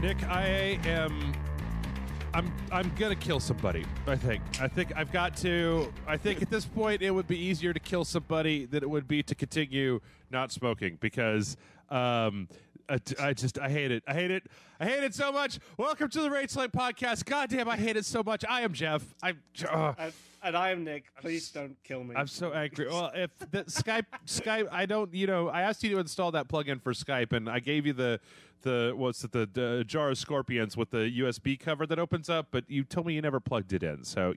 Nick, I'm gonna kill somebody. I think I've got to. I think at this point it would be easier to kill somebody than it would be to continue not smoking because I hate it. I hate it so much. Welcome to the Rage Slate podcast. Goddamn, I hate it so much. I am Jeff. And I am Nick. Please don't kill me. I'm so angry. Well, if the Skype, I don't. I asked you to install that plugin for Skype, and I gave you the jar of scorpions with the USB cover that opens up, but you told me you never plugged it in. So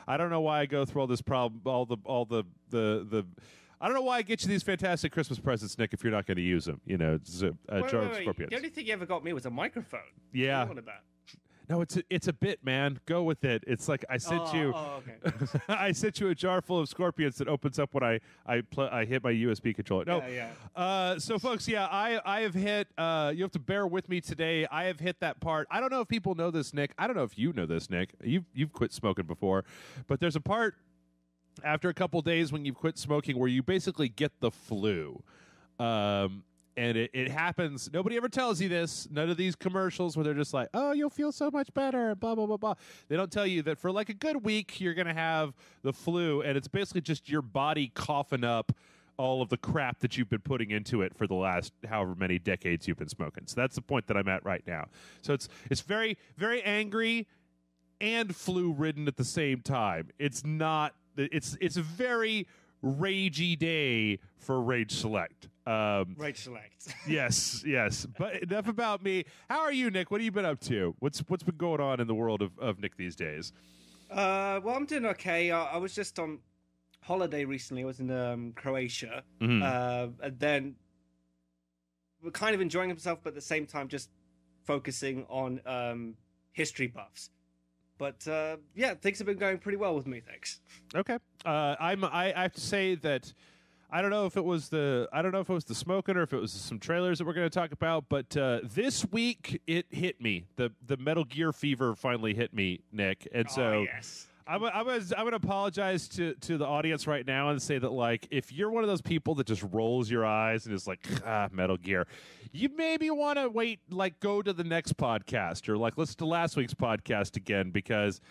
I don't know why I go through all this problem, all the. I don't know why I get you these fantastic Christmas presents, Nick, if you're not going to use them. It's a jar of scorpions. The only thing you ever got me was a microphone. Yeah. What about? No, it's a bit, man. Go with it. It's like I sent you. Okay. I sent you a jar full of scorpions that opens up when I hit my USB controller. No, yeah. So folks, I have hit. You have to bear with me today. I have hit that part. I don't know if people know this, Nick. I don't know if you know this, Nick. You've quit smoking before, but there's a part after a couple days when you've quit smoking where you basically get the flu. And it happens. Nobody ever tells you this. None of these commercials where they're just like, oh, you'll feel so much better, blah, blah, blah, blah. They don't tell you that for like a good week, you're going to have the flu, and it's basically just your body coughing up all of the crap that you've been putting into it for the last however many decades you've been smoking. So that's the point that I'm at right now. So it's very, very angry and flu-ridden at the same time. It's not... It's a very ragey day for Rage Select. Rage Select. yes. But enough about me. How are you, Nick? What have you been up to? What's been going on in the world of Nick these days? Well, I'm doing okay. I was just on holiday recently. I was in Croatia. Mm-hmm. And then we're kind of enjoying himself, but at the same time just focusing on history buffs. But things have been going pretty well with me, thanks. Okay. I have to say that I don't know if it was the smoking or if it was some trailers that we're going to talk about, but this week it hit me. The Metal Gear fever finally hit me, Nick. And so yes. I'm going to apologize to the audience right now and say that, like, if you're one of those people that just rolls your eyes and is like, Metal Gear, you maybe want to wait, like, go to the next podcast or, like, listen to last week's podcast again, because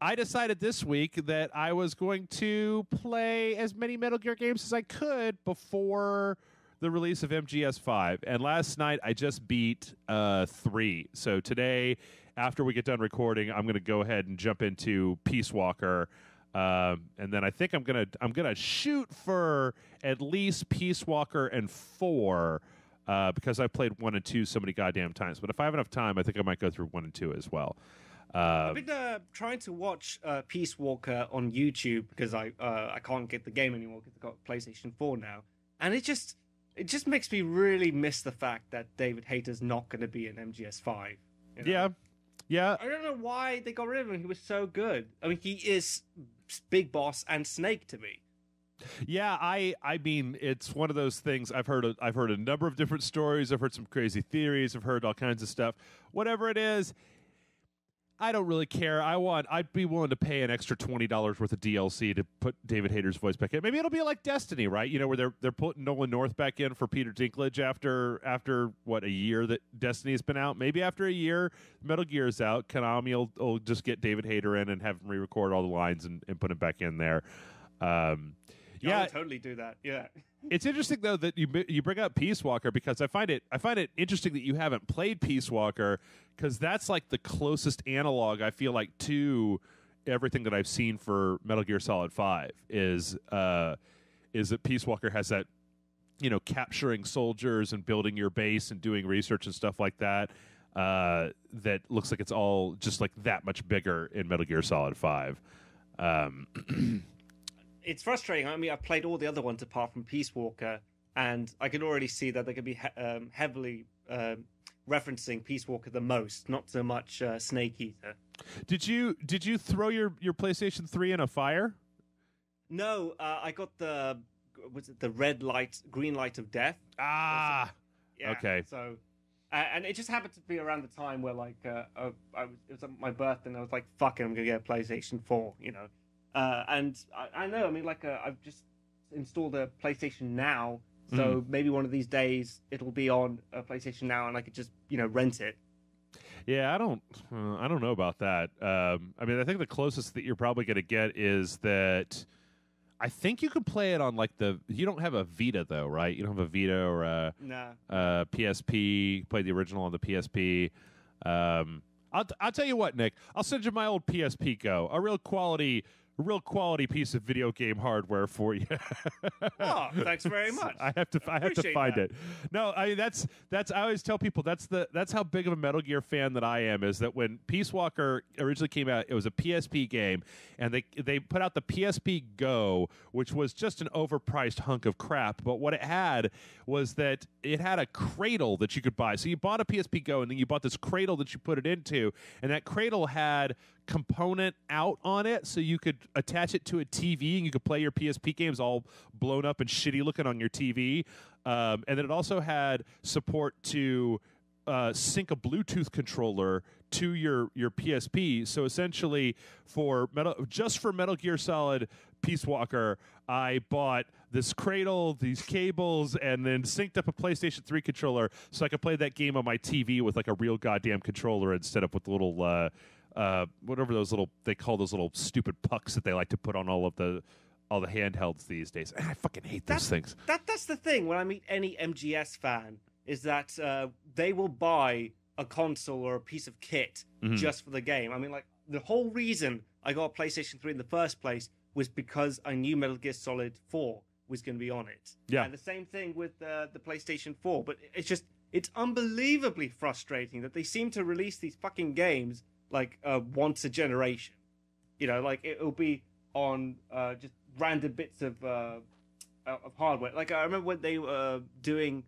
I decided this week that I was going to play as many Metal Gear games as I could before the release of MGS 5. And last night I just beat 3. So today, after we get done recording, I'm going to go ahead and jump into Peace Walker. And then I think I'm gonna shoot for at least Peace Walker and 4 because I've played 1 and 2 so many goddamn times. But if I have enough time, I think I might go through 1 and 2 as well. I've been trying to watch Peace Walker on YouTube because I can't get the game anymore because I've got PlayStation 4 now, and it just makes me really miss the fact that David Hayter's not going to be in MGS 5. Yeah. I don't know why they got rid of him. He was so good. I mean, he is Big Boss and Snake to me. Yeah, I mean, it's one of those things. I've heard a number of different stories. I've heard some crazy theories. I've heard all kinds of stuff. Whatever it is, I don't really care. I'd be willing to pay an extra $20 worth of DLC to put David Hayter's voice back in. Maybe it'll be like Destiny, right? Where they're putting Nolan North back in for Peter Dinklage after what, a year that Destiny's been out. Maybe after a year, Metal Gear's out. Konami will just get David Hayter in and have him re-record all the lines and put him back in there. I would totally do that. Yeah. It's interesting though that you bring up Peace Walker because I find it interesting that you haven't played Peace Walker because that's like the closest analog I feel like to everything that I've seen for Metal Gear Solid 5 is that Peace Walker has that capturing soldiers and building your base and doing research and stuff like that that looks like it's all just like that much bigger in Metal Gear Solid 5. It's frustrating. I mean, I've played all the other ones apart from Peace Walker, and I can already see that they could be heavily referencing Peace Walker the most, not so much Snake Eater. Did you throw your PlayStation 3 in a fire? No, I got the red light, green light of death. Yeah, okay. So, and it just happened to be around the time where it was my birthday, and I was like, "Fuck it, I'm gonna get a PlayStation 4," And I know, I mean, I've just installed a PlayStation Now, so maybe one of these days it'll be on a PlayStation Now and I could just, rent it. Yeah, I don't know about that. I mean, I think the closest that you're probably going to get is that I think you can play it on like you don't have a Vita though, right? You don't have a Vita or a PSP. Play the original on the PSP. I'll tell you what, Nick. I'll send you my old PSP Go, a real quality piece of video game hardware for you. Oh, thanks very much. I have to find it. No, I mean that's I always tell people that's how big of a Metal Gear fan that I am. Is that when Peace Walker originally came out, it was a PSP game, and they put out the PSP Go, which was just an overpriced hunk of crap. But what it had was that it had a cradle that you could buy. So you bought a PSP Go, and then you bought this cradle that you put it into, and that cradle had component out on it, so you could attach it to a TV and you could play your PSP games all blown up and shitty looking on your TV. And then it also had support to sync a Bluetooth controller to your PSP. So essentially, for Metal Gear Solid Peace Walker, I bought this cradle, these cables, and then synced up a PlayStation 3 controller so I could play that game on my TV with like a real goddamn controller instead of with the little whatever they call those little stupid pucks that they like to put on all the handhelds these days. I fucking hate those things. That's the thing when I meet any MGS fan is that they will buy a console or a piece of kit just for the game. I mean, like the whole reason I got a PlayStation 3 in the first place was because I knew Metal Gear Solid 4 was going to be on it. Yeah. And the same thing with the PlayStation 4. But it's unbelievably frustrating that they seem to release these fucking games like once a generation. You know, like it'll be on just random bits of hardware. Like I remember when they were doing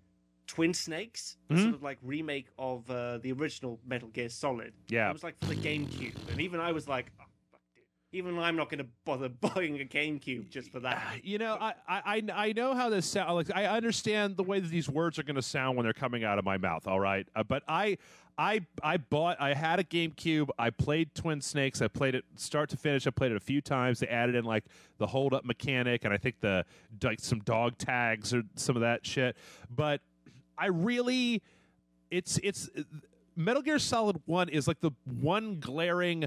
Twin Snakes, sort of like remake of the original Metal Gear Solid. Yeah. It was like for the GameCube. And even I was like, oh, fuck, dude. Even I'm not going to bother buying a GameCube just for that. You know, I know how this sounds. Like, I understand the way that these words are going to sound when they're coming out of my mouth, all right? But I had a GameCube. I played Twin Snakes. I played it start to finish. I played it a few times. They added in like the hold up mechanic, and I think some dog tags or some of that shit. But I really, it's Metal Gear Solid 1 is like the one glaring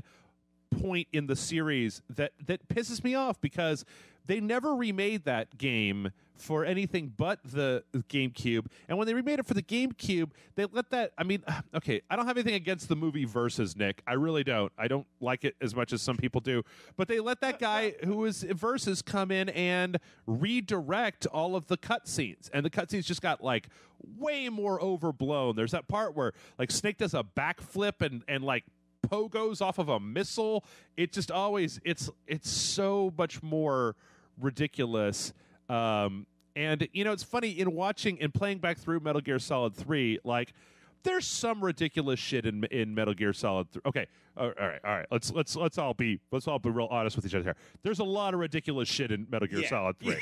point in the series that pisses me off because they never remade that game for anything but the GameCube. And when they remade it for the GameCube, they let that... I mean, okay, I don't have anything against the movie Versus, Nick. I really don't. I don't like it as much as some people do. But they let that guy who was Versus come in and redirect all of the cutscenes. And the cutscenes just got, like, way more overblown. There's that part where, like, Snake does a backflip and like, pogos off of a missile. It just always... It's so much more ridiculous. And you know, it's funny in playing back through Metal Gear Solid 3, like there's some ridiculous shit in Metal Gear Solid 3. Okay, all right. Let's all be real honest with each other here. There's a lot of ridiculous shit in Metal Gear Solid 3.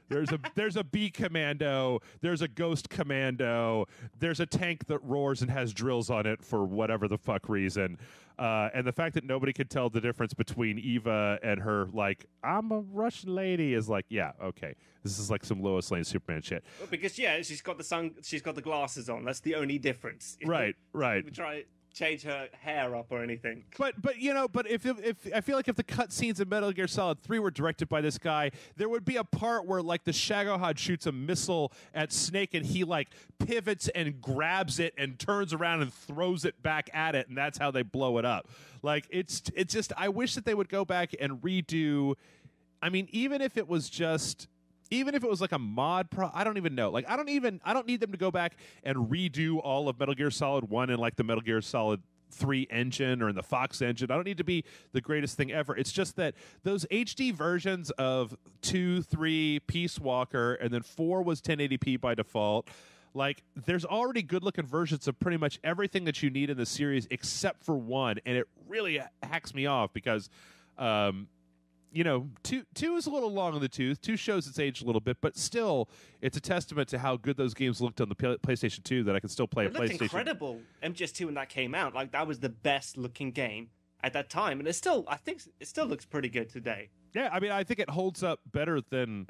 There's a B commando, there's a ghost commando, there's a tank that roars and has drills on it for whatever the fuck reason. And the fact that nobody could tell the difference between Eva and her, like, I'm a Russian lady, is like, yeah, okay. This is like some Lois Lane Superman shit. Well, because she's got the glasses on. That's the only difference. Right. We try to change her hair up or anything. But you know, if I feel like if the cutscenes in Metal Gear Solid 3 were directed by this guy, there would be a part where like the Shagohod shoots a missile at Snake and he like pivots and grabs it and turns around and throws it back at it, and that's how they blow it up. Like it's just, I wish that they would go back and redo. I mean, even if it was like a mod I don't even know. Like I don't need them to go back and redo all of Metal Gear Solid 1 in like the Metal Gear Solid 3 engine or in the Fox engine. I don't need to be the greatest thing ever. It's just that those HD versions of 2, 3, Peace Walker, and then 4 was 1080p by default. Like, there's already good-looking versions of pretty much everything that you need in the series except for 1, and it really hacks me off because you know, two is a little long in the tooth. 2 shows its age a little bit, but still, it's a testament to how good those games looked on the PlayStation 2 that I can still play it a PlayStation. It looked incredible. MGS2 when that came out, like that was the best looking game at that time, and I think it still looks pretty good today. Yeah, I mean, I think it holds up better than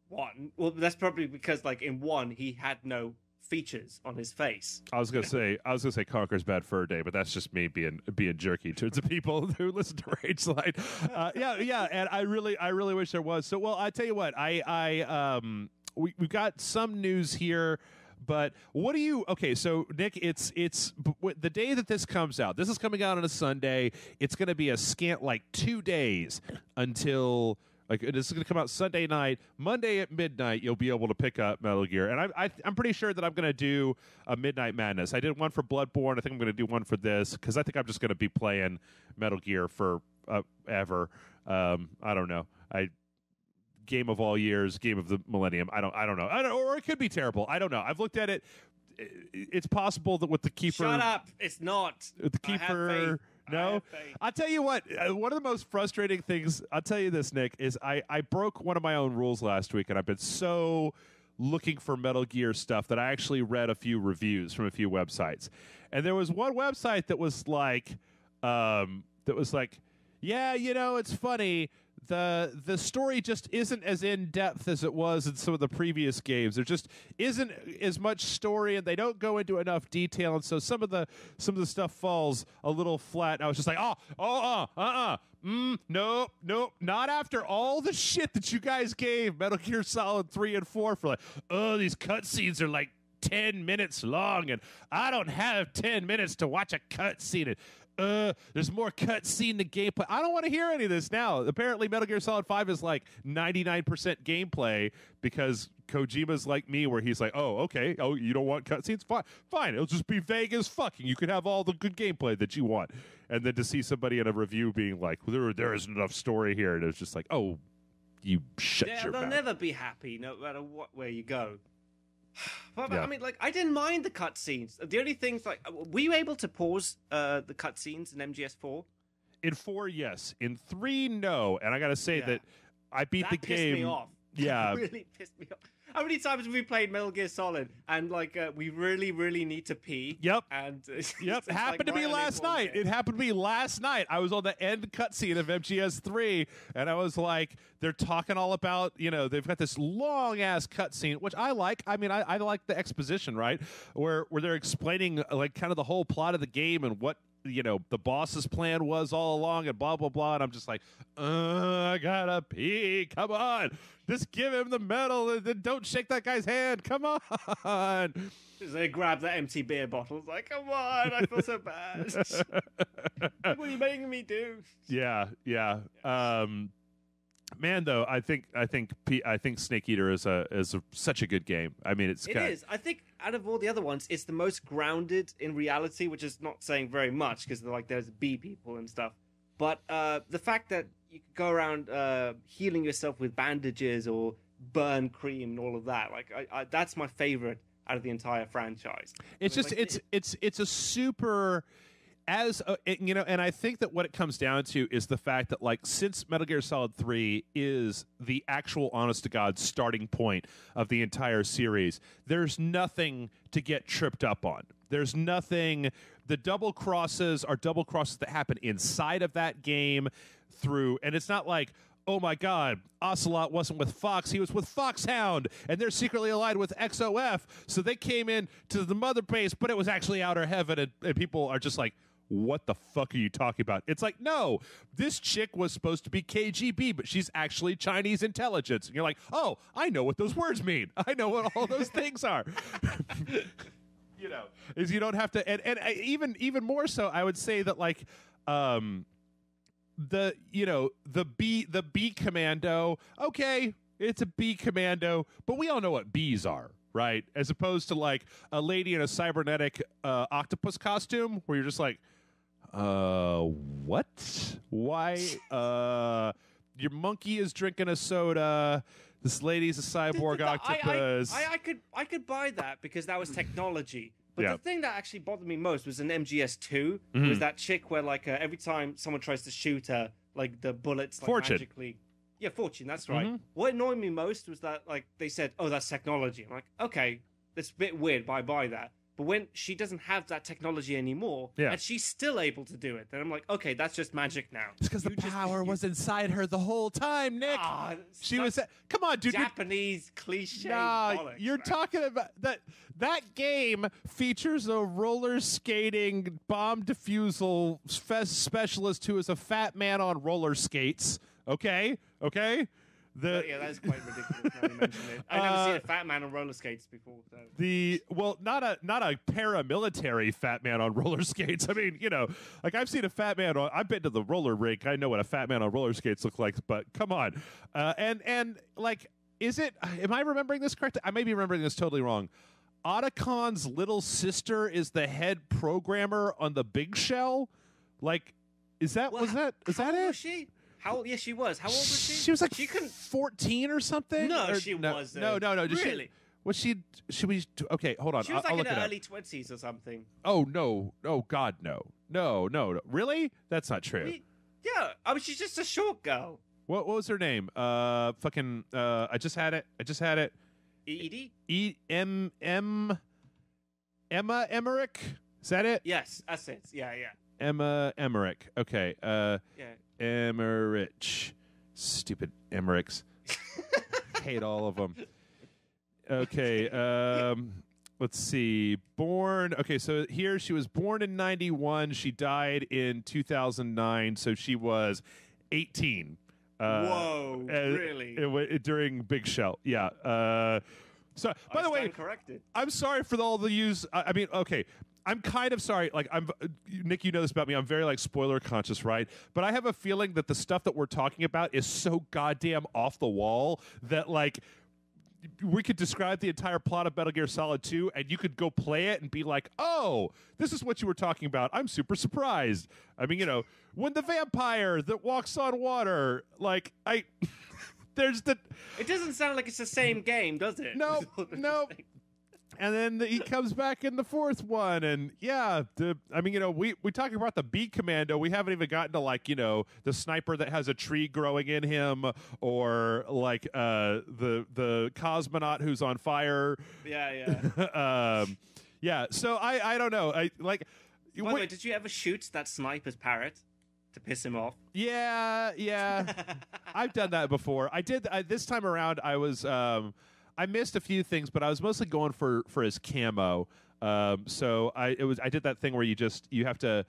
1. Well, that's probably because like in 1 he had no features on his face. I was gonna say Conker's Bad Fur Day, but that's just me being jerky towards the people who listen to Rage Slide. Yeah, and I really wish there was. So, well, I tell you what, we've got some news here. But what do you? Okay, so Nick, it's the day that this comes out. This is coming out on a Sunday. It's going to be a scant 2 days until this is going to come out Sunday night. Monday at midnight, you'll be able to pick up Metal Gear, and I'm pretty sure that I'm going to do a Midnight Madness. I did one for Bloodborne. I think I'm going to do one for this because I think I'm just going to be playing Metal Gear for ever. I don't know. Game of all years, game of the millennium. I don't know. Or it could be terrible. I don't know. I've looked at it. It's possible that with the Keeper. Shut up! It's not. With the Keeper. No, I'll tell you what. One of the most frustrating things, I'll tell you this, Nick, is I broke one of my own rules last week, and I've been so looking for Metal Gear stuff that I actually read a few reviews from a few websites, and there was one website that was like, yeah, it's funny. The story just isn't as in depth as it was in some of the previous games. There just isn't as much story, and they don't go into enough detail, and so some of the stuff falls a little flat. And I was just like, nope, not after all the shit that you guys gave Metal Gear Solid 3 and 4 for these cutscenes are 10 minutes long, and I don't have 10 minutes to watch a cutscene. There's more cutscene to gameplay. I don't want to hear any of this now. Apparently, Metal Gear Solid 5 is 99% gameplay because Kojima's like me, where he's like, oh, okay. Oh, you don't want cutscenes? Fine. It'll just be vague as fuck, and you can have all the good gameplay that you want. And then to see somebody in a review being like, there isn't enough story here, and it's just like, oh, you shut your mouth. They'll never be happy, no matter where you go. But yeah. I mean, I didn't mind the cutscenes. The only things, were you able to pause the cutscenes in MGS4? In 4, yes. In 3, no. And I gotta say that I beat the game. Pissed me off. Yeah, that really pissed me off. How many times have we played Metal Gear Solid and we really, really need to pee? Yep. And happened to be last night. It happened to be last night. I was on the end cutscene of MGS3, and I was like, they're talking all about, they've got this long ass cutscene, which I like. I mean, I like the exposition, right? Where they're explaining kind of the whole plot of the game and what the boss's plan was all along and blah, blah, blah. And I'm just like, I gotta pee. Come on. Just give him the medal and then don't shake that guy's hand. Come on. They grab that empty beer bottle. It's like, come on. I feel so bad. What are you making me do? Yeah. Man, though, I think Snake Eater is such a good game. I mean, it is. I think out of all the other ones, it's the most grounded in reality, which is not saying very much because there's bee people and stuff. But the fact that you could go around healing yourself with bandages or burn cream and all of that, that's my favorite out of the entire franchise. It's it's a super. And I think that what it comes down to is the fact that, since Metal Gear Solid 3 is the actual honest-to-God starting point of the entire series, there's nothing to get tripped up on. There's nothing. The double crosses are double crosses that happen inside of that game and it's not like, oh my God, Ocelot wasn't with Fox, he was with Foxhound, and they're secretly allied with XOF, so they came in to the mother base, but it was actually Outer Heaven, and people are just like, what the fuck are you talking about? It's like, no, this chick was supposed to be KGB, but she's actually Chinese intelligence. And you're like, oh, I know what those words mean. I know what all those things are. Is you don't have to, and even more so, I would say that the B commando, okay, it's a B commando, but we all know what Bs are. Right? As opposed to a lady in a cybernetic octopus costume where you're just like, what? Why? Your monkey is drinking a soda. This lady's a cyborg octopus. I could buy that because that was technology. But the thing that actually bothered me most was in MGS2. Mm-hmm. Was that chick where every time someone tries to shoot her, the bullets magically. Yeah, Fortune, that's right. Mm-hmm. What annoyed me most was that they said, oh, that's technology. I'm like, okay, that's a bit weird, but I buy that. But when she doesn't have that technology anymore, and she's still able to do it, then I'm like, okay, that's just magic now. It's because the power was inside her the whole time, Nick. She was. Come on, dude. Japanese cliche. Nah, you're talking about that. That game features a roller skating bomb defusal specialist who is a fat man on roller skates. Okay. Yeah, that is quite ridiculous. Now you mention it. I've never seen a fat man on roller skates before. So. Not a paramilitary fat man on roller skates. I mean, like I've seen a fat man on. I've been to the roller rink. I know what a fat man on roller skates look like. But come on, and like, is it? Am I remembering this correct? I may be remembering this totally wrong. Otacon's little sister is the head programmer on the Big Shell. Like, is that it? Was she? How old? Yes, she was. How old was she? She was like 14 or something. No, she wasn't. No. Really? Was she? Should we? Okay, hold on. She was I'll like look in her it early 20s or something. Oh no! Oh God, no! No! Really? That's not true. Yeah, I mean, she's just a short girl. What was her name? Fucking. I just had it. Edie? Emma Emmerich? Is that it? Yes, that's it. Yeah. Emma Emmerich. Okay. Yeah. Emmerich. Stupid Emmerichs. Hate all of them. Okay. Let's see. Born. Okay, so here she was born in 91. She died in 2009, so she was 18. Whoa, really? During Big Shell, yeah. So, by the way, corrected. I'm sorry for all the use. I mean, okay, I'm kind of sorry. Like, Nick, you know this about me. I'm very like spoiler conscious, right? But I have a feeling that the stuff that we're talking about is so goddamn off the wall that like we could describe the entire plot of Metal Gear Solid 2 and you could go play it and be like, oh, this is what you were talking about. I'm super surprised. I mean, when the vampire that walks on water, like, there's the... It doesn't sound like it's the same game, does it? No. And then he comes back in the fourth one, and yeah, we talking about the B Commando. We haven't even gotten to like the sniper that has a tree growing in him, or like the cosmonaut who's on fire. Yeah. Yeah. So I don't know. I like. By the way, did you ever shoot that sniper's parrot to piss him off? Yeah. I've done that before. I did this time around. I was. I missed a few things, but I was mostly going for his camo. So I did that thing where you have to,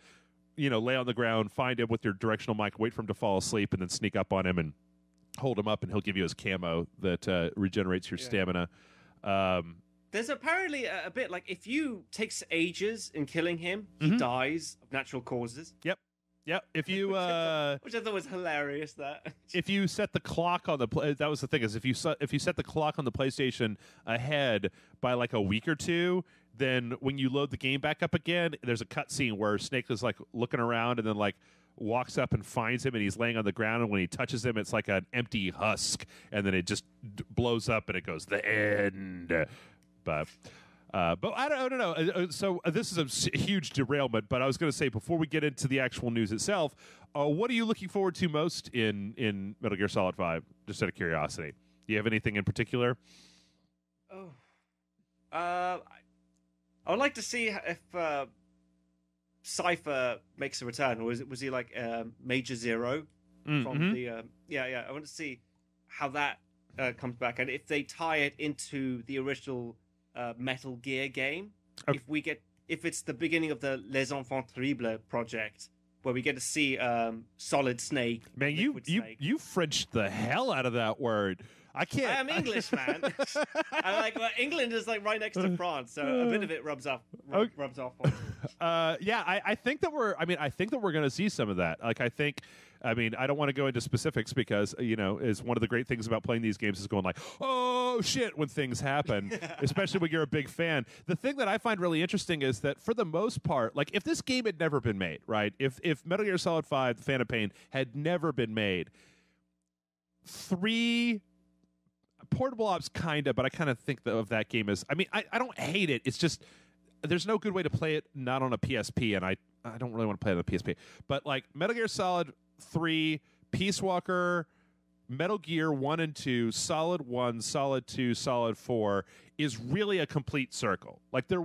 lay on the ground, find him with your directional mic, wait for him to fall asleep, and then sneak up on him and hold him up, and he'll give you his camo that regenerates your stamina. There's apparently a bit like if you takes ages in killing him, he dies of natural causes. Yep. If you which I thought was hilarious. That if you set the clock on that was the thing is if you set the clock on the PlayStation ahead by like a week or two, then when you load the game back up again, there's a cutscene where Snake is like looking around and then like walks up and finds him and he's laying on the ground, and when he touches him, it's like an empty husk, and then it just blows up and it goes the end. But I don't know. So this is a huge derailment, but I was going to say, before we get into the actual news itself, what are you looking forward to most in Metal Gear Solid 5, just out of curiosity? Do you have anything in particular? I would like to see if Cypher makes a return, or was he like Major Zero from the... I want to see how that comes back, and if they tie it into the original... Metal Gear game. Okay. If it's the beginning of the Les Enfants Terribles project, where we get to see Solid Snake. Man, you Frenched the hell out of that word. I can't. I am English, man. England is like right next to France, so a bit of it rubs off. Rubs off. I think that we're going to see some of that. I don't want to go into specifics because, is one of the great things about playing these games is going like, oh, shit, when things happen, especially when you're a big fan. The thing that I find really interesting is that for the most part, like if this game had never been made, right, if Metal Gear Solid 5, The Phantom Pain, had never been made, 3... Portable Ops, kind of, but I kind of think of that game as... I don't hate it. It's just there's no good way to play it not on a PSP, and I don't really want to play it on a PSP. But like Metal Gear Solid 3, Peace Walker, Metal Gear 1 and 2, Solid 1, Solid 2, Solid 4 is really a complete circle. Like there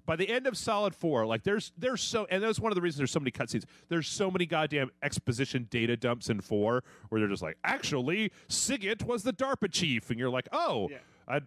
by the end of Solid 4, like there's so, and that's one of the reasons there's so many cutscenes. There's so many goddamn exposition data dumps in 4 where they're just like, actually, Sigint was the DARPA chief, and you're like, oh, yeah.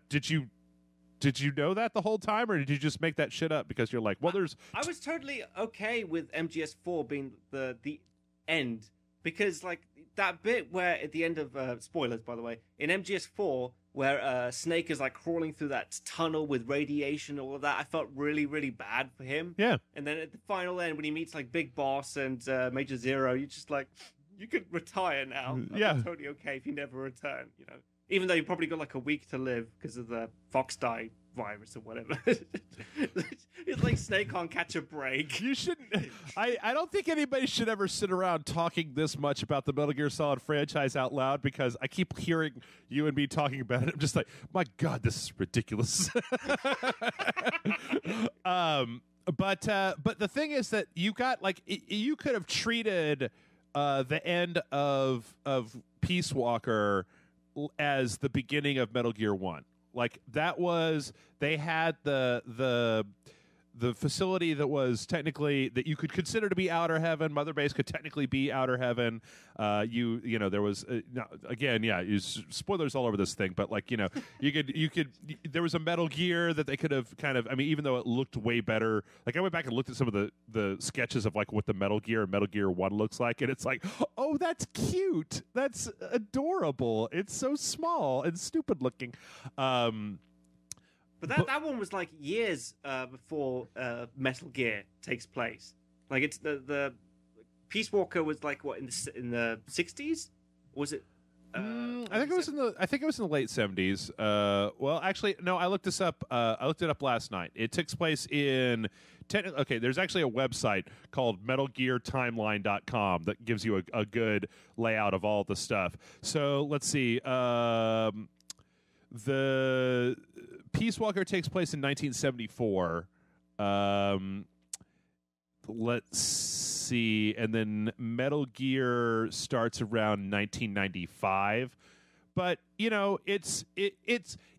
Did you know that the whole time, or did you just make that shit up because you're like, well, there's... I was totally okay with MGS4 being the end, because, like, that bit where at the end of... spoilers, by the way. In MGS4, where Snake is, like, crawling through that tunnel with radiation and all of that, I felt really, really bad for him. Yeah. And then at the final end, when he meets, like, Big Boss and Major Zero, you're just like, you could retire now. Yeah. I'm totally okay if you never return, you know? Even though you probably got like a week to live because of the fox die virus or whatever. It's like Snake can't catch a break. You shouldn't. I don't think anybody should ever sit around talking this much about the Metal Gear Solid franchise out loud, because I keep hearing you and me talking about it. I'm just like, my God, this is ridiculous. But the thing is that you got like you could have treated the end of Peace Walker as the beginning of Metal Gear 1. Like that was, they had the facility that was technically, that you could consider to be Outer Heaven. Mother Base could technically be Outer Heaven. You know, there was again, yeah, spoilers all over this thing, but like, you know, you could there was a Metal Gear that they could have kind of, I mean, even though it looked way better, like I went back and looked at some of the sketches of like what the Metal Gear and Metal Gear 1 looks like, and it's like, oh, that's cute, that's adorable, it's so small and stupid looking. But that one was like years before Metal Gear takes place. Like it's the Peace Walker was like what in the 60s? Was it? I think it was in the late 70s. Well, actually, no. I looked this up. I looked it up last night. It takes place in. Okay, there's actually a website called MetalGearTimeline.com that gives you a good layout of all the stuff. So let's see. The Peace Walker takes place in 1974. Let's see, and then Metal Gear starts around 1995. But you know, it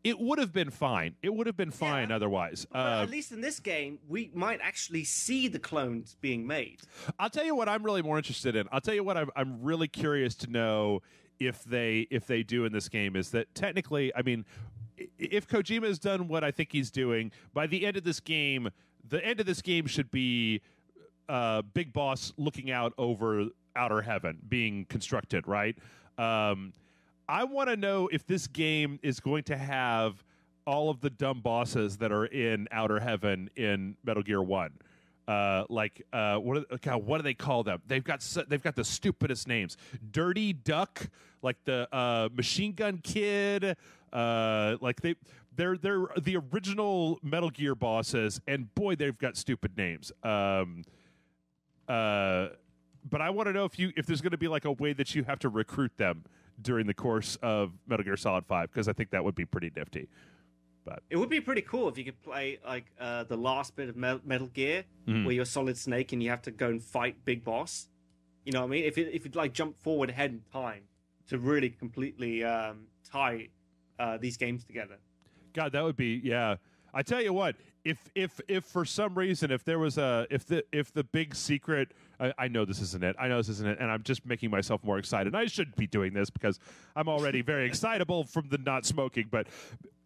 would have been fine. It would have been fine otherwise. But at least in this game, we might actually see the clones being made. I'll tell you what I'm really more interested in. I'll tell you what I'm really curious to know if they do in this game is that technically, I mean, if Kojima has done what I think he's doing, by the end of this game, the end of this game should be Big Boss looking out over Outer Heaven being constructed, right? I want to know if this game is going to have all of the dumb bosses that are in Outer Heaven in Metal Gear 1. What do they call them? They've got the stupidest names. Dirty Duck, like the Machine Gun Kid, like they're the original Metal Gear bosses, and boy, they've got stupid names. But I want to know if there's going to be like a way that you have to recruit them during the course of Metal Gear Solid 5, because I think that would be pretty nifty. But it would be pretty cool if you could play like the last bit of Metal Gear, where you're Solid Snake and you have to go and fight Big Boss. You know what I mean? If you'd like jump forward ahead in time to really completely tie these games together. God, that would be, yeah. I tell you what, if for some reason if the big secret, I know this isn't it, and I'm just making myself more excited. I shouldn't be doing this because I'm already very excitable from the not smoking, but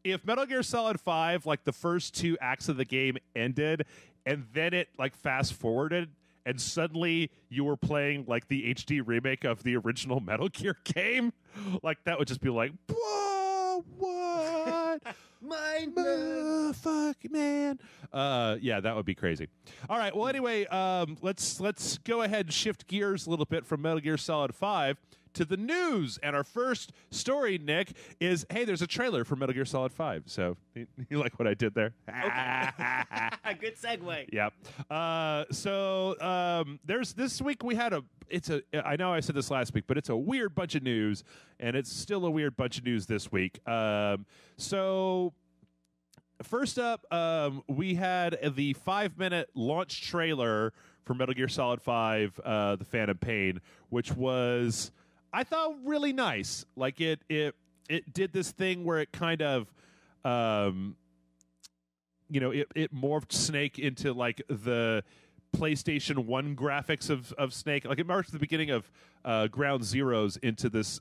if Metal Gear Solid 5, like the first 2 acts of the game ended, and then it like fast forwarded, and suddenly you were playing like the HD remake of the original Metal Gear game, like that would just be like, whoa, what? Fuck, man. Yeah, that would be crazy. All right. Well, anyway, let's go ahead and shift gears a little bit from Metal Gear Solid 5 to the news. And our first story, Nick, is, hey, there's a trailer for Metal Gear Solid 5. So you like what I did there? Okay. Good segue. Yep. So there's this week we had I know I said this last week, but it's a weird bunch of news, and it's still a weird bunch of news this week. So first up, we had the 5-minute launch trailer for Metal Gear Solid 5, The Phantom Pain, which was, I thought really nice. Like it did this thing where it kind of it morphed Snake into like the PlayStation 1 graphics of Snake. Like it marked the beginning of Ground Zeroes into this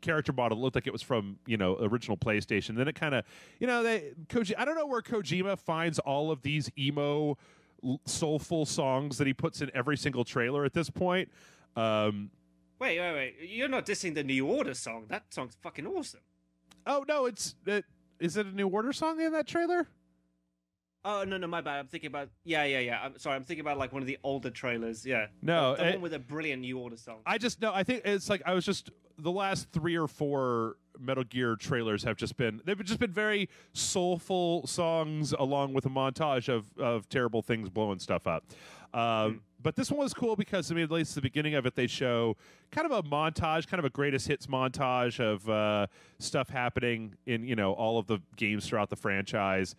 character model. It looked like it was from original PlayStation. Then it kind of I don't know where Kojima finds all of these emo soulful songs that he puts in every single trailer at this point. Wait. You're not dissing the New Order song. That song's fucking awesome. Oh, no, is it a New Order song in that trailer? Oh, no, my bad. I'm thinking about... Yeah. I'm sorry. I'm thinking about, like, one of the older trailers. Yeah. No. The one with a brilliant New Order song. I think it's like the last 3 or 4 Metal Gear trailers they've just been very soulful songs along with a montage of terrible things blowing stuff up. But this one was cool because, at least the beginning of it, they show kind of a montage, kind of a greatest hits montage of stuff happening in, all of the games throughout the franchise,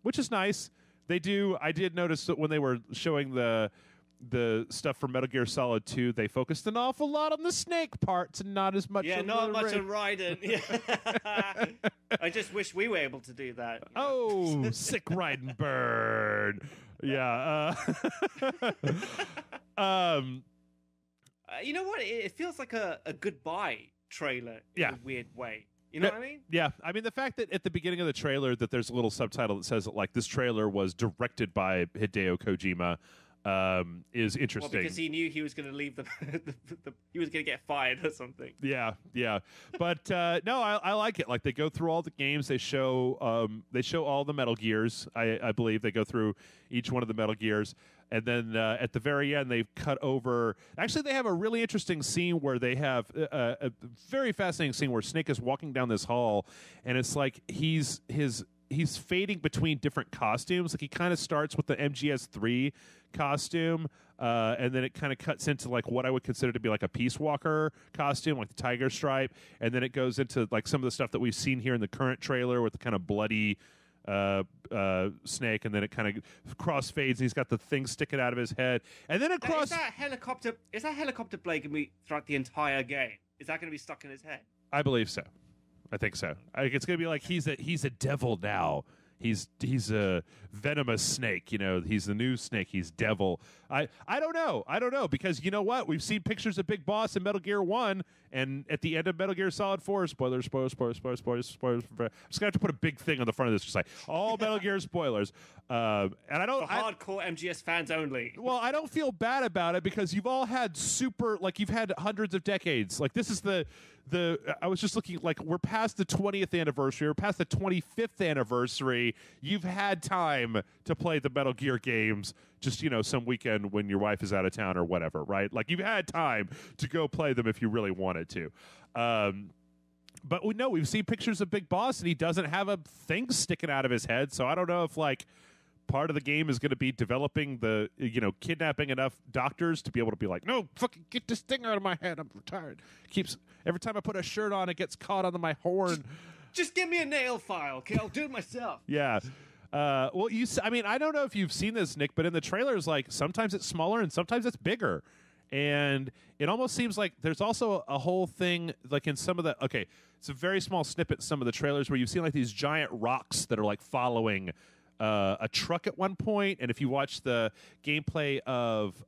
which is nice. I did notice that when they were showing the stuff from Metal Gear Solid 2, they focused an awful lot on the Snake parts and not as much on not much on Raiden. Yeah. I just wish we were able to do that. Oh, sick Raiden burn. Yeah. You know what? It feels like a goodbye trailer in a weird way. You know what I mean? Yeah. I mean, the fact that at the beginning of the trailer that there's a little subtitle that says, like, this trailer was directed by Hideo Kojima is interesting. Well, because he knew he was going to leave he was going to get fired or something. Yeah. But no, I like it. Like, they go through all the games. They show all the Metal Gears. I believe they go through each one of the Metal Gears. And then at the very end, they've cut over. Actually, they have a really interesting scene where they have a very fascinating scene where Snake is walking down this hall, and it's like he's fading between different costumes. Like, he kind of starts with the MGS3 costume, and then it kind of cuts into like what I would consider to be like a Peace Walker costume, like the tiger stripe, and then it goes into like some of the stuff that we've seen here in the current trailer with the kind of bloody Snake, and then it kind of crossfades and he's got the thing sticking out of his head, and then is that helicopter blade gonna be throughout the entire game? Is that gonna be stuck in his head? I believe so. I think so. It's gonna be like he's a devil now. He's a venomous snake. He's the new Snake. He's devil. I don't know because you know what? We've seen pictures of Big Boss in Metal Gear 1, and at the end of Metal Gear Solid 4, spoilers. I'm just gonna have to put a big thing on the front of this, just like all Metal Gear spoilers. And I don't. For hardcore MGS fans only. Well, I don't feel bad about it because you've all had you've had hundreds of decades. Like, this is I was just looking, like, we're past the 20th anniversary, we're past the 25th anniversary. You've had time to play the Metal Gear games, just, some weekend when your wife is out of town or whatever, right? Like, you've had time to go play them if you really wanted to. But we've seen pictures of Big Boss, and he doesn't have a thing sticking out of his head, so I don't know if, like, part of the game is going to be developing kidnapping enough doctors to be able to be like, no, fucking get this thing out of my head. I'm retired. Every time I put a shirt on, it gets caught on my horn. Just give me a nail file, okay? I'll do it myself. Yeah. I don't know if you've seen this, Nick, but in the trailers, like, sometimes it's smaller and sometimes it's bigger. And it almost seems like there's also a whole thing, like in some of the, it's a very small snippet, some of the trailers where you've seen like these giant rocks that are like following a truck at one point, and if you watch the gameplay of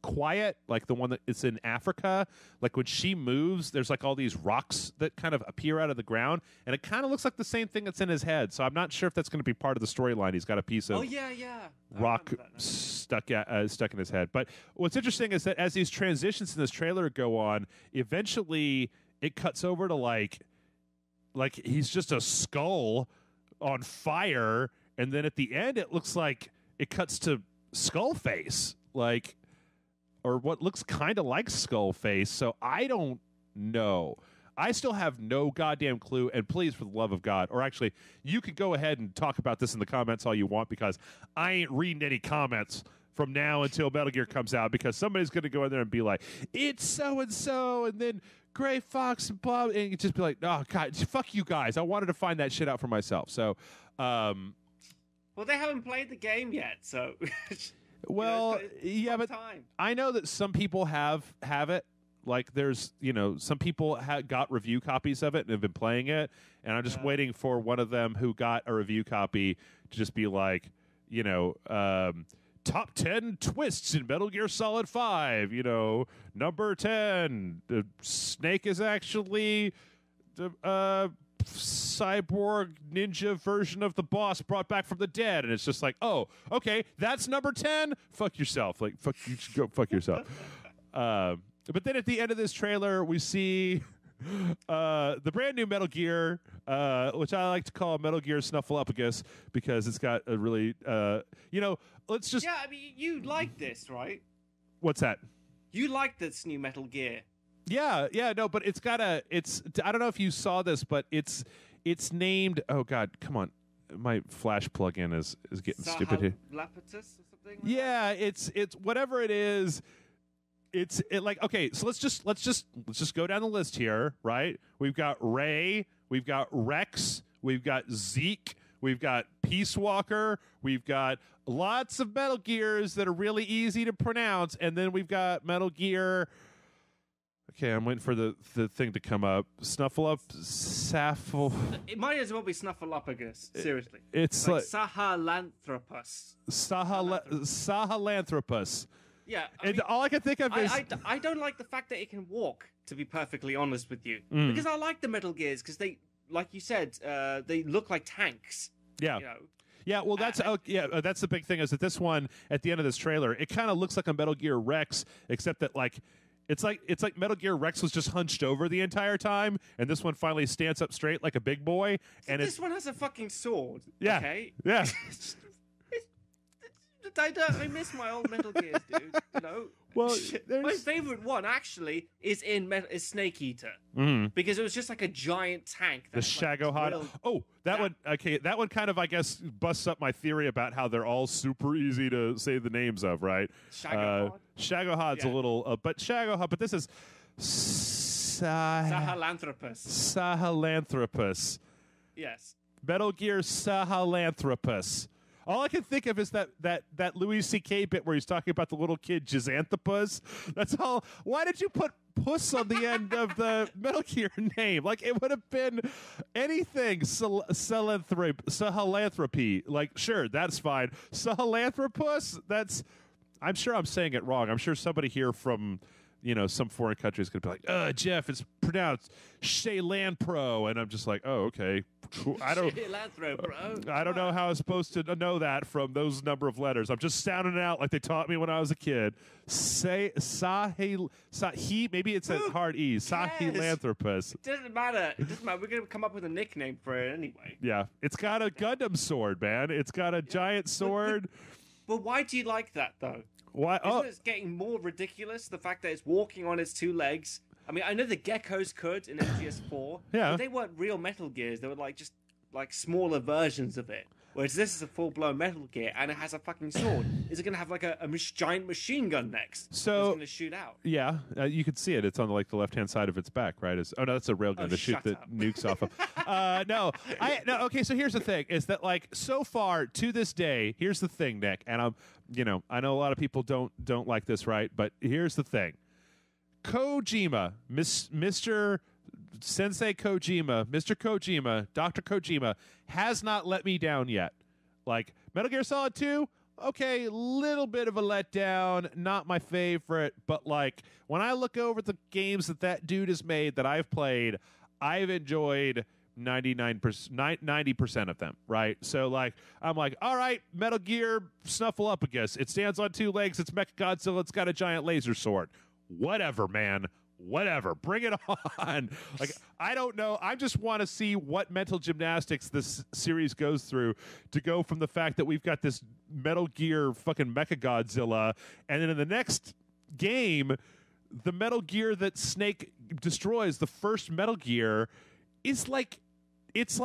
Quiet, like the one that it's in Africa, like when she moves, there's like all these rocks that kind of appear out of the ground, and it kind of looks like the same thing that's in his head. So I'm not sure if that's going to be part of the storyline. He's got a piece of rock stuck in his head. But what's interesting is that as these transitions in this trailer go on, eventually it cuts over to like he's just a skull on fire. And then at the end, it looks like it cuts to Skullface, or what looks kind of like Skullface. So I don't know. I still have no goddamn clue. And please, for the love of God, or actually, you can go ahead and talk about this in the comments all you want, because I ain't reading any comments from now until Metal Gear comes out, because somebody's going to go in there and be like, it's so-and-so, and then Gray Fox and blah, and you just be like, oh, God, fuck you guys. I wanted to find that shit out for myself. So, well, they haven't played the game yet, so... Well, yeah, but time. I know that some people have it. like there's some people got review copies of it and have been playing it, and I'm just waiting for one of them who got a review copy to just be like, top 10 twists in Metal Gear Solid 5. Number 10, the Snake is actually the cyborg ninja version of the boss brought back from the dead, and it's just like, oh, okay, that's number 10. Fuck yourself. Like, fuck you, go fuck yourself. But then at the end of this trailer, we see the brand new Metal Gear, which I like to call Metal Gear Snuffleupagus, because it's got a really, let's just... Yeah, I mean, you like this, right? What's that? You like this new Metal Gear. Yeah, no, but it's got I don't know if you saw this, but it's named, oh God, come on. My Flash plugin is getting stupid here. Lapitus or something? Yeah, it's whatever it is. Okay, so let's just go down the list here, right? We've got Ray, we've got Rex, we've got Zeke, we've got Peace Walker, we've got lots of Metal Gears that are really easy to pronounce, and then we've got Metal Gear. Okay, I'm waiting for the thing to come up. It might as well be Snuffleupagus. Seriously, it's like Sahelanthropus. Sahelanthropus. Yeah, all I can think of is I don't like the fact that it can walk. To be perfectly honest with you, because I like the Metal Gears because they, like you said, they look like tanks. Yeah. Yeah, well, that's that's the big thing is that this one at the end of this trailer, it kind of looks like a Metal Gear Rex, except that it's like Metal Gear Rex was just hunched over the entire time, and this one finally stands up straight like a big boy. And this one has a fucking sword. Yeah, okay? Yeah. I miss my old Metal Gears, dude. Well, my favorite one actually is Snake Eater, because it was just like a giant tank. The Shagohod. Oh, that one. Okay, that one kind of, I guess, busts up my theory about how they're all super easy to say the names of, right? Shagohod's a little, but Shagohod. But this is Sahelanthropus. Sahelanthropus. Yes. Metal Gear Sahelanthropus. All I can think of is that Louis C.K. bit where he's talking about the little kid Jizanthropus. That's all. Why did you put puss on the end of the Metal Gear name? Like, it would have been anything. Sahelanthropy. Like, sure, that's fine. Sahelanthropus? I'm sure I'm saying it wrong. I'm sure somebody here from some foreign country is going to be like, Jeff, it's pronounced Shaylanpro. And I'm just like, oh, okay. I don't know how I'm supposed to know that from those number of letters. I'm just sounding it out like they taught me when I was a kid. Maybe it's a hard E. Sahelanthropus. It doesn't matter. We're going to come up with a nickname for it anyway. Yeah. It's got a Gundam sword, man. It's got a giant sword. But why do you like that, though? Why? Isn't it getting more ridiculous? The fact that it's walking on its two legs. I mean, I know the geckos could in MGS4, yeah, but they weren't real Metal Gears. They were just smaller versions of it. Whereas this is a full-blown Metal Gear, and it has a fucking sword. Is it going to have a giant machine gun next? So it's going to shoot out. Yeah, you can see it. It's on the left-hand side of its back, right? Oh no, that's a railgun to shoot the nukes off of. No. Okay, so here's the thing: is that so far to this day, here's the thing, Nick, and I know a lot of people don't like this, right? But here's the thing: Kojima, Mr. Sensei Kojima, Mr. Kojima, Dr. Kojima has not let me down yet. Metal Gear Solid 2, okay, little bit of a letdown, not my favorite, but when I look over the games that dude has made that I've played, I've enjoyed 90% of them, right? So I'm all right, Metal Gear Snuffleupagus. It stands on two legs, it's Mechagodzilla, it's got a giant laser sword. Whatever, man. Whatever, bring it on. I don't know. I just want to see what mental gymnastics this series goes through to go from the fact that we've got this Metal Gear fucking Mechagodzilla, and then in the next game, the Metal Gear that Snake destroys, the first Metal Gear, is it's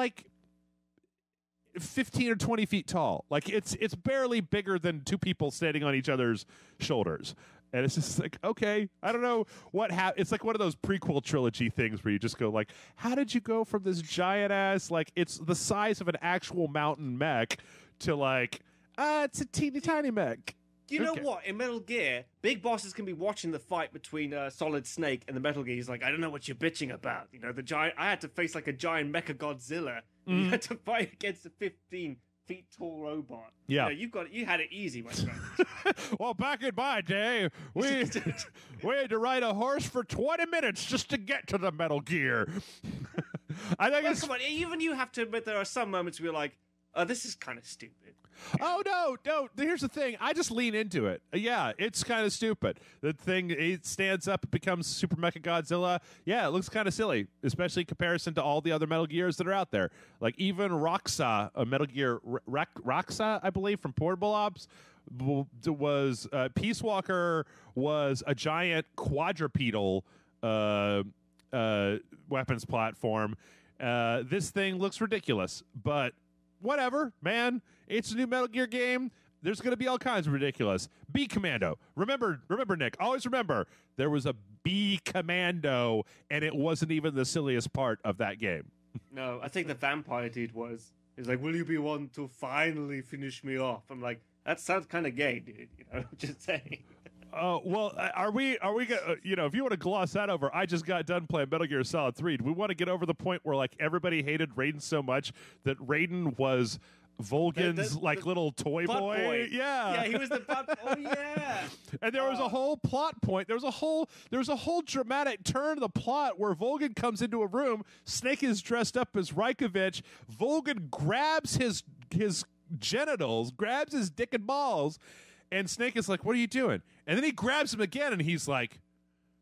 15 or 20 feet tall. It's barely bigger than two people standing on each other's shoulders. And it's just okay, I don't know what happened. It's like one of those prequel trilogy things where you just go how did you go from this giant ass, it's the size of an actual mountain mech to it's a teeny tiny mech. You know what? In Metal Gear, big bosses can be watching the fight between Solid Snake and the Metal Gear. He's like, I don't know what you're bitching about. You know, the giant. I had to face like a giant Mecha Godzilla. And you had to fight against a 15 feet tall robot. Yeah, you had it easy, my friend. Well, back in my day, we had to ride a horse for 20 minutes just to get to the Metal Gear. I think come on, even you have to admit there are some moments where you're like, this is kind of stupid. Oh, no. Here's the thing. I just lean into it. Yeah, it's kind of stupid. The thing, it stands up, it becomes Super Mecha Godzilla. Yeah, it looks kind of silly, especially in comparison to all the other Metal Gears that are out there. Like even Roxa, a Metal Gear Roxa, I believe, from Portable Ops, was Peace Walker was a giant quadrupedal weapons platform. This thing looks ridiculous, but whatever, man. It's a new Metal Gear game. There's going to be all kinds of ridiculous. B Commando. Remember, Nick, always remember, there was a B Commando, and it wasn't even the silliest part of that game. No, I think the vampire dude was. He's like, will you be one to finally finish me off? I'm like, that sounds kind of gay, dude. You know, just saying. Well, are we gonna, if you want to gloss that over, I just got done playing Metal Gear Solid 3. Do we want to get over the point where, like, everybody hated Raiden so much that Raiden was Volgan's little toy boy? Yeah, he was the butt. Oh yeah. And there was a whole plot point. There was a whole dramatic turn of the plot where Volgan comes into a room. Snake is dressed up as Reikovich. Volgan grabs his genitals, grabs his dick and balls, and Snake is like, "What are you doing?" And then he grabs him again, and he's like,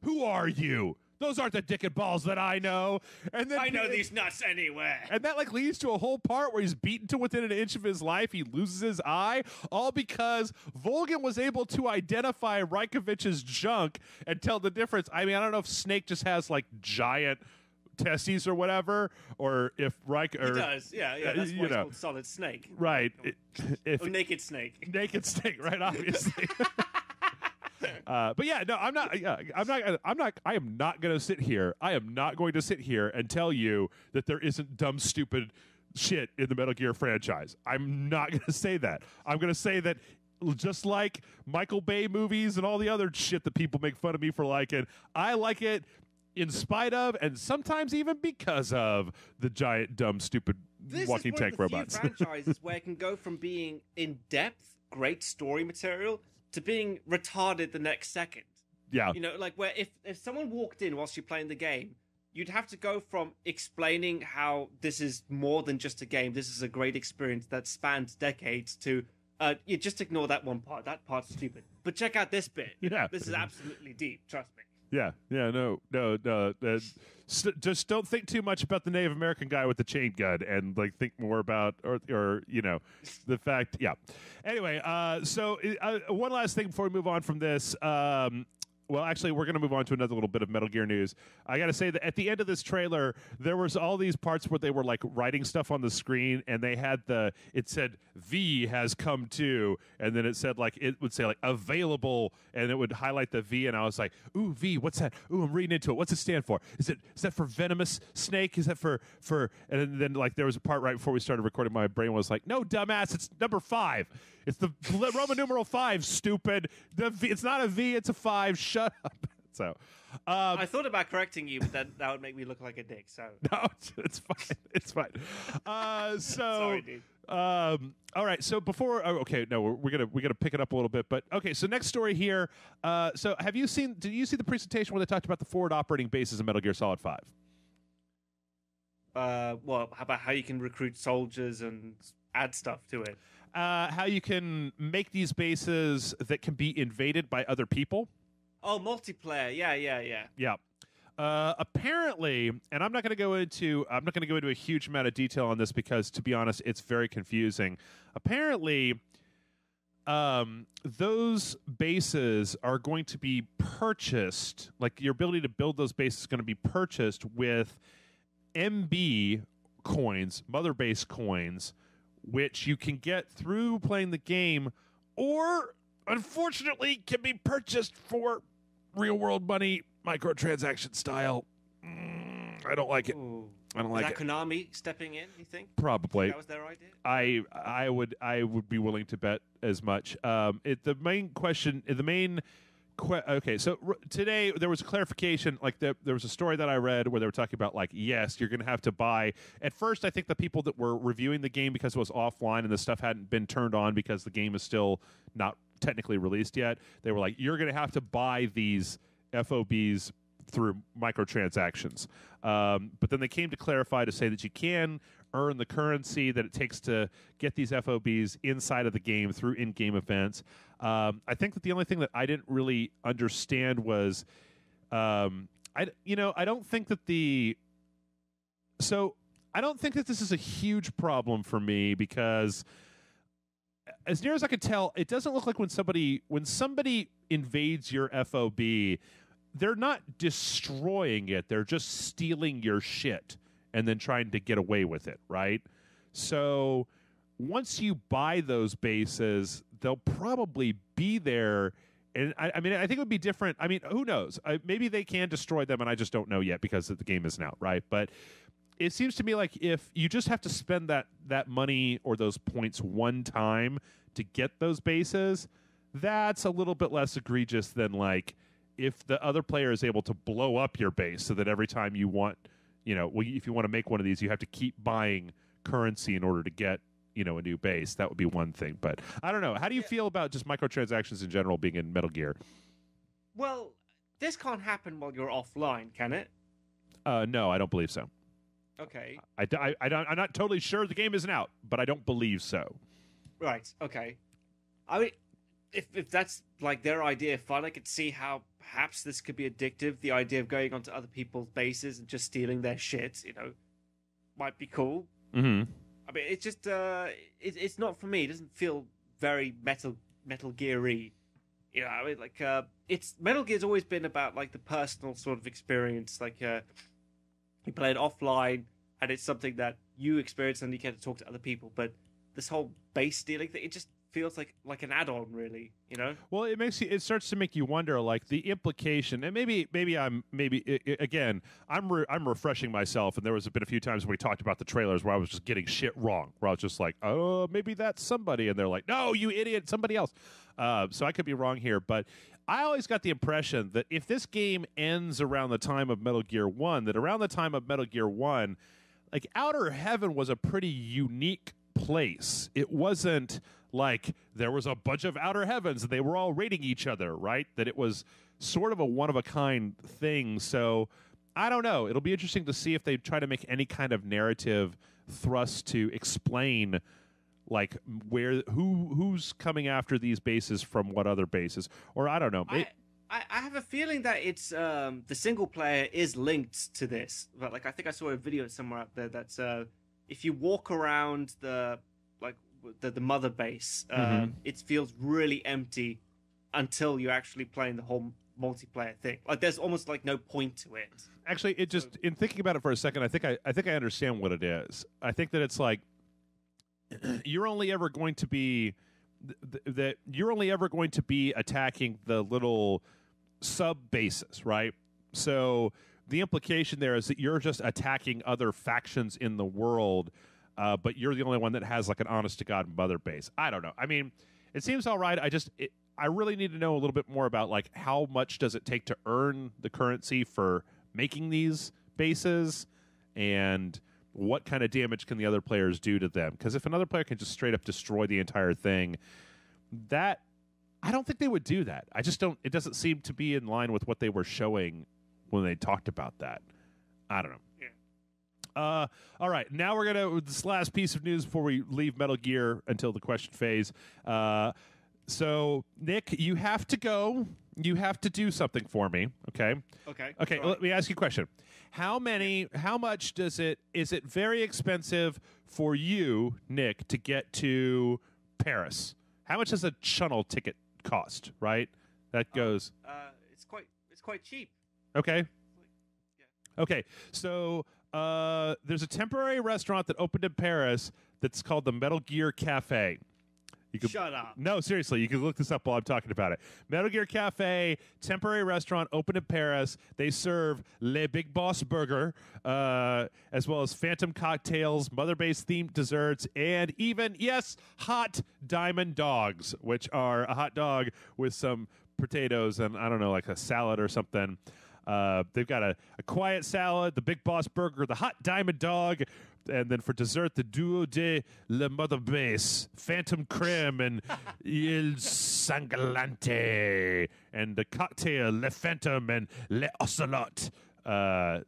"Who are you? Those aren't the dick and balls that I know." And then I know these nuts anywhere. And that like leads to a whole part where he's beaten to within an inch of his life. He loses his eye, all because Volgan was able to identify Reikovich's junk and tell the difference. I mean, I don't know if Snake just has like giant testes or whatever, or if he does. Yeah. That's why it's called Solid Snake. Right. Naked Snake. Naked Snake, right? Obviously. But yeah, no, I'm not. Yeah, I am not going to sit here. I am not going to sit here and tell you that there isn't dumb, stupid shit in the Metal Gear franchise. I'm not going to say that. I'm going to say that just like Michael Bay movies and all the other shit that people make fun of me for liking, I like it in spite of, and sometimes even because of, the giant, dumb, stupid walking tank robots. This is one of the few franchises where it can go from being in-depth, great story material to being retarded the next second. Yeah. You know, like where if someone walked in whilst you're playing the game, you'd have to go from explaining how this is more than just a game, this is a great experience that spans decades, to you just ignore that one part. That part's stupid. But check out this bit. Yeah. This is absolutely deep, trust me. Yeah, no. Just don't think too much about the Native American guy with the chain gun, and like think more about or the fact. Yeah. Anyway, so one last thing before we move on from this. Well, actually, we're going to move on to another little bit of Metal Gear news. I got to say that at the end of this trailer, there was all these parts where they were like writing stuff on the screen, and they had it said V has come to, and then it said like, it would say like available, and it would highlight the V, and I was like, ooh, V, what's that? Ooh, I'm reading into it. What's it stand for? Is that for Venomous Snake? Is that for? And then like there was a part right before we started recording, my brain was like, no, dumbass, it's number 5. It's the Roman numeral 5, stupid. It's not a V, it's a 5. Shut up. So, I thought about correcting you, but that would make me look like a dick. So no, it's fine. It's fine. Sorry, dude. All right. So before, we're gonna pick it up a little bit. But okay. So next story here. So did you see the presentation where they talked about the forward operating bases in Metal Gear Solid 5? Well, how about how you can recruit soldiers and add stuff to it? How you can make these bases that can be invaded by other people. Oh, multiplayer. Yeah. Apparently, and I'm not going to go into a huge amount of detail on this because, to be honest, it's very confusing. Apparently, those bases are going to be purchased. Like your ability to build those bases is going to be purchased with MB coins, mother base coins, which you can get through playing the game, or unfortunately can be purchased for real world money, microtransaction style. I don't like it. Ooh. I don't Is like that it. Konami stepping in, you think? Probably. That was their idea? I would be willing to bet as much. The main question, okay, so today there was a clarification. Like there was a story that I read where they were talking about, like, yes, you're going to have to buy. At first, I think the people that were reviewing the game, because it was offline and the stuff hadn't been turned on because the game is still not technically released yet, they were like, you're going to have to buy these FOBs through microtransactions. But then they came to clarify to say that you can earn the currency that it takes to get these FOBs inside of the game through in-game events. I think that the only thing that I didn't really understand was, I don't think that I don't think that this is a huge problem for me, because as near as I could tell, it doesn't look like when somebody invades your FOB, they're not destroying it. They're just stealing your shit and then trying to get away with it, right? So once you buy those bases, they'll probably be there. And I mean, I think it would be different. I mean, who knows? Maybe they can destroy them, and I just don't know yet because the game isn't out, right? But it seems to me like if you just have to spend that money or those points one time to get those bases, that's a little bit less egregious than, like, if the other player is able to blow up your base so that every time you want, if you want to make one of these, you have to keep buying currency in order to get, a new base. That would be one thing. But I don't know. How do you feel about just microtransactions in general being in Metal Gear? Well, this can't happen while you're offline, can it? No, I don't believe so. Okay. I'm not totally sure the game isn't out, but I don't believe so. Right. Okay. I mean, if that's like their idea, fine. I could see how perhaps this could be addictive. The idea of going onto other people's bases and just stealing their shit, might be cool. Mm-hmm. I mean, it's just it's not for me. It doesn't feel very Metal Gear-y. I mean, like it's Metal Gear's always been about like the personal sort of experience. Like you play it offline, and it's something that you experience, and you get to talk to other people. But this whole base stealing thing, it just feels like an add-on, really. Well, it starts to make you wonder, like, the implication, and again, I'm refreshing myself, and there was been a few times when we talked about the trailers where I was just getting shit wrong, where I was just like, oh, maybe that's somebody, and they're like, no, you idiot, somebody else. So I could be wrong here, but I always got the impression that if this game ends around the time of Metal Gear 1, like, Outer Heaven was a pretty unique place. It wasn't like there was a bunch of Outer Heavens and they were all raiding each other, right? That it was sort of a one-of-a-kind thing. So I don't know. It'll be interesting to see if they try to make any kind of narrative thrust to explain, like, who's coming after these bases from what other bases, or I don't know. I have a feeling that it's the single player is linked to this, but like I think I saw a video somewhere out there that's if you walk around the mother base, it feels really empty until you're actually playing the whole multiplayer thing. Like there's almost like no point to it. Actually, in thinking about it for a second, I think I understand what it is. I think that it's like you're only ever going to be attacking the little sub bases, right? So the implication there is that you're just attacking other factions in the world, but you're the only one that has like an honest-to-God mother base. I don't know. I mean, it seems all right. I really need to know a little bit more about like how much does it take to earn the currency for making these bases, and what kind of damage can the other players do to them? Because if another player can just straight up destroy the entire thing, I don't think they would do that. I just don't. It doesn't seem to be in line with what they were showing when they talked about that. I don't know. Yeah. All right. Now we're gonna this last piece of news before we leave Metal Gear until the question phase. So Nick, you have to go. You have to do something for me. Okay. Okay. Okay. Right. Let me ask you a question. How much is it very expensive for you, Nick, to get to Paris? How much does a channel ticket cost, right? That goes it's quite cheap. Okay. Yeah. Okay. So there's a temporary restaurant that opened in Paris that's called the Metal Gear Cafe. You could, Shut up. No, seriously, you can look this up while I'm talking about it. Metal Gear Cafe, temporary restaurant, open in Paris. They serve Le Big Boss Burger, as well as phantom cocktails, Mother Base themed desserts, and even, yes, hot diamond dogs, which are a hot dog with some potatoes and, I don't know, like a salad or something. They've got a quiet salad, the Big Boss Burger, the hot diamond dog, and then for dessert, the Duo de la Mother Base, Phantom Creme, and Il Sangalante, and the cocktail, Le Phantom, and Le Ocelot. They've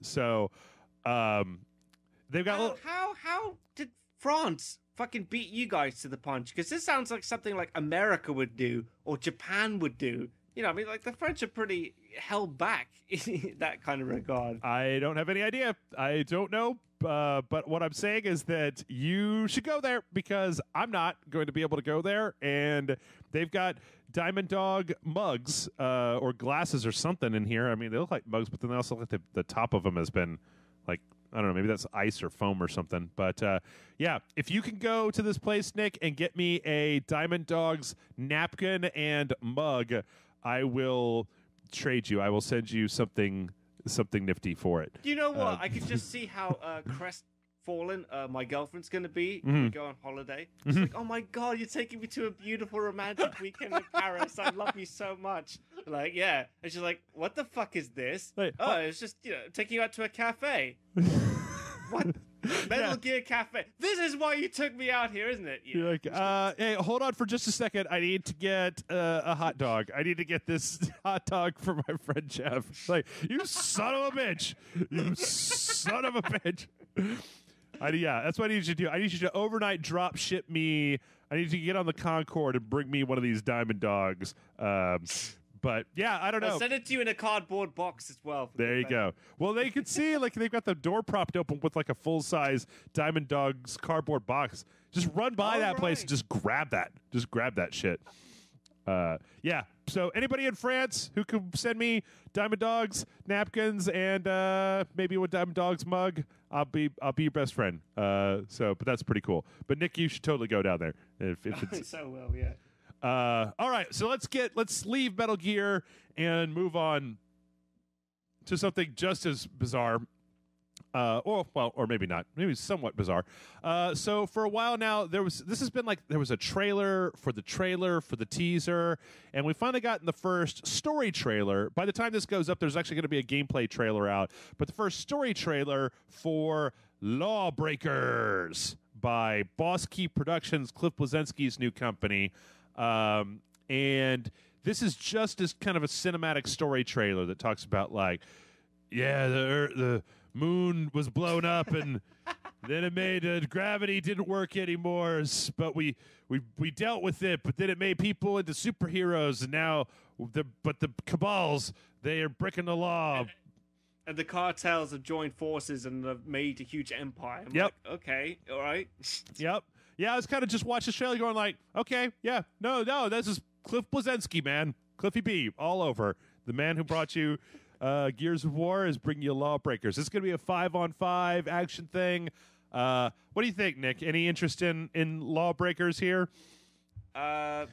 got... How did France fucking beat you guys to the punch? Because this sounds like something like America would do, or Japan would do. You know, I mean, like, the French are pretty held back in that kind of regard. I don't have any idea. I don't know. But what I'm saying is that you should go there because I'm not going to be able to go there. And they've got Diamond Dog mugs or glasses or something in here. I mean, they look like mugs, but then they also look like the top of them has been, like, I don't know, maybe that's ice or foam or something. But, yeah, if you can go to this place, Nick, and get me a Diamond Dog's napkin and mug, I will trade you. I will send you something nifty for it. You know what? I could just see how crestfallen my girlfriend's going to be when we go on holiday. She's like, oh my God, you're taking me to a beautiful romantic weekend in Paris. I love you so much. Like, yeah. And she's like, what the fuck is this? Wait, it's just, taking you out to a cafe. What? Metal Gear Cafe. This is why you took me out here, isn't it? Yeah. You're like, hey, hold on for just a second. I need to get a hot dog. I need to get this hot dog for my friend Jeff. It's like, you son of a bitch. You son of a bitch. That's what I need you to do. I need you to overnight drop ship me. I need you to get on the Concorde and bring me one of these Diamond Dogs. But yeah, I don't know. I'll send it to you in a cardboard box as well. There you go. Well, they could see, like, they've got the door propped open with like a full size Diamond Dogs cardboard box. Just run by that place and just grab that. Just grab that shit. Yeah. So anybody in France who could send me Diamond Dogs napkins and maybe a Diamond Dogs mug, I'll be your best friend. But that's pretty cool. But Nick, you should totally go down there if it's so well, yeah. All right, so let's leave Metal Gear and move on to something just as bizarre, or maybe not, maybe somewhat bizarre. So for a while now, there was a trailer for the teaser, and we finally gotten the first story trailer. By the time this goes up, there's actually going to be a gameplay trailer out, but the first story trailer for Lawbreakers by Boss Key Productions, Cliff Bleszinski's new company. And this is just as kind of a cinematic story trailer that talks about, like, yeah, the moon was blown up and then it made gravity didn't work anymore, but we dealt with it, but then it made people into superheroes, and now the cabals, they are breaking the law. And the cartels have joined forces and have made a huge empire. I'm Yep. like, okay, all right. Yep. Yeah, I was kind of just watching the trailer going like, okay, yeah, no, this is Cliff Bleszinski, man. Cliffy B, all over. The man who brought you Gears of War is bringing you Lawbreakers. This is going to be a 5-on-5 action thing. What do you think, Nick? Any interest in Lawbreakers here? Well,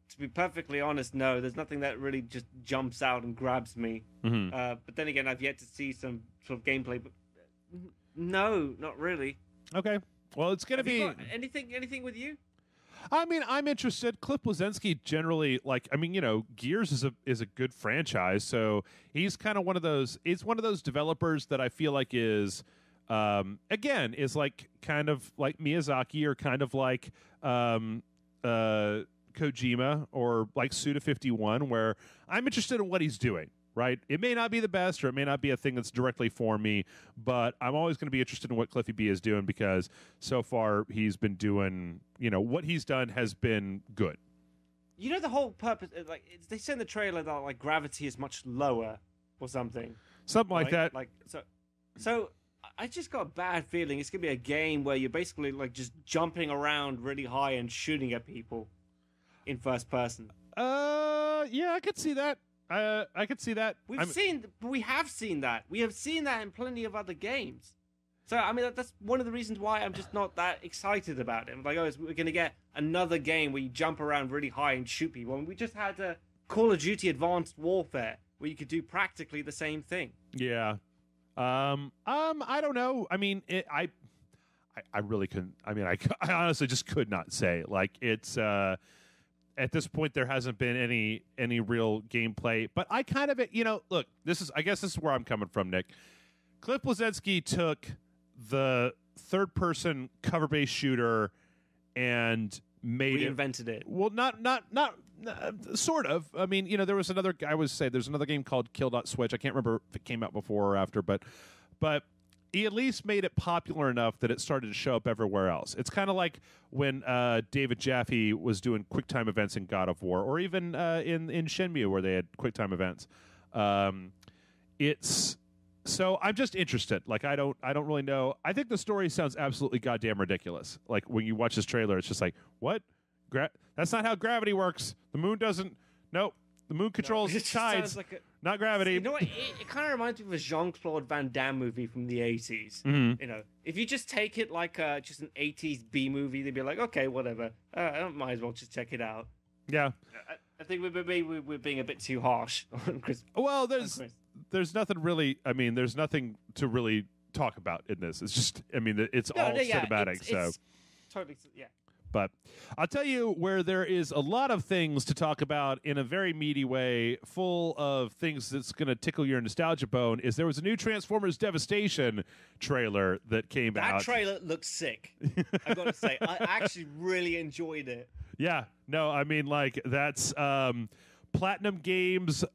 to be perfectly honest, no. There's nothing that really just jumps out and grabs me. Mm-hmm. But then again, I've yet to see some sort of gameplay. But no, not really. Okay. Well, it's going to be anything with you. I mean, I'm interested. Cliff Bleszinski generally, like, I mean, Gears is a good franchise, so he's kind of one of those. It's one of those developers that I feel like is, again, is like kind of like Miyazaki or kind of like Kojima or like Suda51, where I'm interested in what he's doing. Right? It may not be the best, or it may not be a thing that's directly for me, but I'm always going to be interested in what Cliffy B is doing because so far he's been doing, what he's done has been good. The whole purpose, like they say in the trailer that like gravity is much lower or something. Something like that. Like so. I just got a bad feeling it's gonna be a game where you're basically like just jumping around really high and shooting at people in first person. Yeah, I could see that. I could see that. We have seen that. We have seen that in plenty of other games. So, I mean, that's one of the reasons why I'm just not that excited about it. I'm like, we're going to get another game where you jump around really high and shoot people. And we just had Call of Duty Advanced Warfare, where you could do practically the same thing. Yeah. I don't know. I mean, I really couldn't. I mean, I honestly just could not say. Like, it's at this point there hasn't been any real gameplay. But I kind of, look, I guess this is where I'm coming from, Nick. Cliff Bleszinski took the third-person cover-based shooter and reinvented it. Well, not sort of. I mean, there was another. I would say there's another game called Kill.Switch. I can't remember if it came out before or after, but he at least made it popular enough that it started to show up everywhere else. It's kind of like when David Jaffe was doing QuickTime events in God of War, or even in Shenmue where they had QuickTime events. So I'm just interested. Like, I don't really know. I think the story sounds absolutely goddamn ridiculous. Like, when you watch this trailer, it's just like, what? That's not how gravity works. The moon doesn't. Nope. The moon controls tides, not gravity. You know what? It kind of reminds me of a Jean-Claude Van Damme movie from the 80s. Mm-hmm. If you just take it like just an 80s B movie, they'd be like, okay, whatever. I might as well just check it out. Yeah. I think we're being a bit too harsh on Chris. Well, there's nothing really. I mean, there's nothing to really talk about in this. It's just, I mean, it's all cinematic. It's totally, yeah. But I'll tell you where there is a lot of things to talk about in a very meaty way, full of things that's going to tickle your nostalgia bone, is there was a new Transformers Devastation trailer that came out. That trailer looks sick. I've got to say, I actually really enjoyed it. Yeah. No, I mean, like, that's Platinum Games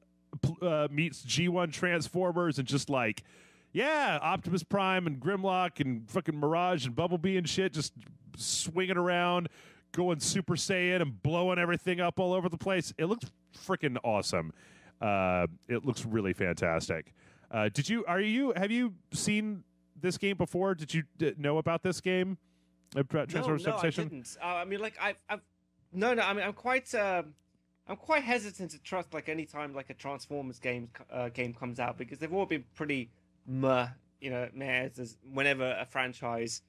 meets G1 Transformers, and just like, yeah, Optimus Prime and Grimlock and fucking Mirage and Bumblebee and shit just swinging around, going Super Saiyan and blowing everything up all over the place. It looks freaking awesome. It looks really fantastic. Have you seen this game before? Did you know about this game? Transformers Devastation? I didn't. I mean, like, I mean, I'm quite hesitant to trust, like, any time like a Transformers game comes out, because they've all been pretty meh, whenever a franchise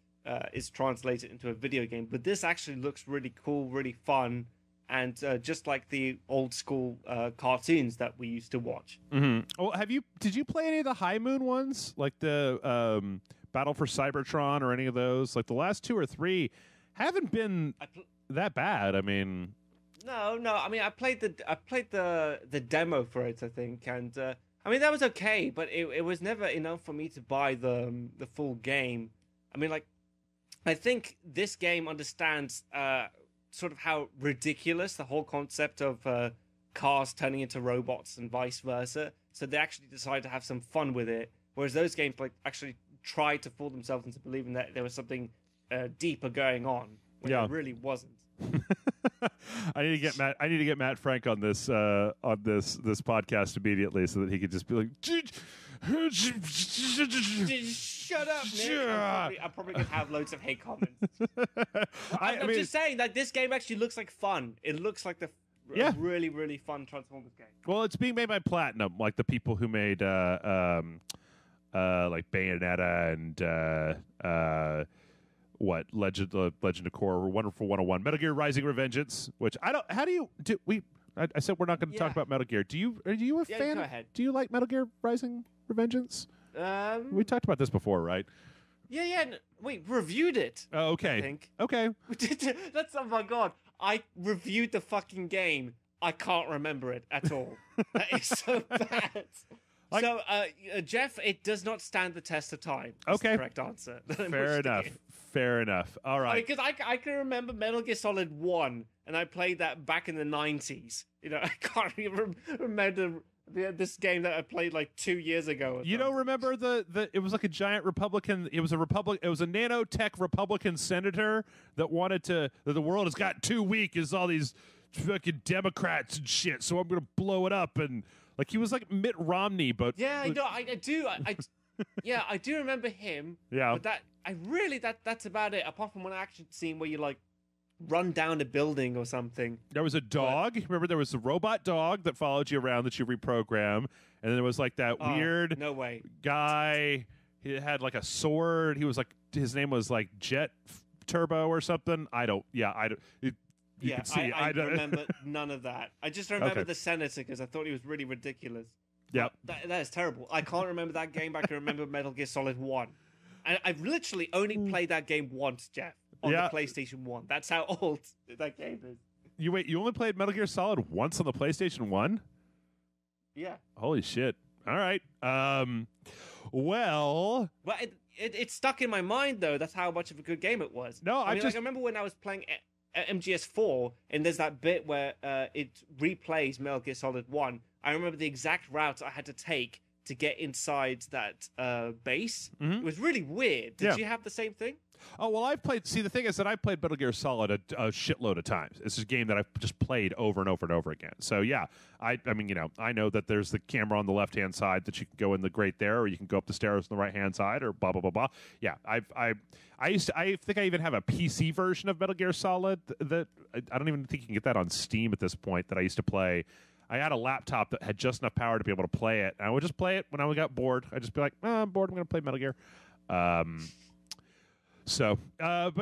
is translated into a video game. But this actually looks really cool, really fun, and just like the old school cartoons that we used to watch. Mm-hmm. Well, did you play any of the High Moon ones, like the Battle for Cybertron or any of those? Like, the last 2 or 3 haven't been that bad. I mean, no. I mean, I played the demo for it, I think, and I mean, that was okay, but it was never enough for me to buy the full game. I mean, like, I think this game understands sort of how ridiculous the whole concept of cars turning into robots and vice versa. So they actually decided to have some fun with it, whereas those games like actually tried to fool themselves into believing that there was something deeper going on when there really wasn't. I need to get Matt Frank on this podcast immediately, so that he could just be like, shut up, Nick. I'm probably gonna have loads of hate comments. I'm just saying that this game actually looks like fun. It looks like a really, really fun Transformers game. Well, it's being made by Platinum, like the people who made like Bayonetta and Legend of Korra, Wonderful 101, Metal Gear Rising: Revengeance. Which I said we're not going to talk about Metal Gear. Are you a fan? Go ahead. Do you like Metal Gear Rising: Revengeance? We talked about this before, right? Yeah. We reviewed it. Oh, okay. I think. Okay. That's, oh my god. I reviewed the fucking game. I can't remember it at all. That is so bad. So, Jeff, it does not stand the test of time. That's the correct answer. Fair enough. All right. Because I can remember Metal Gear Solid 1, and I played that back in the 90s. I can't even remember this game that I played like 2 years ago. You don't remember the? It was like a giant Republican. It was a nanotech Republican senator that wanted that the world has got too weak as all these fucking Democrats and shit. So I'm gonna blow it up, and like he was like Mitt Romney, but yeah, I do. Yeah, I do remember him. Yeah, but that's about it. Apart from one action scene where you like run down a building or something. There was a dog. Remember, there was a robot dog that followed you around that you reprogram, and then there was like that weird no way guy He had like a sword. He was like, his name was like Jet Turbo or something. I don't. You can see. I remember none of that. I just remember the senator because I thought he was really ridiculous. Yeah, that is terrible. I can't remember that game, but I can remember Metal Gear Solid 1. And I've literally only played that game once, Jeff, on the PlayStation 1. That's how old that game is. You only played Metal Gear Solid once on the PlayStation 1? Yeah. Holy shit. All right. Well, it stuck in my mind though. That's how much of a good game it was. No, I remember when I was playing MGS 4, and there's that bit where it replays Metal Gear Solid 1. I remember the exact route I had to take to get inside that base. Mm-hmm. It was really weird. Did you have the same thing? Oh, well, see, the thing is that I played Metal Gear Solid a shitload of times. It's a game that I've just played over and over and over again. So, yeah, I mean, I know that there's the camera on the left-hand side that you can go in the grate there, or you can go up the stairs on the right-hand side, or blah, blah, blah, blah. Yeah, I think I even have a PC version of Metal Gear Solid that I don't even think you can get that on Steam at this point that I used to play. I had a laptop that had just enough power to be able to play it. And I would just play it when I got bored. I'd just be like, I'm bored. I'm going to play Metal Gear. But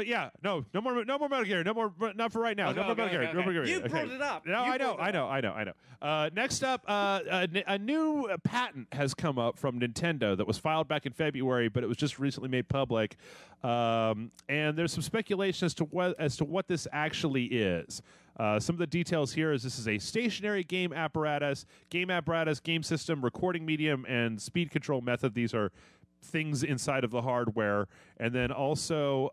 yeah, no more Metal Gear. Not for right now. No more Metal Gear. No more Metal Gear. You brought it up. No, I know. Next up, a new patent has come up from Nintendo that was filed back in February, but it was just recently made public. And there's some speculation as to what this actually is. Some of the details here is this is a stationary game apparatus, game system, recording medium, and speed control method. These are things inside of the hardware. And then also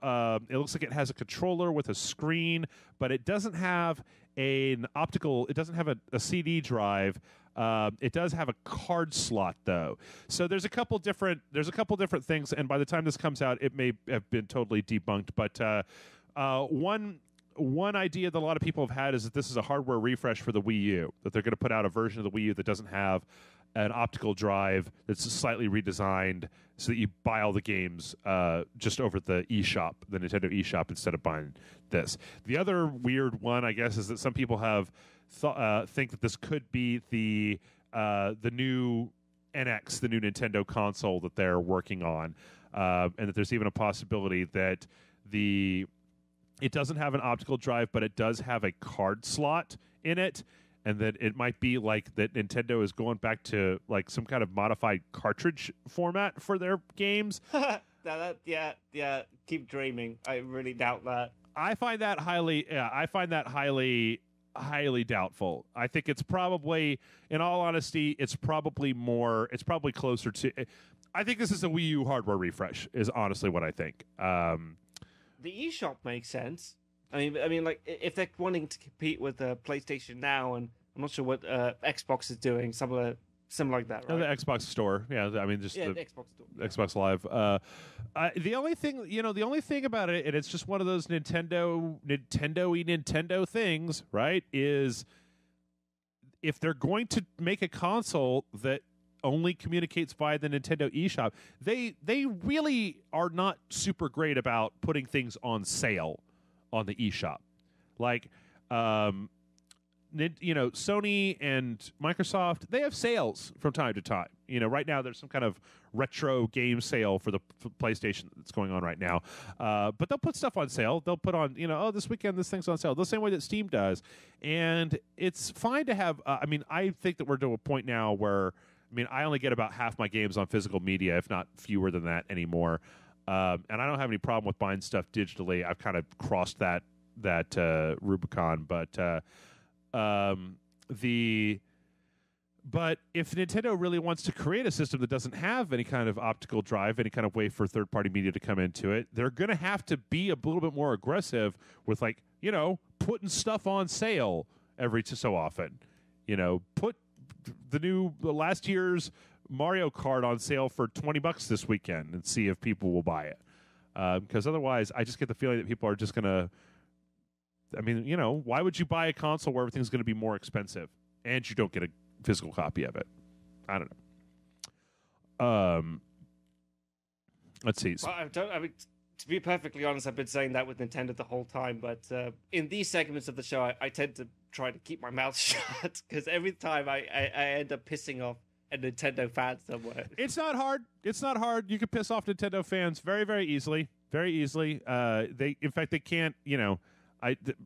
it looks like it has a controller with a screen, but it doesn't have it doesn't have a CD drive. It does have a card slot though. So there's a couple different things, and by the time this comes out it may have been totally debunked, but one idea that a lot of people have had is that this is a hardware refresh for the Wii U, that they're going to put out a version of the Wii U that doesn't have an optical drive, that's slightly redesigned so that you buy all the games just over the eShop, the Nintendo eShop, instead of buying this. The other weird one, I guess, is that some people have think that this could be the new NX, the new Nintendo console that they're working on, and that there's even a possibility that it doesn't have an optical drive, but it does have a card slot in it, and that it might be like that Nintendo is going back to like some kind of modified cartridge format for their games. Yeah. Keep dreaming. I really doubt that. I find that highly doubtful. I think it's probably, in all honesty, it's probably closer to. I think this is a Wii U hardware refresh. Is honestly what I think. The eShop makes sense. I mean, like if they're wanting to compete with PlayStation Now, and I'm not sure what Xbox is doing, similar like that, right? No, the Xbox Store. Yeah, I mean, just the Xbox Store, Xbox Live. The only thing about it, and it's just one of those Nintendo things, right? Is if they're going to make a console that only communicates via the Nintendo eShop, they really are not super great about putting things on sale on the eShop. Like, Sony and Microsoft, they have sales from time to time. Right now there's some kind of retro game sale for the PlayStation that's going on right now. But they'll put stuff on sale. They'll put on, this weekend this thing's on sale, the same way that Steam does. And it's fine to have, I think that we're to a point now where, I only get about half my games on physical media, if not fewer than that anymore. And I don't have any problem with buying stuff digitally. I've kind of crossed that Rubicon. But if Nintendo really wants to create a system that doesn't have any kind of optical drive, any kind of way for third-party media to come into it, they're going to have to be a little bit more aggressive with, putting stuff on sale every so often. Put the last year's Mario Kart on sale for $20 this weekend and see if people will buy it. Because otherwise, I just get the feeling that people are just going to. Why would you buy a console where everything's going to be more expensive and you don't get a physical copy of it? I don't know. Let's see. Well, to be perfectly honest, I've been saying that with Nintendo the whole time, but in these segments of the show, I tend to try to keep my mouth shut because every time I end up pissing off a Nintendo fan somewhere. It's not hard. It's not hard. You can piss off Nintendo fans very, very easily. Very easily. In fact, they can't. The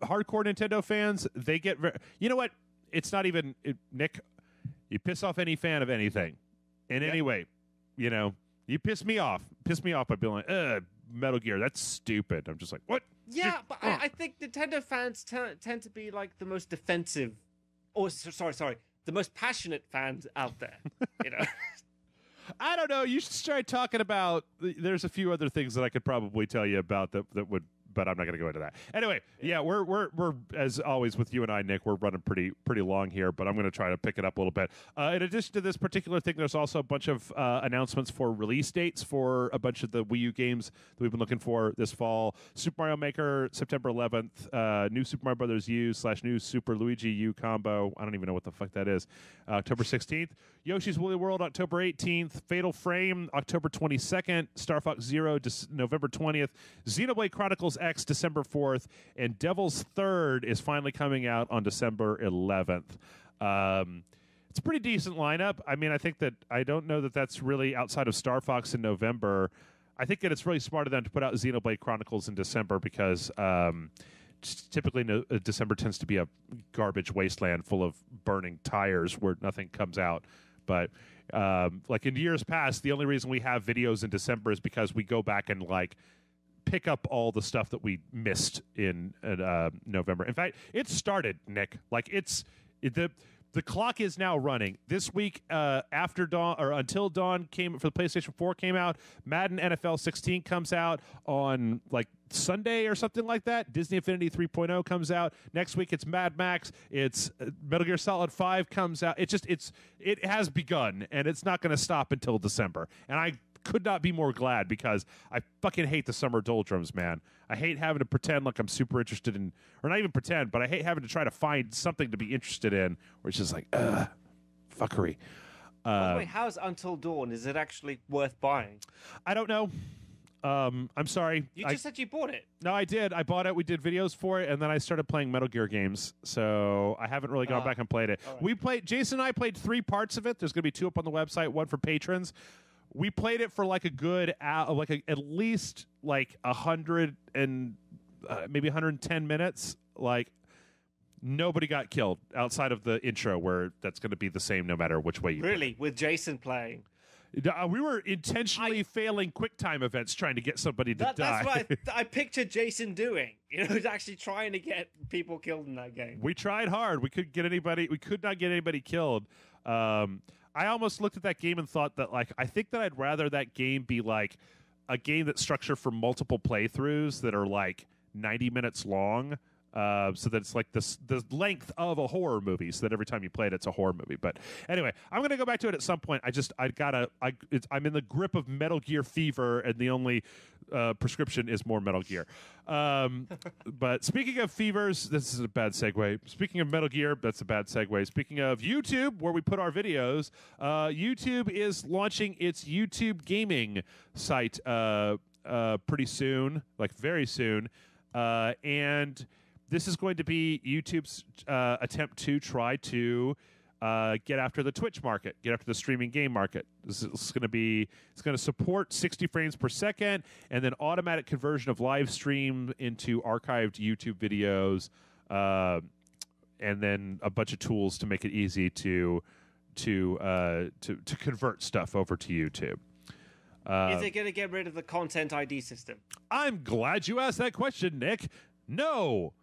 hardcore Nintendo fans, they get. You know what? It's not even Nick. You piss off any fan of anything, in any way. You piss me off. Piss me off by being like, Metal Gear. That's stupid. I'm just like, what? Yeah, but I think Nintendo fans tend to be like the most defensive. Oh, sorry. The most passionate fans out there. I don't know. You should start talking about. There's a few other things that I could probably tell you about that would. But I'm not going to go into that. Anyway, yeah, we're as always with you and I, Nick. We're running pretty long here, but I'm going to try to pick it up a little bit. In addition to this particular thing, there's also a bunch of announcements for release dates for a bunch of the Wii U games that we've been looking for this fall. Super Mario Maker, September 11th. New Super Mario Brothers U / New Super Luigi U combo. I don't even know what the fuck that is. October 16th. Yoshi's Woolly World, October 18th. Fatal Frame, October 22nd. Star Fox Zero, November 20th. Xenoblade Chronicles X, December 4th. And Devil's Third is finally coming out on December 11th. It's a pretty decent lineup. I mean, I don't know that that's really outside of Star Fox in November. I think that it's really smart of them to put out Xenoblade Chronicles in December because typically December tends to be a garbage wasteland full of burning tires where nothing comes out. But like in years past, the only reason we have videos in December is because we go back and pick up all the stuff that we missed in November. In fact, it started, Nick. The clock is now running. This week, after dawn or until dawn came for the PlayStation 4 came out. Madden NFL 16 comes out on Sunday or something like that. Disney Infinity 3.0 comes out next week. It's Mad Max. It's Metal Gear Solid 5 comes out. It has begun, and it's not going to stop until December. And I could not be more glad because I fucking hate the summer doldrums, man. I hate having to pretend like I'm super interested in, or not even pretend, but I hate having to try to find something to be interested in, where it's just fuckery. By the way, how's Until Dawn? Is it actually worth buying? I don't know. I'm sorry. You just said you bought it. No, I did. I bought it. We did videos for it, and then I started playing Metal Gear games. So I haven't really gone back and played it. Right. Jason and I played 3 parts of it. There's going to be 2 up on the website, 1 for patrons. We played it for a good at least 100 and maybe 110 minutes. Nobody got killed outside of the intro, where that's going to be the same no matter which way you really play. With Jason playing. We were intentionally failing QuickTime events trying to get somebody to die. That's what I pictured Jason doing. Actually trying to get people killed in that game. We tried hard. We could not get anybody killed. I almost looked at that game and thought that I think that I'd rather that game be a game that's structured for multiple playthroughs that are 90 minutes long. So that it's the length of a horror movie, so that every time you play it, it's a horror movie. But anyway, I'm going to go back to it at some point. I'm in the grip of Metal Gear fever, and the only prescription is more Metal Gear. But speaking of fevers, this is a bad segue. Speaking of Metal Gear, that's a bad segue. Speaking of YouTube, where we put our videos, YouTube is launching its YouTube gaming site pretty soon, very soon, and this is going to be YouTube's attempt to try to get after the Twitch market, get after the streaming game market. It's going to support 60 frames per second, and then automatic conversion of live stream into archived YouTube videos, and then a bunch of tools to make it easy to convert stuff over to YouTube. Is it going to get rid of the Content ID system? I'm glad you asked that question, Nick. No,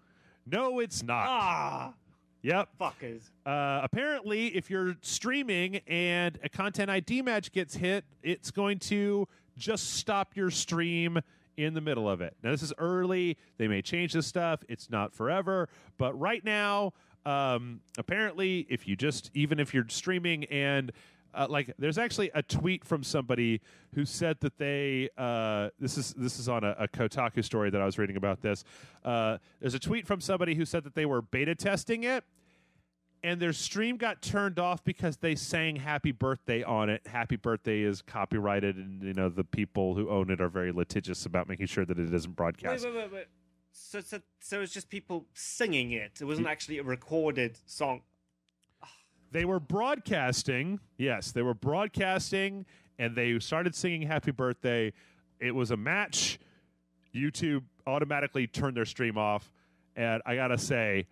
it's not. Yep. Fuckers. Apparently, if you're streaming and a Content ID match gets hit, it's going to just stop your stream in the middle of it. Now, this is early. They may change this stuff. It's not forever. But right now, apparently, even if you're streaming and there's actually a tweet from somebody who said that they this is on a Kotaku story that I was reading about this. There's a tweet from somebody who said that they were beta testing it, and their stream got turned off because they sang "Happy Birthday" on it. Happy Birthday is copyrighted, and the people who own it are very litigious about making sure that it isn't broadcast. Wait. So it's just people singing it. It wasn't actually a recorded song. They were broadcasting. Yes, they were broadcasting, and they started singing Happy Birthday. It was a match. YouTube automatically turned their stream off. And I got to say,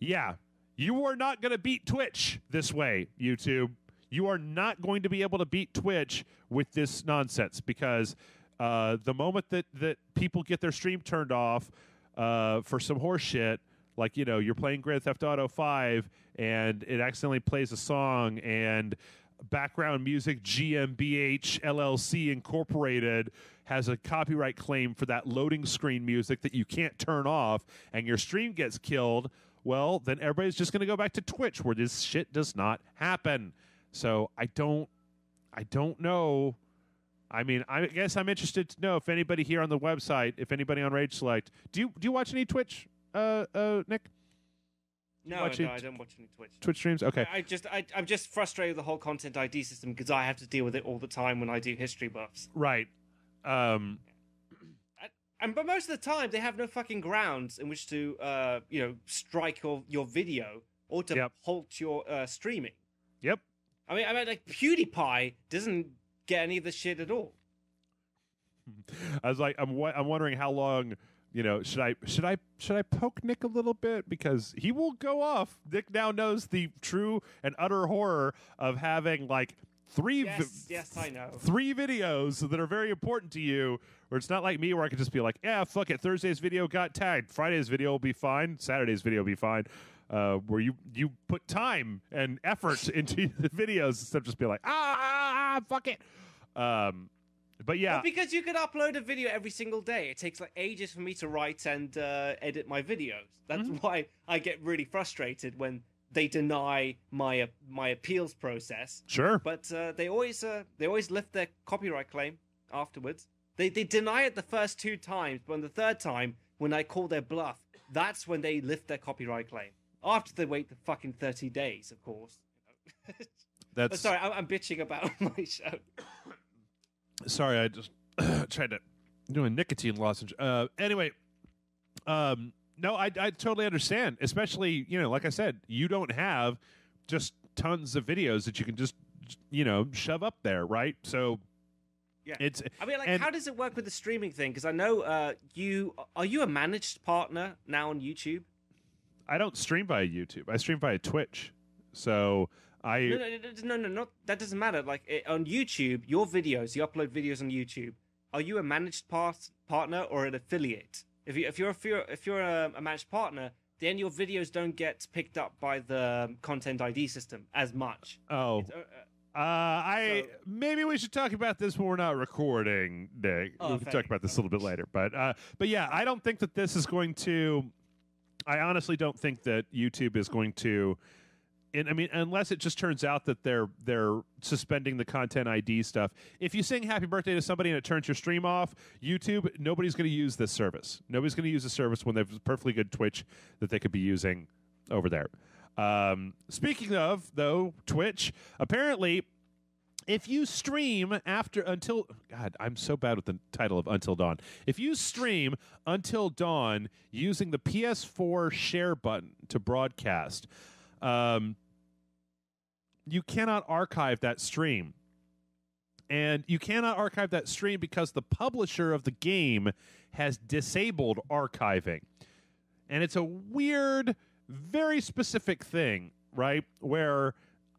yeah, you are not going to beat Twitch this way, YouTube. You are not going to be able to beat Twitch with this nonsense because the moment that people get their stream turned off for some horse shit, like, you know, you're playing Grand Theft Auto 5 and it accidentally plays a song and background music GmbH LLC Incorporated has a copyright claim for that loading screen music that you can't turn off and your stream gets killed, well, then everybody's just going to go back to Twitch where this shit does not happen. So I don't know. I mean, I guess I'm interested to know if anybody here on the website, if anybody on Rage Select, do you watch any Twitch, Nick? No, I don't watch any Twitch streams. Okay, I'm just frustrated with the whole content ID system because I have to deal with it all the time when I do history buffs. Right. But most of the time they have no fucking grounds in which to strike your video or to halt your streaming. Yep. I mean, like PewDiePie doesn't get any of this shit at all. I was like, I'm wondering how long. You know, should I poke Nick a little bit because he will go off. Nick now knows the true and utter horror of having like Yes, I know. 3 videos that are very important to you. Where it's not like me, where I could just be like, yeah, fuck it. Thursday's video got tagged. Friday's video will be fine. Saturday's video will be fine. Where you put time and effort into the videos instead of just be like, fuck it. But yeah, well, because you could upload a video every single day. It takes like ages for me to write and edit my videos. That's why I get really frustrated when they deny my appeals process. Sure, but they always lift their copyright claim afterwards. They deny it the first 2 times, but on the 3rd time, when I call their bluff, that's when they lift their copyright claim. After they wait the fucking 30 days, of course. That's sorry, I'm bitching about my show. Sorry, I just tried to do a nicotine lozenge. Anyway, no, I totally understand. Especially, you know, like I said, you don't have just tons of videos that you can just, you know, shove up there, right? So, yeah, it's. I mean, like, how does it work with the streaming thing? Because I know are you a managed partner now on YouTube? I don't stream via YouTube. I stream via Twitch. So. No, not that doesn't matter. Like on YouTube, your videos, you upload videos on YouTube. Are you a managed partner or an affiliate? If you're a managed partner, then your videos don't get picked up by the content ID system as much. Oh, maybe we should talk about this when we're not recording, Nick. We can talk about this a little bit later. But yeah, I don't think that this is going to. I honestly don't think that YouTube is going to. And I mean, unless it just turns out that they're suspending the content ID stuff. If you sing Happy Birthday to somebody and it turns your stream off, YouTube, nobody's going to use this service. Nobody's going to use the service when they have a perfectly good Twitch that they could be using over there. Speaking of, though, Twitch, apparently, if you stream God, I'm so bad with the title of Until Dawn. If you stream Until Dawn using the PS4 share button to broadcast, you cannot archive that stream. And you cannot archive that stream because the publisher of the game has disabled archiving. And it's a weird, very specific thing, right? Where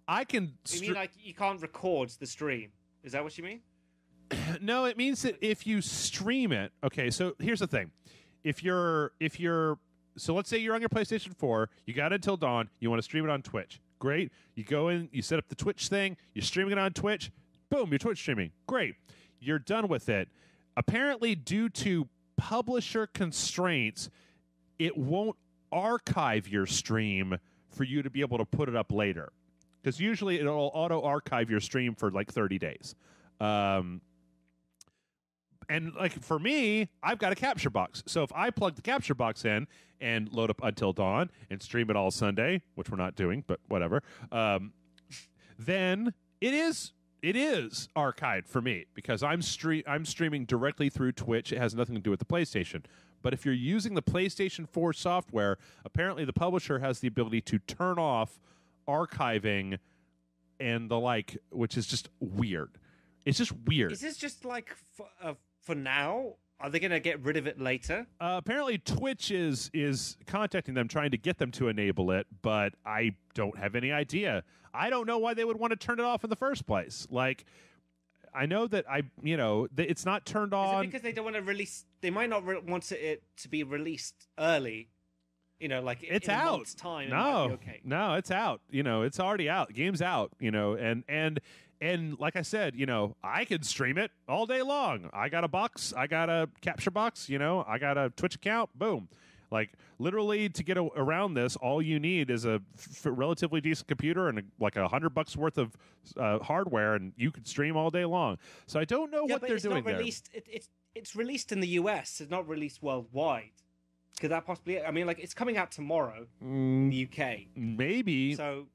I can... You mean like you can't record the stream? Is that what you mean? No, it means that if you stream it... Okay, so here's the thing. If you're So let's say you're on your PlayStation 4, you got Until Dawn, you want to stream it on Twitch. Great. You go in, you set up the Twitch thing, you're streaming it on Twitch. Boom, you're Twitch streaming. Great. You're done with it. Apparently, due to publisher constraints, it won't archive your stream for you to be able to put it up later. Because usually it'll auto-archive your stream for like 30 days. And like for me, I've got a capture box. So if I plug the capture box in and load up Until Dawn and stream it all Sunday, which we're not doing, but whatever, then it is it is archived for me because I'm streaming directly through Twitch. It has nothing to do with the PlayStation. But if you're using the PlayStation 4 software, apparently the publisher has the ability to turn off archiving and the like, which is just weird. It's just weird. Is this just like for now? Are they going to get rid of it later? Apparently, Twitch is contacting them, trying to get them to enable it, but I don't have any idea. I don't know why they would want to turn it off in the first place. Like, I know that it's not turned on. Is it because they don't want to release? They might not want it to be released early. Like it's in out. A month's time. No, it's out. It's already out. Game's out. And like I said, I could stream it all day long. I got a box. I got a capture box. I got a Twitch account. Boom. Like, literally, to get around this, all you need is a relatively decent computer and like $100 worth of hardware, and you could stream all day long. So I don't know what they're doing there. It's released in the US. It's not released worldwide. Could that possibly? I mean, like, it's coming out tomorrow in the UK. Maybe. So.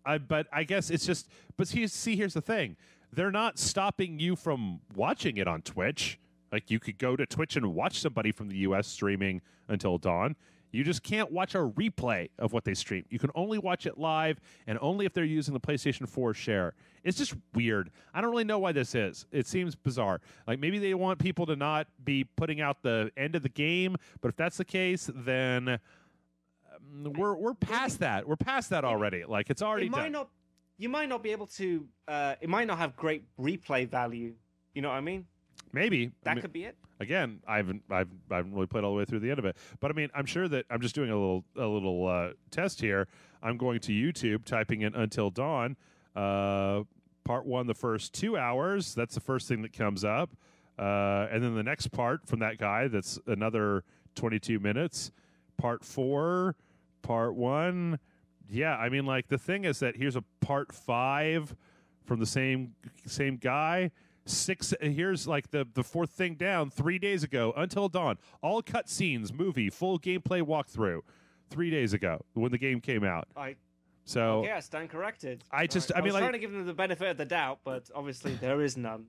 But I guess it's just. But here's the thing: they're not stopping you from watching it on Twitch. Like, you could go to Twitch and watch somebody from the U.S. streaming Until Dawn. You just can't watch a replay of what they stream. You can only watch it live, and only if they're using the PlayStation 4 share. It's just weird. I don't really know why this is. It seems bizarre. Like, maybe they want people to not be putting out the end of the game, but if that's the case, then we're past that. We're past that already. Like, it's already done. You might not be able to. It might not have great replay value. You know what I mean? Maybe that could be it. Again, I haven't really played all the way through the end of it, but I mean, I'm sure that I'm just doing a little test here. I'm going to YouTube, typing in Until Dawn, part 1, the first 2 hours. That's the first thing that comes up, and then the next part from that guy. That's another 22 minutes. Part 4, part 1. Yeah, I mean, like, the thing is that here's a part 5 from the same guy. 6. Here's like the fourth thing down. 3 days ago, Until Dawn, all cutscenes, movie, full gameplay walkthrough. 3 days ago when the game came out. I stand corrected. I was trying to give them the benefit of the doubt, but obviously there is none.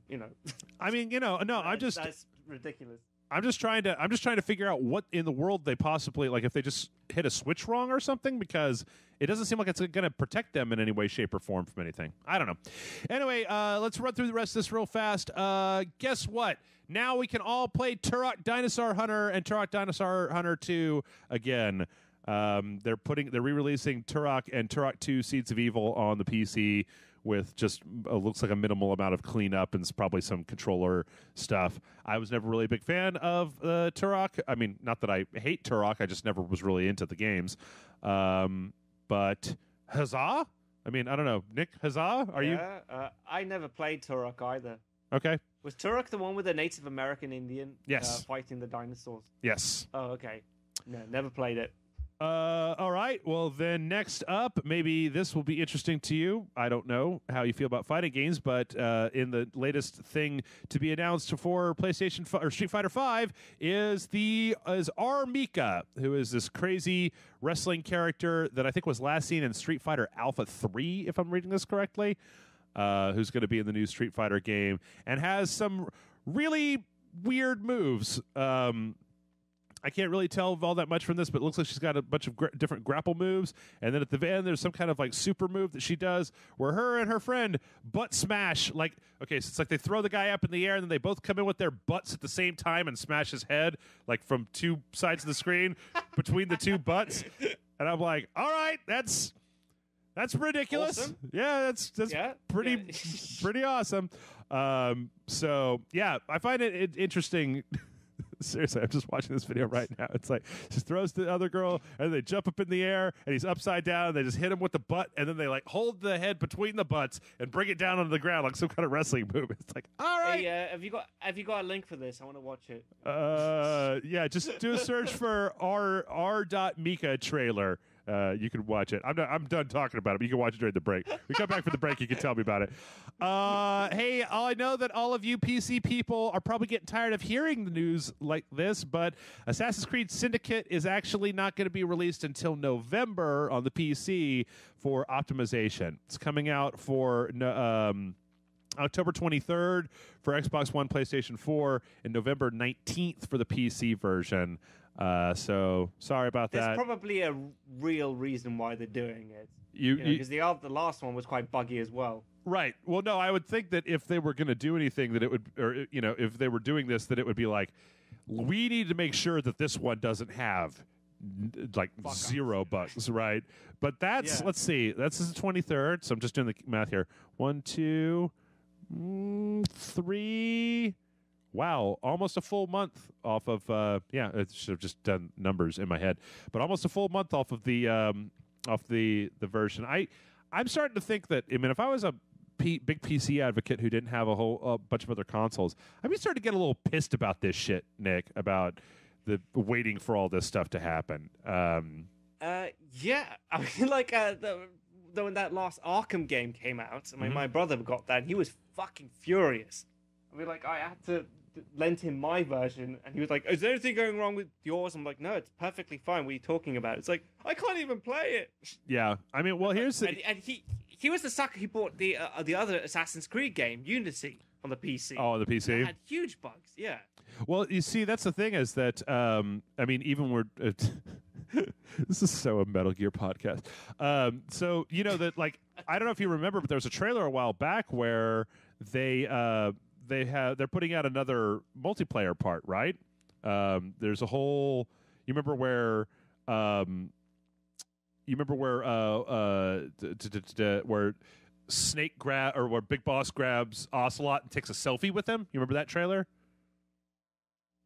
I mean, no, that's ridiculous. I'm just trying to figure out what in the world they possibly, like, if they just hit a switch wrong or something, because it doesn't seem like it's going to protect them in any way, shape, or form from anything. I don't know. Anyway, let's run through the rest of this real fast. Guess what? Now we can all play Turok Dinosaur Hunter and Turok Dinosaur Hunter 2 again. They're re-releasing Turok and Turok 2 Seeds of Evil on the PC with just looks like a minimal amount of cleanup and probably some controller stuff. I was never really a big fan of Turok. I mean, not that I hate Turok, I just never was really into the games. But huzzah! I mean, I don't know. Nick, huzzah? Are you? I never played Turok either. Okay. Was Turok the one with the Native American Indian? Yes. Fighting the dinosaurs? Yes. Oh, okay. No, never played it. All right. Well, then next up, maybe this will be interesting to you. I don't know how you feel about fighting games, but in the latest thing to be announced for PlayStation or Street Fighter V is R. Mika, who is this crazy wrestling character that I think was last seen in Street Fighter Alpha 3, if I'm reading this correctly, who's going to be in the new Street Fighter game and has some really weird moves. I can't really tell all that much from this, but it looks like she's got a bunch of different grapple moves. And then at the end, there's some kind of like super move that she does where her and her friend butt smash. Like, okay, so it's like they throw the guy up in the air and then they both come in with their butts at the same time and smash his head, like from two sides of the screen between the two butts. And I'm like, all right, that's ridiculous. Awesome. Yeah, that's pretty awesome. So yeah, I find it interesting. Seriously, I'm just watching this video right now. It's like she throws the other girl, and they jump up in the air, and he's upside down. And they just hit him with the butt, and then they like hold the head between the butts and bring it down onto the ground like some kind of wrestling move. It's like, all right. Hey, have you got a link for this? I want to watch it. Yeah, just do a search for R. Mika trailer. You can watch it. I'm done talking about it. But you can watch it during the break. We come back from the break. You can tell me about it. Hey, I know that all of you PC people are probably getting tired of hearing the news like this, but Assassin's Creed Syndicate is actually not going to be released until November on the PC for optimization. It's coming out for October 23rd for Xbox One, PlayStation 4, and November 19th for the PC version. So sorry about that. There's probably a real reason why they're doing it. Because the last one was quite buggy as well. Right. Well, no, I would think that if they were going to do anything, that it would, or if they were doing this, that it would be like, we need to make sure that this one doesn't have like zero bugs, right? But that's let's see, that's the 23rd. So I'm just doing the math here. 1, 2, 3. Wow, almost a full month off of. I should have just done numbers in my head, but almost a full month off of the version. I'm starting to think that. I mean, if I was a big PC advocate who didn't have a whole bunch of other consoles, I'd be starting to get a little pissed about this shit, Nick, about the waiting for all this stuff to happen. Yeah, I mean, like when that last Arkham game came out, I mean, my brother got that, and he was fucking furious. I mean, like, I had to lend him my version, and he was like, "Is there anything going wrong with yours?" I'm like, "No, it's perfectly fine. What are you talking about?" It's like, I can't even play it. Yeah, I mean, well, here's the... and he was the sucker who bought the other Assassin's Creed game, Unity, on the PC. Oh, on the PC? It had huge bugs, yeah. Well, you see, that's the thing is that, I mean, even we're... this is so a Metal Gear podcast. So, that, like, I don't know if you remember, but there was a trailer a while back where they're putting out another multiplayer part, right? There's a whole... You remember where... where Snake where Big Boss grabs Ocelot and takes a selfie with him? You remember that trailer?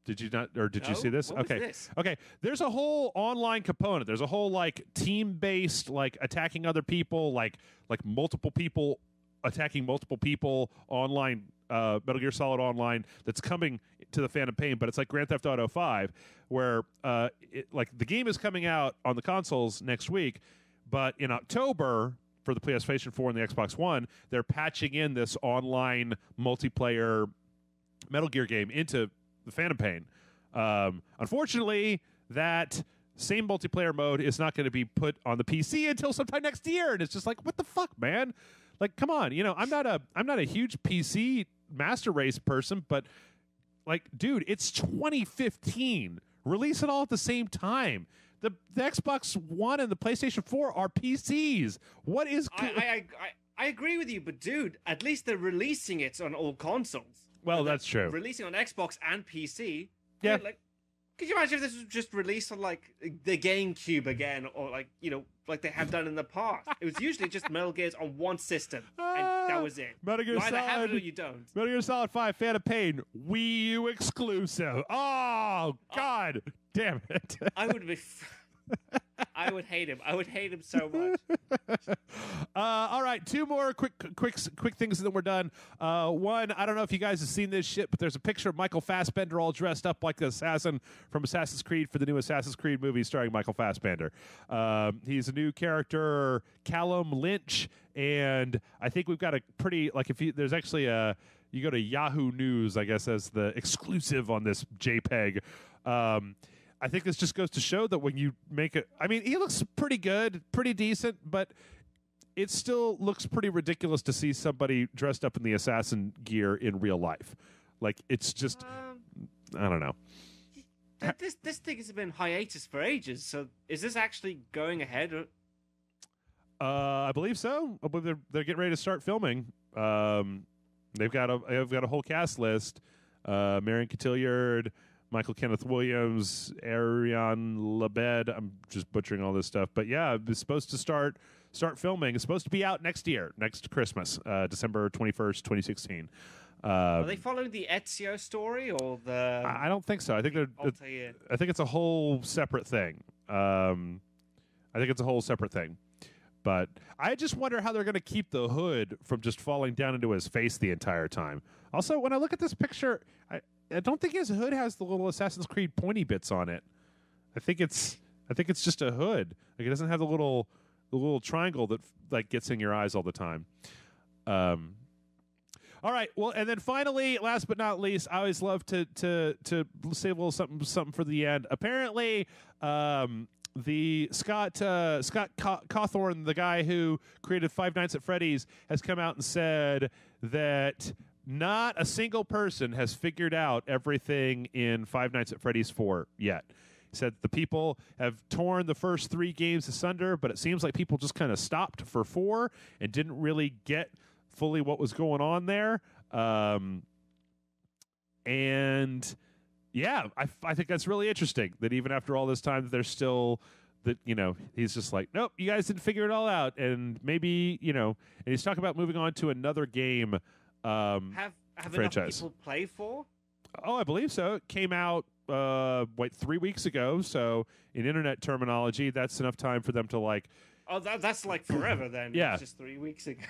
Did you not, or did you see this? What was this? Okay. There's a whole online component. There's a whole like team-based, like attacking other people, like multiple people attacking multiple people online. Metal Gear Solid Online that's coming to the Phantom Pain, but it's like Grand Theft Auto 5, where the game is coming out on the consoles next week, but in October for the PlayStation 4 and the Xbox One, they're patching in this online multiplayer Metal Gear game into the Phantom Pain. Unfortunately, that same multiplayer mode is not going to be put on the PC until sometime next year, and it's just like, what the fuck, man? Like, come on, I'm not a huge PC Master Race person, but like, dude, it's 2015. Release it all at the same time. The Xbox One and the PlayStation 4 are PCs. What is? I agree with you, but dude, at least they're releasing it on all consoles. Well, that's true. Releasing on Xbox and PC. Yeah. I mean, like, could you imagine if this was just released on like the GameCube again, or like like they have done in the past? It was usually just Metal Gears on one system, and that was it. Metal Gear you either Solid, have it or you don't. Metal Gear Solid 5 Phantom Pain, Wii U exclusive. Oh God, damn it! I would be. I would hate him. I would hate him so much. All right, two more quick things, and then we're done. One, I don't know if you guys have seen this shit, but there's a picture of Michael Fassbender all dressed up like the assassin from Assassin's Creed for the new Assassin's Creed movie starring Michael Fassbender. He's a new character, Callum Lynch, and I think we've got a pretty there's actually you go to Yahoo News, I guess, as the exclusive on this JPEG. I think this just goes to show that when you make it, I mean, he looks pretty good, pretty decent, but it still looks pretty ridiculous to see somebody dressed up in the assassin gear in real life. Like, it's just, I don't know. This thing has been hiatus for ages, so is this actually going ahead? Or? I believe so. I believe they're getting ready to start filming. They've got a whole cast list. Marion Cotillard, Michael Kenneth Williams, Ariane Labed. I'm just butchering all this stuff, but yeah, it's supposed to start filming. It's supposed to be out next year, next Christmas, December 21st, 2016. Are they following the Ezio story or the? I don't think so. I think I think it's a whole separate thing. But I just wonder how they're going to keep the hood from just falling down into his face the entire time. Also, when I look at this picture, I don't think his hood has the little Assassin's Creed pointy bits on it. I think it's I think it's just a hood. Like, it doesn't have the little triangle that like gets in your eyes all the time. All right. Well, and then finally, last but not least, I always love to say a little something for the end. Apparently, the Scott Cawthorn, the guy who created Five Nights at Freddy's, has come out and said that not a single person has figured out everything in Five Nights at Freddy's 4 yet. He said the people have torn the first 3 games asunder, but it seems like people just kind of stopped for 4 and didn't really get fully what was going on there. And yeah, I think that's really interesting that even after all this time, there's still that, he's just like, nope, you guys didn't figure it all out. And maybe, and he's talking about moving on to another game. Have franchise. Enough people play 4? Oh, I believe so. It came out 3 weeks ago. So in internet terminology, that's enough time for them to like. Oh, that's like forever then. Yeah, it's just 3 weeks ago.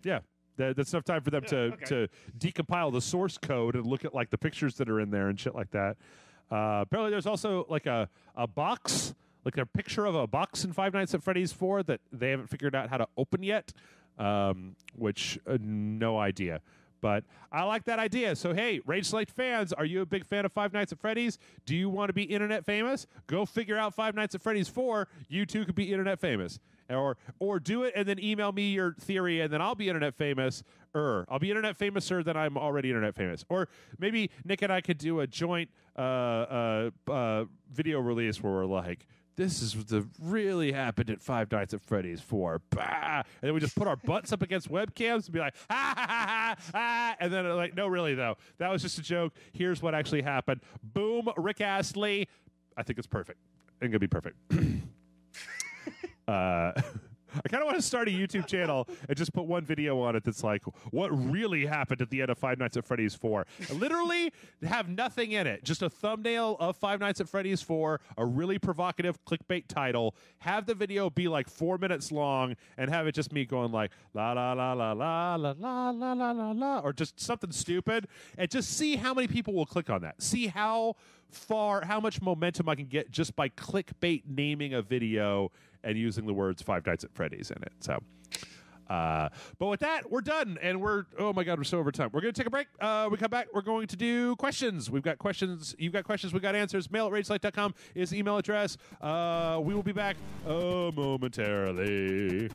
Yeah. That's enough time for them to decompile the source code and look at like the pictures that are in there and shit like that. Apparently, there's also like a box, like a picture of a box in Five Nights at Freddy's 4 that they haven't figured out how to open yet. Which no idea. But I like that idea. So, hey, Rage Select fans, are you a big fan of Five Nights at Freddy's? Do you want to be internet famous? Go figure out Five Nights at Freddy's 4. You too could be internet famous. Or do it and then email me your theory, and then I'll be internet famous. I'll be internet famouser than I'm already internet famous. Or maybe Nick and I could do a joint video release where we're like, this is what really happened at Five Nights at Freddy's 4. Bah! And then we just put our butts up against webcams and be like, ha, ha, ha, ha, ha. And then like, no, really, though. That was just a joke. Here's what actually happened. Boom, Rick Astley. I think it's perfect. I think it'll be perfect. I kind of want to start a YouTube channel and just put one video on it that's like, what really happened at the end of Five Nights at Freddy's 4? Literally have nothing in it. Just a thumbnail of Five Nights at Freddy's 4, a really provocative clickbait title. Have the video be like 4 minutes long and have it just me going like, la, la, la, la, la, la, la, la, la, la, la, or just something stupid. And just see how many people will click on that. See how much momentum I can get just by clickbait naming a video and using the words Five Nights at Freddy's in it. So, but with that, we're done. And oh my God, we're so over time. We're going to take a break. We come back. We're going to do questions. We've got questions. You've got questions. We've got answers. Mail at rageselect.com is the email address. We will be back momentarily.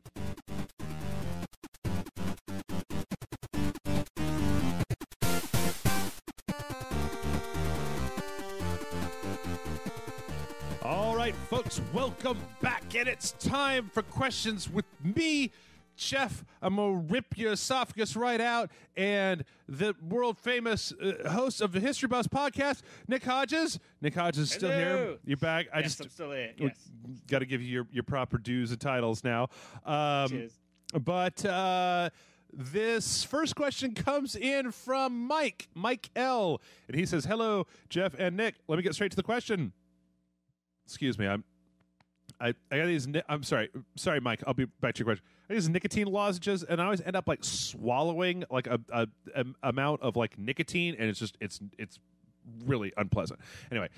All right, folks, welcome back, and it's time for questions with me, Jeff. I'm going to rip your esophagus right out, and the world-famous host of the History Bus podcast, Nick Hodges. Nick Hodges is still here. You're back. I'm still here, yes. Got to give you your proper dues and titles now. Cheers. But this first question comes in from Mike L., and he says, hello, Jeff and Nick. Let me get straight to the question. Excuse me, I got these. I'm sorry, Mike. I'll be back to your question. I got these nicotine lozenges, and I always end up like swallowing like a amount of like nicotine, and it's really unpleasant. Anyway,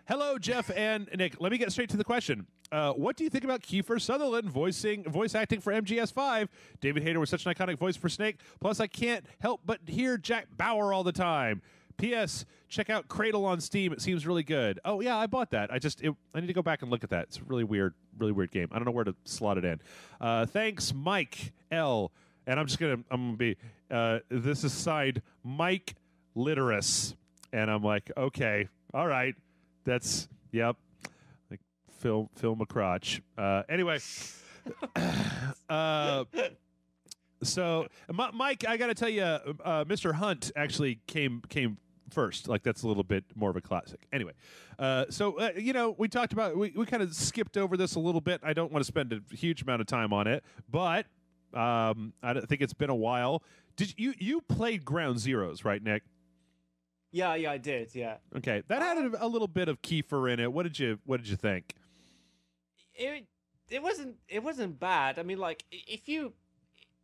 hello, Jeff and Nick. Let me get straight to the question. What do you think about Kiefer Sutherland voice acting for MGS 5? David Hayter was such an iconic voice for Snake. Plus, I can't help but hear Jack Bauer all the time. P.S. Check out Cradle on Steam. It seems really good. Oh yeah, I bought that. I need to go back and look at that. It's a really weird game. I don't know where to slot it in. Thanks, Mike L. And I'm gonna be. This is signed Mike Literus, and I'm like, okay, all right, that's yep. Like Phil McCrotch. Anyway. So, Mike, I got to tell you, Mr. Hunt actually came first. Like, that's a little bit more of a classic. Anyway, we talked about, we kind of skipped over this a little bit. I don't want to spend a huge amount of time on it, but I don't think it's been a while. Did you played Ground Zeroes, right, Nick? Yeah, I did. Yeah. Okay, that had a little bit of Kiefer in it. What did you think? It wasn't bad. I mean, like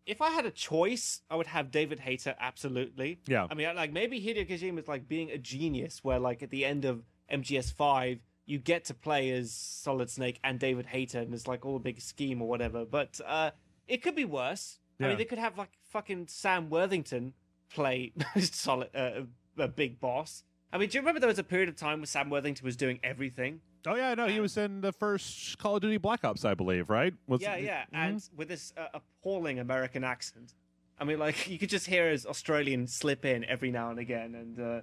if I had a choice, I would have David Hayter, absolutely. Yeah. I mean, like maybe Hideo Kojima is like being a genius, where like at the end of MGS5, you get to play as Solid Snake and David Hayter, and it's like all a big scheme or whatever. But it could be worse. Yeah. I mean, they could have like fucking Sam Worthington play Solid a big boss. I mean, do you remember there was a period of time where Sam Worthington was doing everything? Oh yeah, no, he was in the first Call of Duty Black Ops, I believe, right? And with this appalling American accent. I mean, like, you could just hear his Australian slip in every now and again, and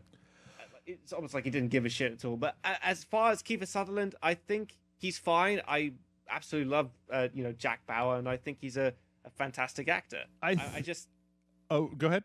it's almost like he didn't give a shit at all. But as far as Kiefer Sutherland, I think he's fine. I absolutely love, Jack Bauer, and I think he's a fantastic actor. I just... Oh, go ahead.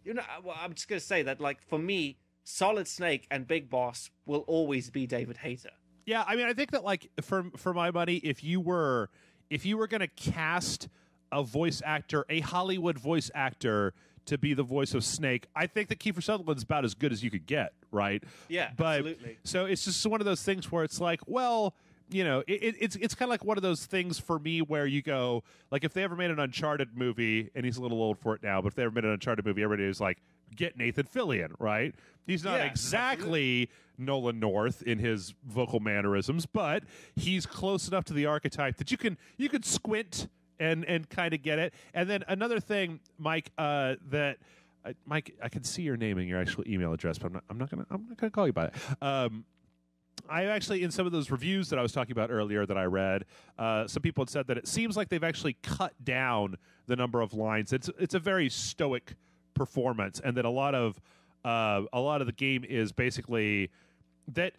Well, I'm just going to say that, like, for me, Solid Snake and Big Boss will always be David Hayter. Yeah, I mean, I think that, like, for my money, if you were going to cast a voice actor, a Hollywood voice actor, to be the voice of Snake, I think that Kiefer Sutherland's about as good as you could get, right? Yeah, but, absolutely. So it's just one of those things where it's like, well, it's kind of like one of those things for me where you go, like, if they ever made an Uncharted movie, and he's a little old for it now, but if they ever made an Uncharted movie, everybody is like, get Nathan Fillion, right? He's not exactly Nolan North in his vocal mannerisms, but he's close enough to the archetype that you can squint and kind of get it. And then another thing, Mike, Mike, I can see your name and your actual email address, but I'm not gonna call you by it. I actually, in some of those reviews that I was talking about earlier that I read, some people had said that it seems like they've actually cut down the number of lines. It's a very stoic performance, and that a lot of the game is basically that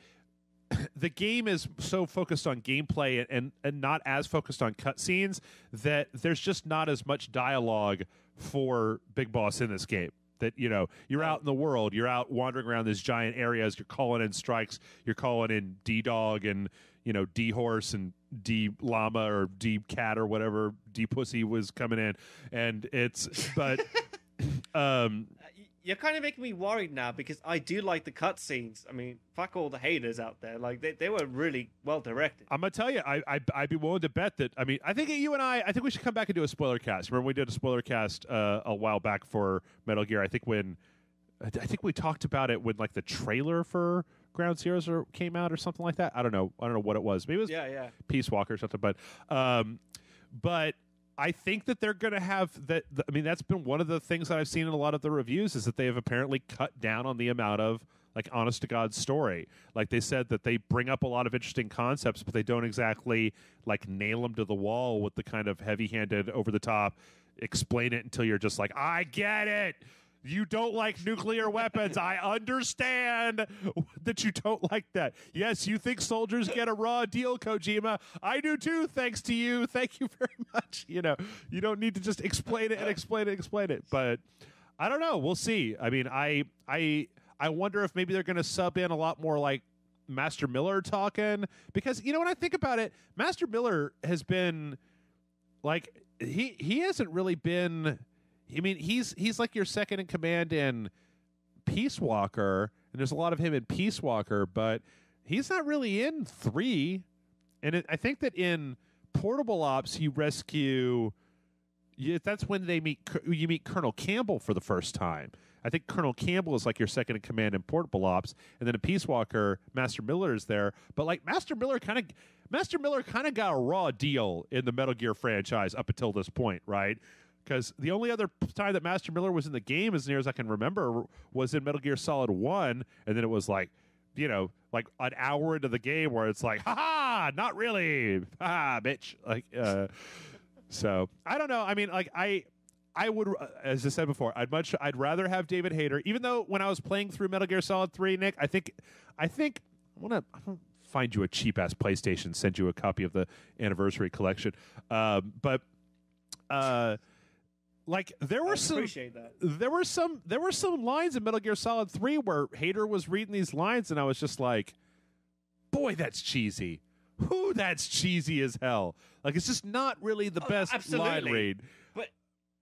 the game is so focused on gameplay and not as focused on cutscenes that there's just not as much dialogue for Big Boss in this game. That, you're out in the world, you're out wandering around these giant areas, you're calling in strikes, you're calling in D-Dog and, D-Horse and D-Llama or D-Cat or whatever D-Pussy was coming in. And you're kind of making me worried now, because I do like the cutscenes. I mean, fuck all the haters out there. Like, they were really well directed. I'm gonna tell you, I'd be willing to bet that. I mean, I think you and I think we should come back and do a spoiler cast. Remember, we did a spoiler cast a while back for Metal Gear. I think we talked about it when, like, the trailer for Ground Zeroes came out or something like that. I don't know what it was. Maybe it was Peace Walker or something. But I think that they're going to have that. I mean, that's been one of the things that I've seen in a lot of the reviews, is that they have apparently cut down on the amount of, like, honest to God story. Like, they said that they bring up a lot of interesting concepts, but they don't exactly, like, nail them to the wall with the kind of heavy-handed, over the top, explain it until you're just like, I get it. You don't like nuclear weapons. I understand that you don't like that. Yes, you think soldiers get a raw deal, Kojima. I do too, thanks to you. Thank you very much. You don't need to just explain it and explain it. But I don't know. We'll see. I mean, I wonder if maybe they're going to sub in a lot more, like, Master Miller talking. Because, when I think about it, Master Miller has been, like, he hasn't really been... I mean, he's like your second in command in Peace Walker, and there's a lot of him in Peace Walker, but he's not really in 3. And I think that in Portable Ops, you rescue... that's when you meet Colonel Campbell for the first time. I think Colonel Campbell is like your second in command in Portable Ops, and then in Peace Walker, Master Miller is there. But, like, Master Miller kind of got a raw deal in the Metal Gear franchise up until this point, right? Because the only other time that Master Miller was in the game, as near as I can remember, was in Metal Gear Solid 1, and then it was like, like an hour into the game where it's like, ha-ha, not really, ha-ha, bitch. Like, so, I don't know. I mean, like, I would, as I said before, I'd rather have David Hayter, even though when I was playing through Metal Gear Solid 3, Nick, I think I'm going to find you a cheap-ass PlayStation, send you a copy of the Anniversary Collection. Like, there were some lines in Metal Gear Solid 3 where Hayter was reading these lines, and I was just like, boy, that's cheesy. That's cheesy as hell. Like, it's just not really the best line read. But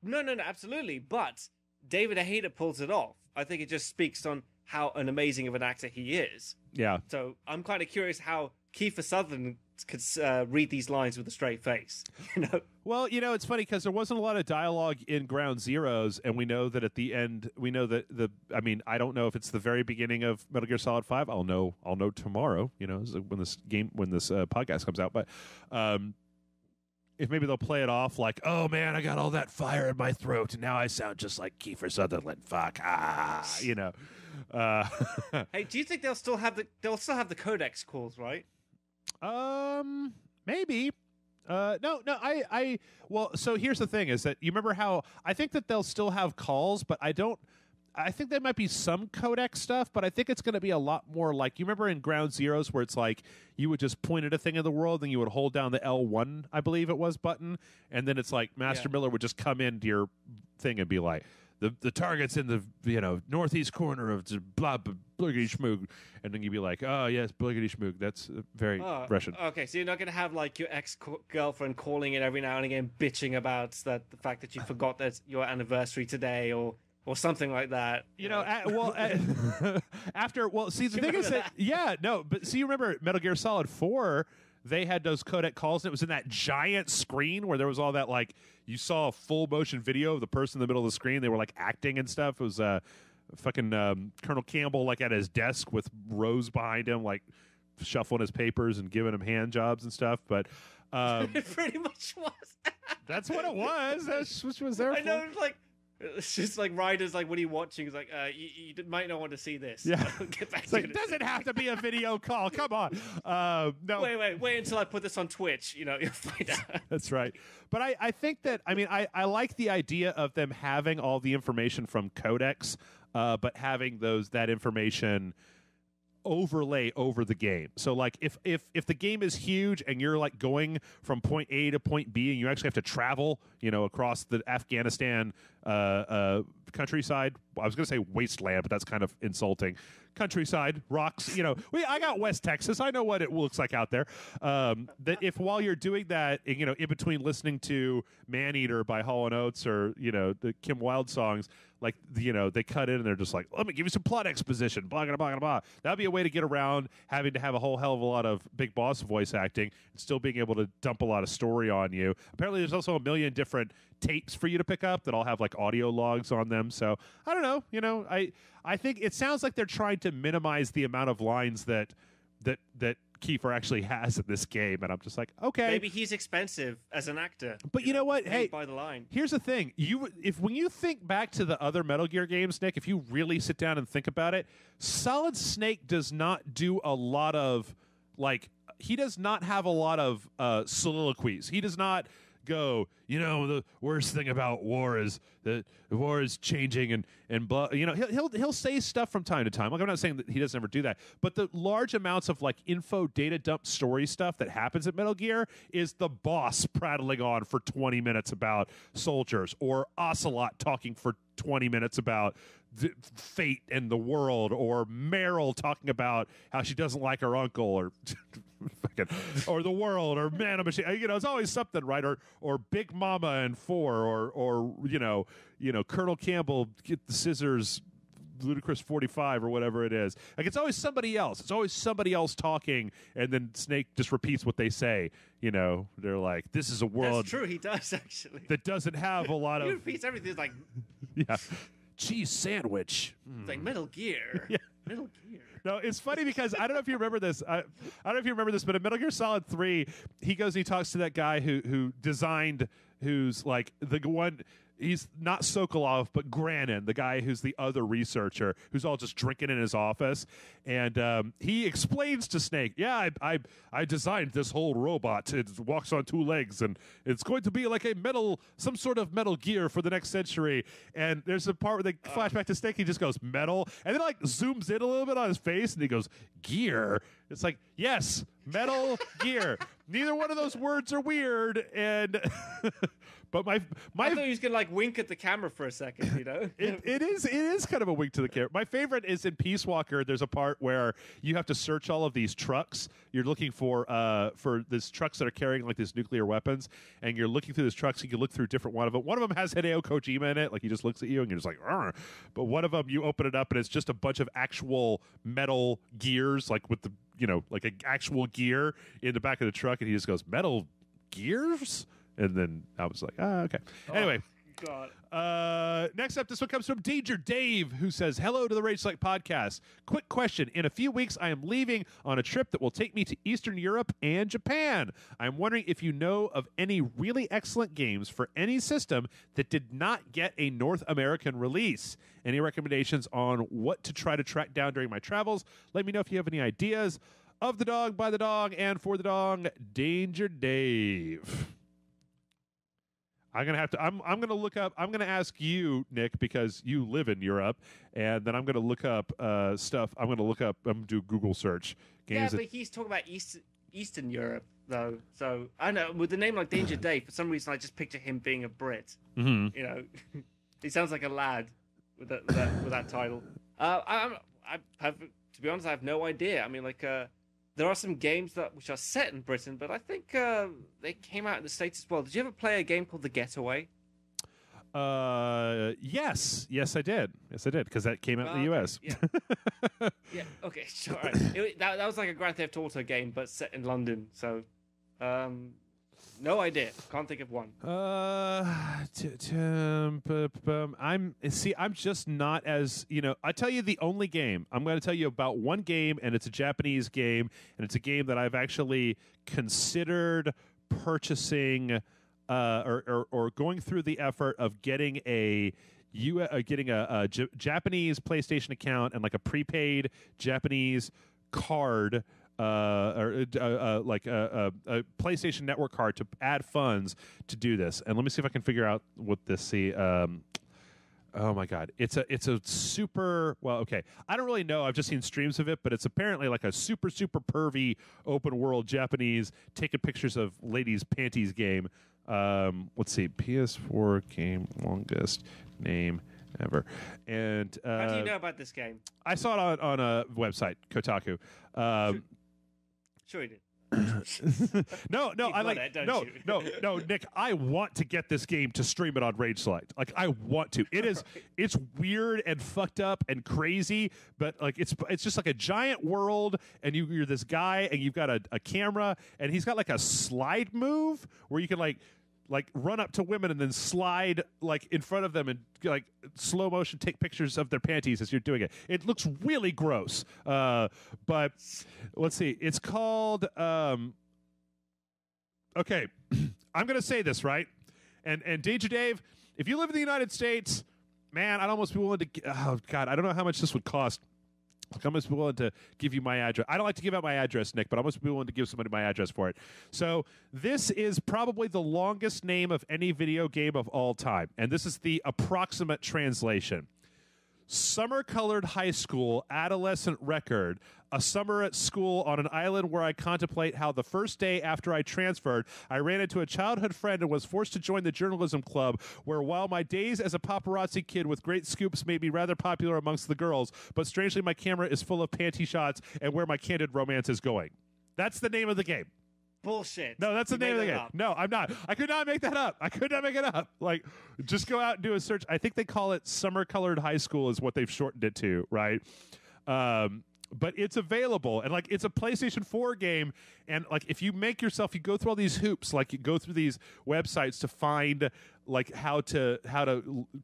no, absolutely. But David Hayter pulls it off. I think it just speaks on how an amazing of an actor he is. Yeah. So I'm kind of curious how Kiefer could read these lines with a straight face. You know. Well, it's funny because there wasn't a lot of dialogue in Ground Zeroes, and we know that at the end, we know that I don't know if it's the very beginning of Metal Gear Solid 5. I'll know tomorrow. When this podcast comes out, but. If maybe they'll play it off like, oh man, I got all that fire in my throat, and now I sound just like Kiefer Sutherland. Fuck, Hey, do you think they'll still have the codex calls, right? Maybe. No. Well, so here's the thing: is that you remember how I think that they'll still have calls, but I don't. I think there might be some codec stuff, but I think it's going to be a lot more like, you remember in Ground Zeroes where it's like you would just point at a thing in the world and you would hold down the L1, I believe it was, button, and then it's like Master Miller would just come into your thing and be like, the target's in the northeast corner of the blah blah bliggity schmoog, and then you'd be like, oh yes, bliggity schmoog. That's very Russian. Okay, so you're not going to have like your ex-girlfriend calling in every now and again, bitching about the fact that you forgot that your anniversary today, or something like that. See, the thing is that, but see, you remember Metal Gear Solid 4, they had those codec calls, and it was in that giant screen where there was all that, like, you saw a full motion video of the person in the middle of the screen. They were, like, acting and stuff. It was fucking Colonel Campbell, like, at his desk with Rose behind him, like, shuffling his papers and giving him hand jobs and stuff, but... it pretty much was. That's what it was. That's what was there for. I know, it's just like Ryder's like, what are you watching? He's like, you might not want to see this. Yeah. Get back to it. Doesn't have to be a video call. Come on. No. Wait until I put this on Twitch. You'll find out. That's right. But I think that, I like the idea of them having all the information from Codex, but having that information overlay over the game. So like if the game is huge and you're like going from point A to point B and you actually have to travel, across the Afghanistan countryside. I was going to say wasteland, but that's kind of insulting. Countryside, rocks, I got West Texas. I know what it looks like out there. That if while you're doing that, in between listening to Maneater by Hall & Oates or, the Kim Wilde songs, like, they cut in and they're just like, let me give you some plot exposition, blah, blah, blah, blah. That'd be a way to get around having to have a whole hell of a lot of Big Boss voice acting and still being able to dump a lot of story on you. Apparently there's also a million different tapes for you to pick up that all have like audio logs on them. So I don't know, I think it sounds like they're trying to minimize the amount of lines that Kiefer actually has in this game, and I'm just like, okay, maybe he's expensive as an actor. But you know what? Hey, by the line. Here's the thing: when you think back to the other Metal Gear games, Nick, if you really sit down and think about it, Solid Snake does not do a lot of he does not have a lot of soliloquies. He does not go, the worst thing about war is that the war is changing and blah. He'll say stuff from time to time. Like, I'm not saying that he doesn't ever do that, but the large amounts of info data dump story stuff that happens at Metal Gear is the boss prattling on for 20 minutes about soldiers, or Ocelot talking for 20 minutes about fate and the world, or Meryl talking about how she doesn't like her uncle, or or the world, or Man of Machine. It's always something, right? Or Big Mama and 4, or Colonel Campbell get the scissors, Ludicrous 45, or whatever it is. Like, it's always somebody else. It's always somebody else talking, and then Snake just repeats what they say. They're like, this is a world. That's true. He does actually. That doesn't have a lot of. He repeats everything. It's like, yeah, cheese sandwich. It's like Metal Gear. Yeah. Metal Gear. No, it's funny because I don't know if you remember this. I don't know if you remember this, but in Metal Gear Solid 3, he goes and he talks to that guy who designed, who's like the one. He's not Sokolov, but Granin, the guy who's the other researcher, who's all just drinking in his office. And he explains to Snake, yeah, I designed this whole robot. It walks on 2 legs, and it's going to be like some sort of Metal Gear for the next century. And there's a part where they flash back to Snake, he just goes, metal, and then zooms in a little bit on his face, and he goes, gear. It's like, yes, Metal Gear. Neither one of those words are weird, and... But I thought he was gonna wink at the camera for a second, it is kind of a wink to the camera. My favorite is in Peace Walker. There's a part where you have to search all of these trucks. You're looking for these trucks that are carrying these nuclear weapons, and you're looking through these trucks. And you look through different one of them. One of them has Hideo Kojima in it. He just looks at you, and you're just like, but one of them, you open it up, and it's just a bunch of actual metal gears, with the like an actual gear in the back of the truck, and he just goes, metal gears? And then I was like, okay. Anyway. God. Next up, this one comes from Danger Dave, who says, hello to the Rage Select podcast. Quick question. In a few weeks, I am leaving on a trip that will take me to Eastern Europe and Japan. I'm wondering if you know of any really excellent games for any system that did not get a North American release. Any recommendations on what to try to track down during my travels? Let me know if you have any ideas. Of the dog, by the dog, and for the dog, Danger Dave. I'm gonna look up. I'm gonna ask you, Nick, because you live in Europe, and then I'm gonna look up stuff. I'm gonna do Google search games. Yeah, but he's talking about Eastern Europe though. So I know with the name like Danger Dave, for some reason I just picture him being a Brit. Mm-hmm. You know, he sounds like a lad with that title. To be honest, I have no idea. I mean, like. There are some games which are set in Britain, but I think they came out in the States as well. Did you ever play a game called The Getaway? Yes, I did, because that came out in the US. Yeah, yeah. Okay, sure. Right. That was like a Grand Theft Auto game, but set in London. So, no idea. Can't think of one. I'm just not as, I tell you the only game. I'm going to tell you about one game, and it's a Japanese game, and it's a game that I've actually considered purchasing or going through the effort of getting a Japanese PlayStation account and like a prepaid Japanese card. Like a PlayStation Network card to add funds to do this. And let me see if I can figure out what this. Oh my God, it's a super. Well, okay, I don't really know. I've just seen streams of it, but it's apparently like a super pervy open world Japanese taking pictures of ladies' panties game. Let's see, PS4 game longest name ever. And how do you know about this game? I saw it on a website, Kotaku. Sure you did. No, Nick. I want to get this game to stream it on Rage Select. Like, I want to. It's weird and fucked up and crazy, but like it's just like a giant world, and you're this guy, and you've got a camera, and he's got like a slide move where you can like run up to women and then slide like in front of them and like slow motion take pictures of their panties as you're doing it. It looks really gross. But let's see. It's called okay. I'm going to say this, right? And Danger Dave, if you live in the United States, man, I'd almost be willing to oh God, I don't know how much this would cost. I'm almost willing to give you my address. I don't like to give out my address, Nick, but I'm almost willing to give somebody my address for it. So this is probably the longest name of any video game of all time, and this is the approximate translation. Summer-colored high school adolescent record. A summer at school on an island where I contemplate how the first day after I transferred, I ran into a childhood friend and was forced to join the journalism club, where while my days as a paparazzi kid with great scoops made me rather popular amongst the girls, but strangely my camera is full of panty shots and where my candid romance is going. That's the name of the game. Bullshit. No, that's the name of the game. Up. No, I'm not. I could not make that up. Like, just go out and do a search. I think they call it Summer Colored High School is what they've shortened it to, right? But it's available, and like it's a PlayStation 4 game, and like if you make yourself, you go through all these hoops, like you go through these websites to find like how to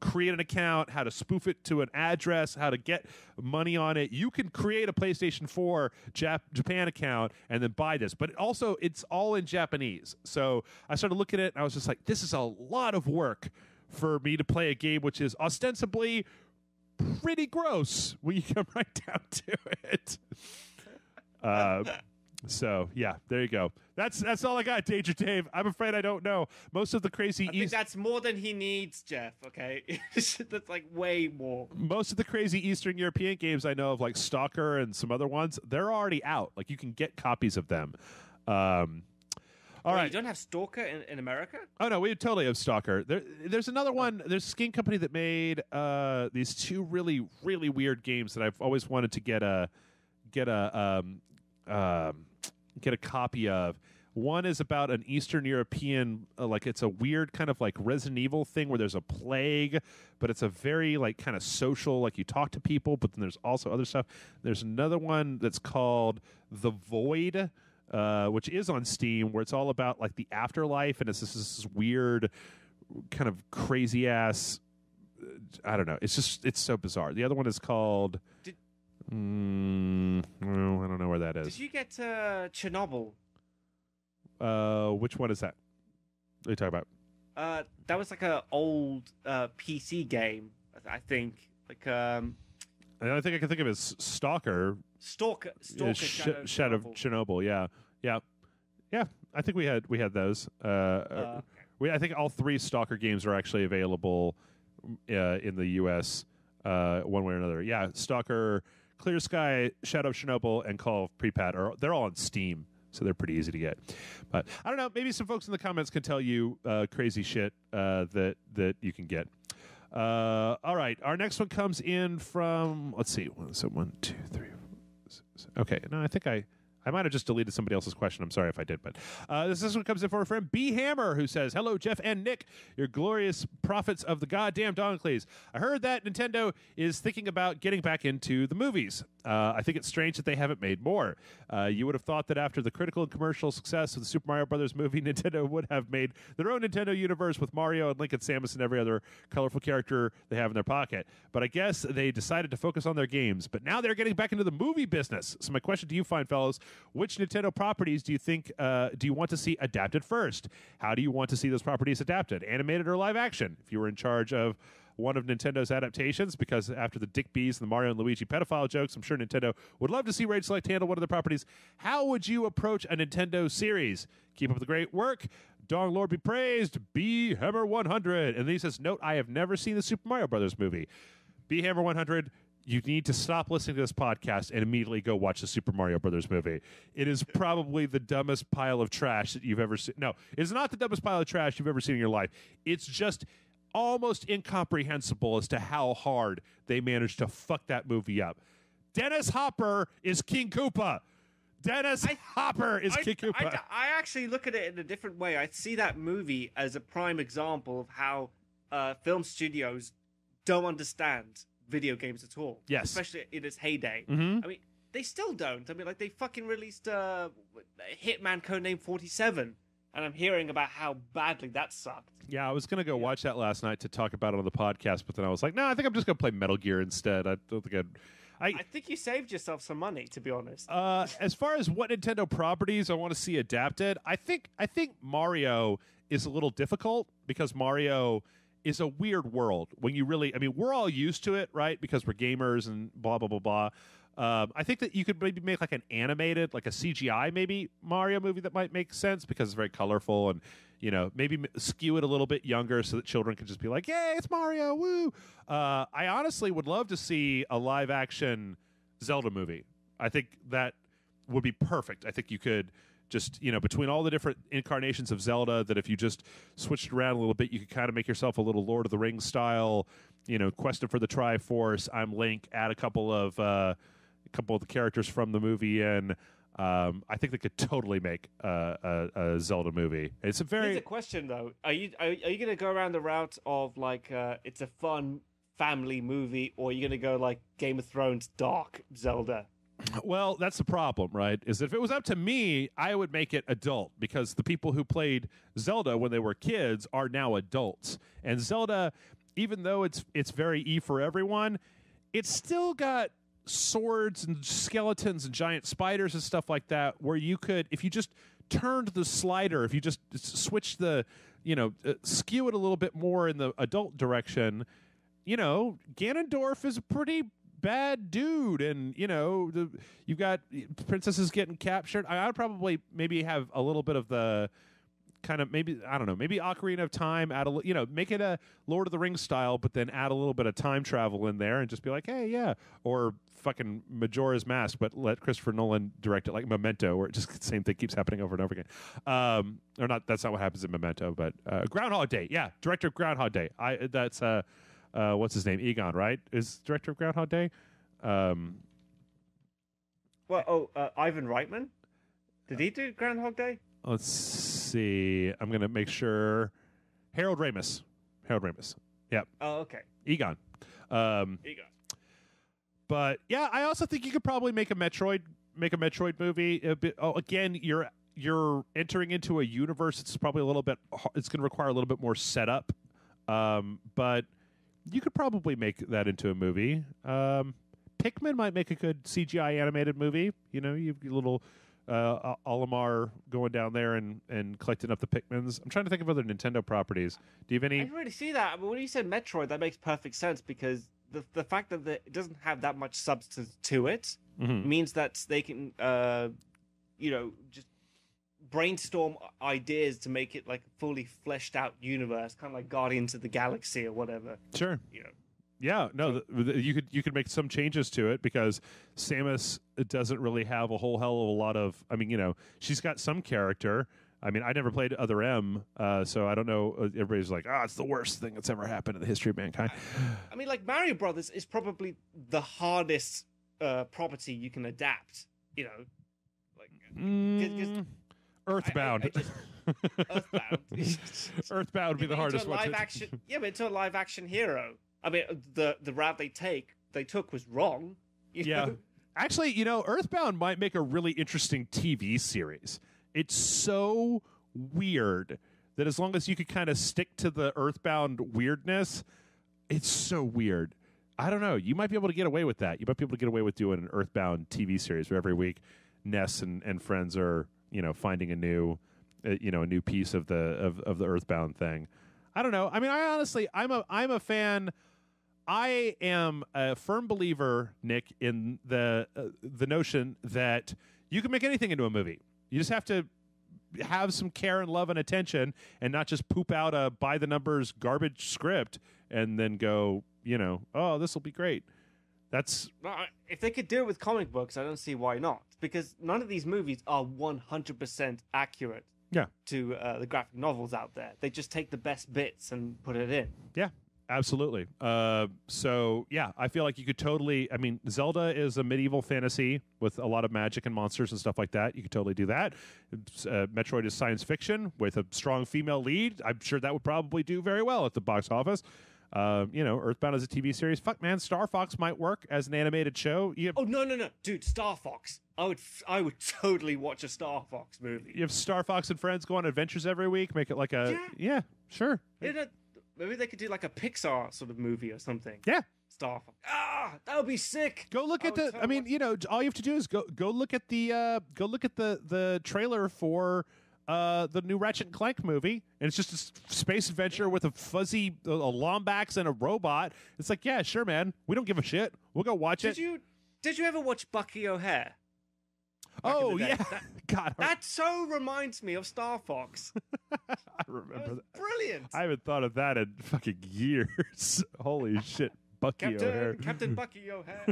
create an account, how to spoof it to an address, how to get money on it. You can create a PlayStation 4 Japan account and then buy this, but also it's all in Japanese. So I started looking at it, and I was just like, this is a lot of work for me to play a game which is ostensibly pretty gross when you come right down to it. So yeah, there you go. That's all I got, Danger Dave. I'm afraid I don't know. Most of the crazy I think that's more than he needs, Jeff, okay? That's like way more. Most of the crazy Eastern European games I know of, like Stalker and some other ones, they're already out. Like you can get copies of them. All right. You don't have Stalker in America? Oh no, we totally have Stalker. There's another one. There's a game company that made these two really weird games that I've always wanted to get a copy of. One is about an Eastern European, like it's a weird kind of like Resident Evil thing where there's a plague, but it's a very like kind of social, like you talk to people, but then there's also other stuff. There's another one that's called The Void, which is on Steam, where it's all about like the afterlife, and it's this weird kind of crazy ass. I don't know. It's so bizarre. The other one is called. I don't know where that is. Did you get Chernobyl? Which one is that? What are you talking about? That was like an old PC game, I think. Like the only thing I can think of is Stalker. Stalker Shadow of Chernobyl. Yeah. I think we had those. Okay. I think all 3 Stalker games are actually available in the U.S. One way or another. Yeah, Stalker, Clear Sky, Shadow of Chernobyl, and Call of Pripyat they're all on Steam. So they're pretty easy to get. But I don't know, maybe some folks in the comments can tell you crazy shit that you can get. All right, our next one comes in from, let's see, so 1, 2, 3, 4, 6. Okay, no, I think I might have just deleted somebody else's question. I'm sorry if I did, but this one comes in from our friend B. Hammer, who says, "Hello, Jeff and Nick, your glorious prophets of the goddamn Doncles. I heard that Nintendo is thinking about getting back into the movies. I think it's strange that they haven't made more. You would have thought that after the critical and commercial success of the Super Mario Brothers movie, Nintendo would have made their own Nintendo universe with Mario and Link and Samus and every other colorful character they have in their pocket. But I guess they decided to focus on their games. But now they're getting back into the movie business. So my question to you, fine fellows, which Nintendo properties do you think do you want to see adapted first? How do you want to see those properties adapted? Animated or live action? If you were in charge of one of Nintendo's adaptations, because after the Dick Bees and the Mario and Luigi pedophile jokes, I'm sure Nintendo would love to see Rage Select handle one of the properties. How would you approach a Nintendo series? Keep up the great work. Dong Lord be praised. B Hammer 100. And then he says, note, I have never seen the Super Mario Brothers movie. B Hammer 100, you need to stop listening to this podcast and immediately go watch the Super Mario Brothers movie. It is probably the dumbest pile of trash that you've ever seen. No, it's not the dumbest pile of trash you've ever seen in your life. It's just almost incomprehensible as to how hard they managed to fuck that movie up. Dennis Hopper is King Koopa. Hopper is King Koopa. I actually look at it in a different way. I see that movie as a prime example of how film studios don't understand video games at all. Yes. Especially in its heyday. Mm-hmm. I mean, they still don't. I mean, like, they fucking released Hitman Codename 47, and I'm hearing about how badly that sucked. Yeah, I was going to go watch that last night to talk about it on the podcast, but then I was like, no, I think I'm just going to play Metal Gear instead. I don't think I think you saved yourself some money, to be honest. As far as what Nintendo properties I want to see adapted, I think Mario is a little difficult because Mario is a weird world. When you really, I mean, we're all used to it, right? Because we're gamers and blah, blah, blah, blah. I think that you could maybe make like an animated, like a CGI maybe Mario movie that might make sense because it's very colorful and, you know, maybe skew it a little bit younger so that children can just be like, yay, it's Mario, woo. I honestly would love to see a live action Zelda movie. I think that would be perfect. I think you could just, you know, between all the different incarnations of Zelda, that if you just switched around a little bit, you could kind of make yourself a little Lord of the Rings style, you know, questing for the Triforce. I'm Link, add a couple of the characters from the movie in. I think they could totally make a Zelda movie. It's a very. Here's a question though: Are you going to go around the route of like it's a fun family movie, or are you going to go like Game of Thrones dark Zelda? Well, that's the problem, right? Is if it was up to me, I would make it adult because the people who played Zelda when they were kids are now adults, and Zelda, even though it's very E for everyone, it's still got swords and skeletons and giant spiders and stuff like that, where you could, if you just turned the slider, if you just switched the, you know, skew it a little bit more in the adult direction, you know, Ganondorf is a pretty bad dude, and you know, you've got princesses getting captured. I would probably maybe have a little bit of the kind of, maybe, I don't know, maybe Ocarina of Time, add a, you know, make it a Lord of the Rings style, but then add a little bit of time travel in there and just be like, hey, yeah, or fucking Majora's Mask, but let Christopher Nolan direct it like Memento, where it just the same thing keeps happening over and over again. Or not, that's not what happens in Memento, but Groundhog Day, yeah, director of Groundhog Day. That's what's his name? Egon, right? Is director of Groundhog Day? Ivan Reitman? Did he do Groundhog Day? Let's see. I'm going to make sure. Harold Ramis. Yep. Oh, okay. Egon. Egon. But yeah, I also think you could probably make a Metroid movie. Again, you're entering into a universe. It's probably a little bit. It's going to require a little bit more setup. But you could probably make that into a movie. Pikmin might make a good CGI animated movie. You know, you've a little Olimar going down there and collecting up the Pikmins. I'm trying to think of other Nintendo properties. Do you have any? I didn't really see that. But when you said Metroid, that makes perfect sense because the fact that it doesn't have that much substance to it means that they can, just brainstorm ideas to make it like a fully fleshed out universe, kind of like Guardians of the Galaxy or whatever. Sure. You know. Yeah, no, you could make some changes to it because Samus doesn't really have a whole hell of a lot of. I mean, she's got some character. I mean, I never played Other M, so I don't know. Everybody's like, it's the worst thing that's ever happened in the history of mankind. I mean, like Mario Brothers is probably the hardest property you can adapt. You know, like Earthbound. Earthbound. Earthbound would be the hardest one. Yeah, but it's a live action hero. I mean, the route they took was wrong. You know? Actually, Earthbound might make a really interesting TV series. It's so weird that as long as you could kind of stick to the Earthbound weirdness, it's so weird. I don't know. You might be able to get away with that. You might be able to get away with doing an Earthbound TV series where every week Ness and friends are, finding a new piece of the Earthbound thing. I don't know. I mean, I'm a fan. I am a firm believer, Nick, in the notion that you can make anything into a movie. You just have to have some care and love and attention and not just poop out a by-the-numbers garbage script and then go, this will be great. If they could do it with comic books, I don't see why not. Because none of these movies are 100% accurate to the graphic novels out there. They just take the best bits and put it in. Yeah. Absolutely. So, yeah, I feel like you could totally... I mean, Zelda is a medieval fantasy with a lot of magic and monsters and stuff like that. You could totally do that. Metroid is science fiction with a strong female lead. I'm sure that would probably do very well at the box office. Earthbound is a TV series. Fuck, man, Star Fox might work as an animated show. Oh, no. Dude, Star Fox. I would totally watch a Star Fox movie. You have Star Fox and friends go on adventures every week. Make it like a... Yeah, sure. Maybe they could do like a Pixar sort of movie or something. Yeah. Star Fox. That would be sick. Go look at the. I mean, all you have to do is go look at the trailer for the new Ratchet and Clank movie, and it's just a space adventure with a fuzzy a Lombax and a robot. It's like, yeah, sure, man. We don't give a shit. We'll go watch it. Did you ever watch Bucky O'Hare? Oh, yeah. God. That so reminds me of Star Fox. I remember that. Brilliant. I haven't thought of that in fucking years. Holy shit. Captain Bucky O'Hare.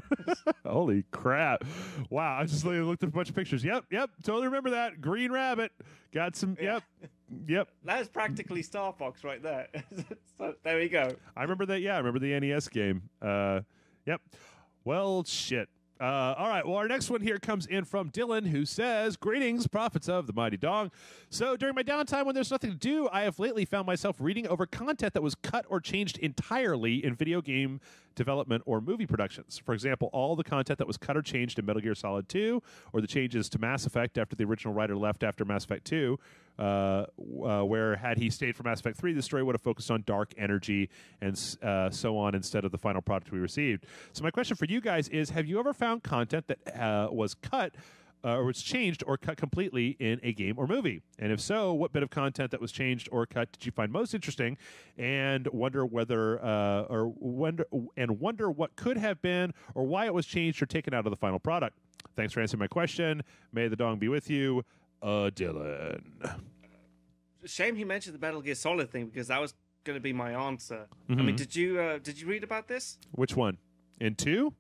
Holy crap. Wow. I just looked at a bunch of pictures. Yep. Totally remember that. Green Rabbit. Got some. Yeah. Yep. That is practically Star Fox right there. So, there we go. I remember that. Yeah. I remember the NES game. Yep. Well, shit. All right, well, our next one here comes in from Dylan, who says, "Greetings, prophets of the mighty dong. So during my downtime when there's nothing to do, I have lately found myself reading over content that was cut or changed entirely in video game development or movie productions. For example, all the content that was cut or changed in Metal Gear Solid 2, or the changes to Mass Effect after the original writer left after Mass Effect 2, where had he stayed for Mass Effect 3, the story would have focused on dark energy and so on instead of the final product we received. So my question for you guys is, have you ever found content that was cut or was changed or cut completely in a game or movie? And if so, what bit of content that was changed or cut did you find most interesting, and wonder what could have been or why it was changed or taken out of the final product? Thanks for answering my question. May the dong be with you, Dylan." Shame he mentioned the Metal Gear Solid thing, because that was going to be my answer. I mean, did you read about this? Which one? In 2?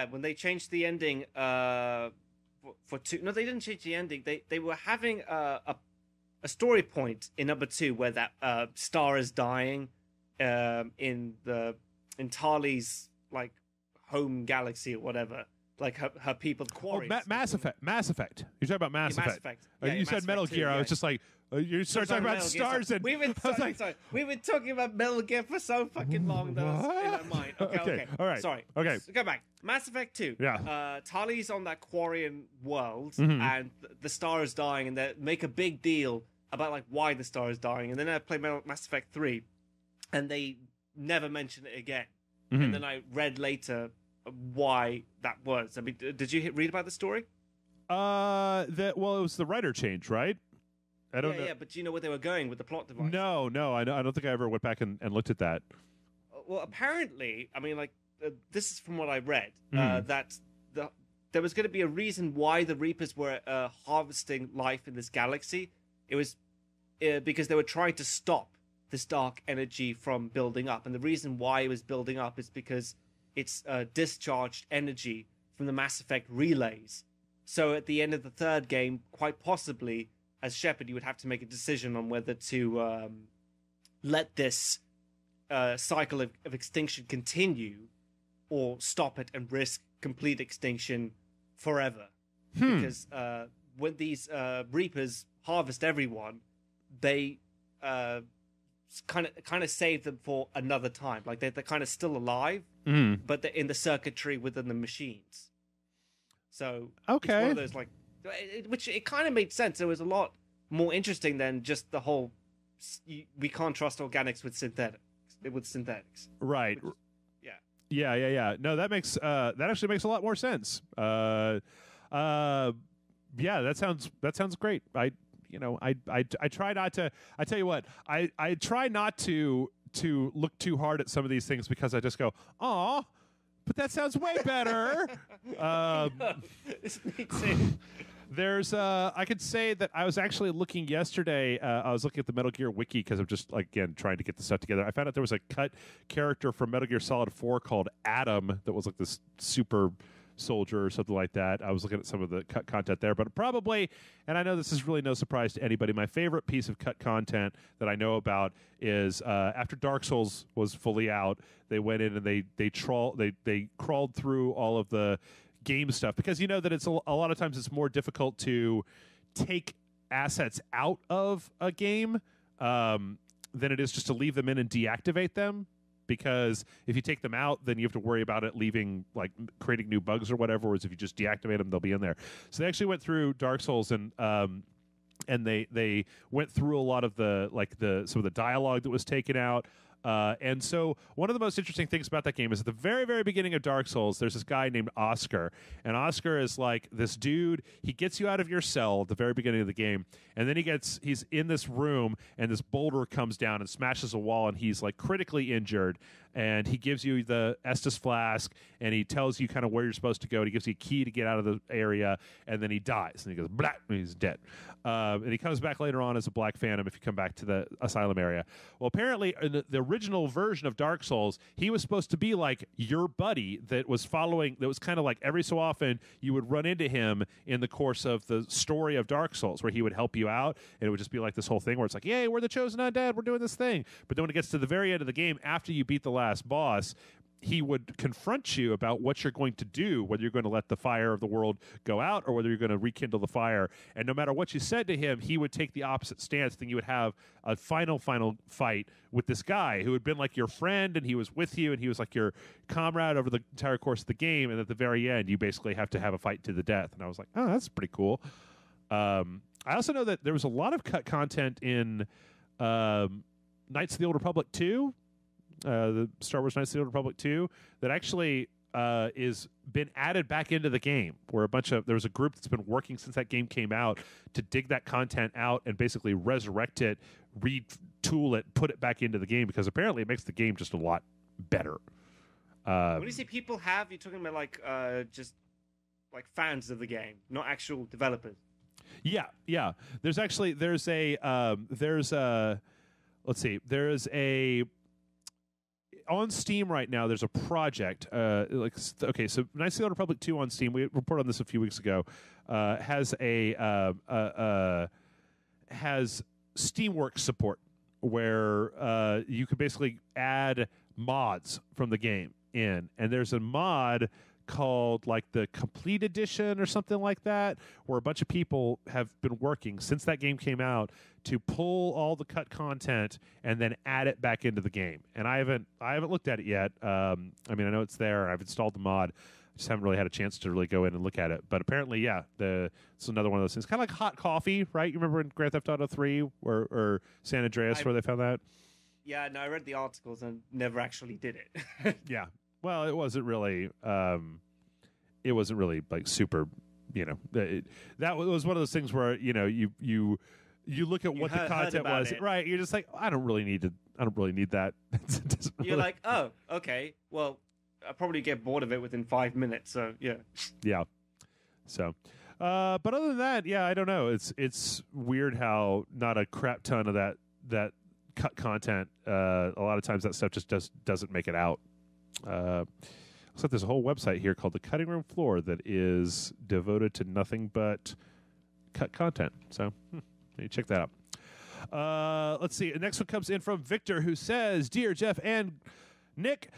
When they changed the ending for 2. No, they didn't change the ending. They were having a story point in number 2 where that Star is dying in Tali's like home galaxy or whatever. like her people, the quarries. Mass Effect. Mass Effect. You're talking about Mass Effect. Yeah, you said Mass Metal Effect Gear. too, I was just like, you start talking about stars, and we've been we've been talking about Metal Gear for so fucking long that it's in our mind. Okay, all right. Sorry. Okay. So go back. Mass Effect 2. Yeah. Tali's on that Quarian world, Mm-hmm. and the star is dying, and they make a big deal about like why the star is dying. And then I play Mass Effect 3, and they never mention it again. Mm-hmm. And then I read later why that was. I mean, did you read about the story? Well, it was the writer change, right? I don't know. Yeah, but do you know where they were going with the plot device? No, I don't think I ever went back and looked at that. Well, apparently, I mean, like, this is from what I read, that there was going to be a reason why the Reapers were harvesting life in this galaxy. It was because they were trying to stop this dark energy from building up. And the reason why it was building up is because it's discharged energy from the Mass Effect relays. So at the end of the third game, quite possibly, as Shepard, you would have to make a decision on whether to let this cycle of extinction continue or stop it and risk complete extinction forever. Because when these Reapers harvest everyone, they kind of save them for another time. Like they're kind of still alive, but they're in the circuitry within the machines. So it's one of those, like, which it kind of made sense. It was a lot more interesting than just the whole we can't trust organics with synthetics. Right. Which, Yeah. No, that actually makes a lot more sense. Yeah, that sounds great. I try not to. I tell you what, I try not to look too hard at some of these things because I just go, "Aw, but that sounds way better." Me too. There's I could say that I was actually looking yesterday. I was looking at the Metal Gear wiki because I'm just, like, again, trying to get the stuff together. I found out there was a cut character from Metal Gear Solid 4 called Adam that was like this super soldier or something like that. I was looking at some of the cut content there, but probably, and I know this is really no surprise to anybody, my favorite piece of cut content that I know about is after Dark Souls was fully out, they went in and they crawled through all of the game stuff, because you know that it's a lot of times it's more difficult to take assets out of a game than it is just to leave them in and deactivate them. Because if you take them out, then you have to worry about it leaving, like, creating new bugs or whatever. Whereas if you just deactivate them, they'll be in there. So they actually went through Dark Souls and they went through a lot of some of the dialogue that was taken out. And so one of the most interesting things about that game is at the very, very beginning of Dark Souls, there's this guy named Oscar. And Oscar is like this dude. He gets you out of your cell at the very beginning of the game. And then he's in this room, and this boulder comes down and smashes a wall, and he's, like, critically injured. And he gives you the Estus flask, and he tells you kind of where you're supposed to go. And he gives you a key to get out of the area, and then he dies. And he goes, blah, and he's dead. And he comes back later on as a Black Phantom if you come back to the asylum area. Well, apparently, in the original version of Dark Souls, he was supposed to be like your buddy that was kind of like every so often you would run into him in the course of the story of Dark Souls, where he would help you out, and it would just be like this whole thing where it's like, yay, we're the chosen undead, we're doing this thing. But then when it gets to the very end of the game, after you beat the last boss, he would confront you about what you're going to do, whether you're going to let the fire of the world go out or whether you're going to rekindle the fire. And no matter what you said to him, he would take the opposite stance. Then you would have a final fight with this guy who had been like your friend, and he was with you, and he was like your comrade over the entire course of the game. And at the very end, you basically have to have a fight to the death. And I was like, oh, that's pretty cool. I also know that there was a lot of cut content in Knights of the Old Republic 2, the Star Wars Knights of the Old Republic 2, that actually is been added back into the game, where there was a group that's been working since that game came out to dig that content out and basically resurrect it, retool it, put it back into the game, because apparently it makes the game just a lot better. When you say people have, you're talking about like just like fans of the game, not actual developers. Yeah. There's on Steam right now, there's a project. So Knights of the Old Republic 2 on Steam, we reported on this a few weeks ago, has Steamworks support, where you can basically add mods from the game in. And there's a mod called like the Complete Edition or something like that, where a bunch of people have been working since that game came out to pull all the cut content and then add it back into the game. And I haven't looked at it yet. I mean, I know it's there. I've installed the mod. I just haven't really had a chance to really go in and look at it. But apparently, yeah, it's another one of those things. Kind of like hot coffee, right? You remember in Grand Theft Auto 3 or San Andreas where they found that? Yeah, no, I read the articles and never actually did it. Yeah. Well, it wasn't really like super, that was one of those things where, you look at what the content was, right? You're just like, I don't really need that. You're like, oh, okay. Well, I'll probably get bored of it within 5 minutes. So yeah. Yeah. So, but other than that, yeah, I don't know. It's weird how not a crap ton of that cut content. A lot of times that stuff just doesn't make it out. Looks like there's a whole website here called the Cutting Room Floor that is devoted to nothing but cut content. So you check that out. Let's see. The next one comes in from Victor, who says, "Dear Jeff and Nick,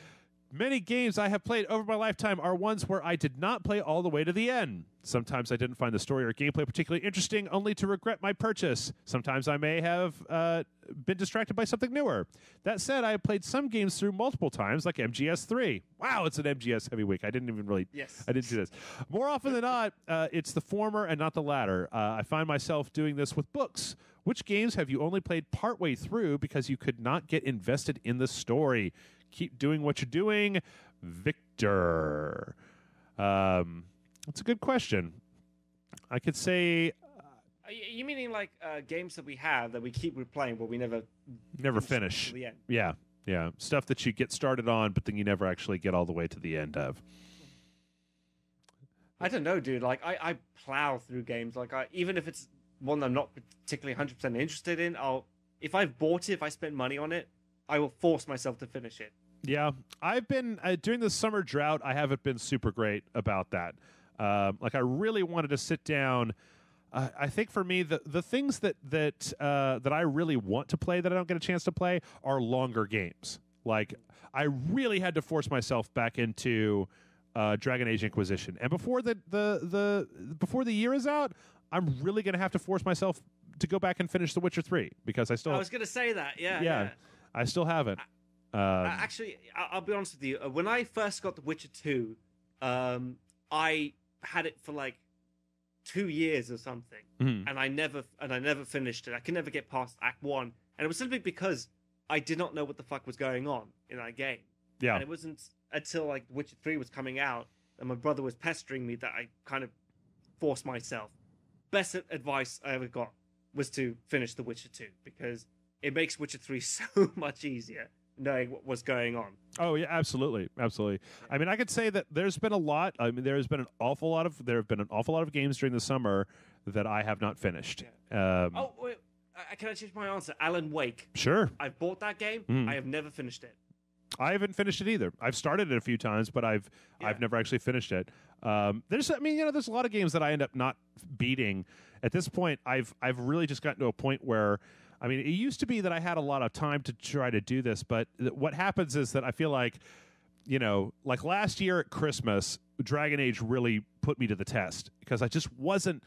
many games I have played over my lifetime are ones where I did not play all the way to the end. Sometimes I didn't find the story or gameplay particularly interesting, only to regret my purchase. Sometimes I may have been distracted by something newer. That said, I have played some games through multiple times, like MGS 3. Wow, it's an MGS heavy week. I didn't do this. More often than not, it's the former and not the latter. I find myself doing this with books. Which games have you only played partway through because you could not get invested in the story? Keep doing what you're doing, Victor." That's a good question. I could say... you meaning like games that we have that we keep replaying but we never finish? To the end. Yeah. Stuff that you get started on, but then you never actually get all the way to the end of. I don't know, dude. Like, I plow through games. Like, even if it's one that I'm not particularly 100% interested in, if I've bought it, if I spent money on it, I will force myself to finish it. Yeah, I've been during the summer drought. I haven't been super great about that. Like, I really wanted to sit down. I think for me, the things that I really want to play that I don't get a chance to play are longer games. Like, I really had to force myself back into Dragon Age Inquisition, and before before the year is out, I'm really going to have to force myself to go back and finish The Witcher 3 because I was going to say that. Yeah. I still haven't. Actually, I'll be honest with you. When I first got The Witcher 2, I had it for like 2 years or something, and I never finished it. I could never get past Act 1, and it was simply because I did not know what the fuck was going on in that game. Yeah, and it wasn't until like The Witcher 3 was coming out and my brother was pestering me that I kind of forced myself. Best advice I ever got was to finish The Witcher 2 because it makes Witcher 3 so much easier knowing what was going on. Oh yeah, absolutely. Yeah. I mean, I could say that there's been a lot. I mean, there have been an awful lot of games during the summer that I have not finished. Yeah. Wait, can I change my answer? Alan Wake. Sure. I've bought that game. I have never finished it. I haven't finished it either. I've started it a few times, but I've never actually finished it. There's a lot of games that I end up not beating. At this point, I've really just gotten to a point where, I mean, it used to be that I had a lot of time to try to do this, but what happens is that I feel like, like last year at Christmas, Dragon Age really put me to the test because I wasn't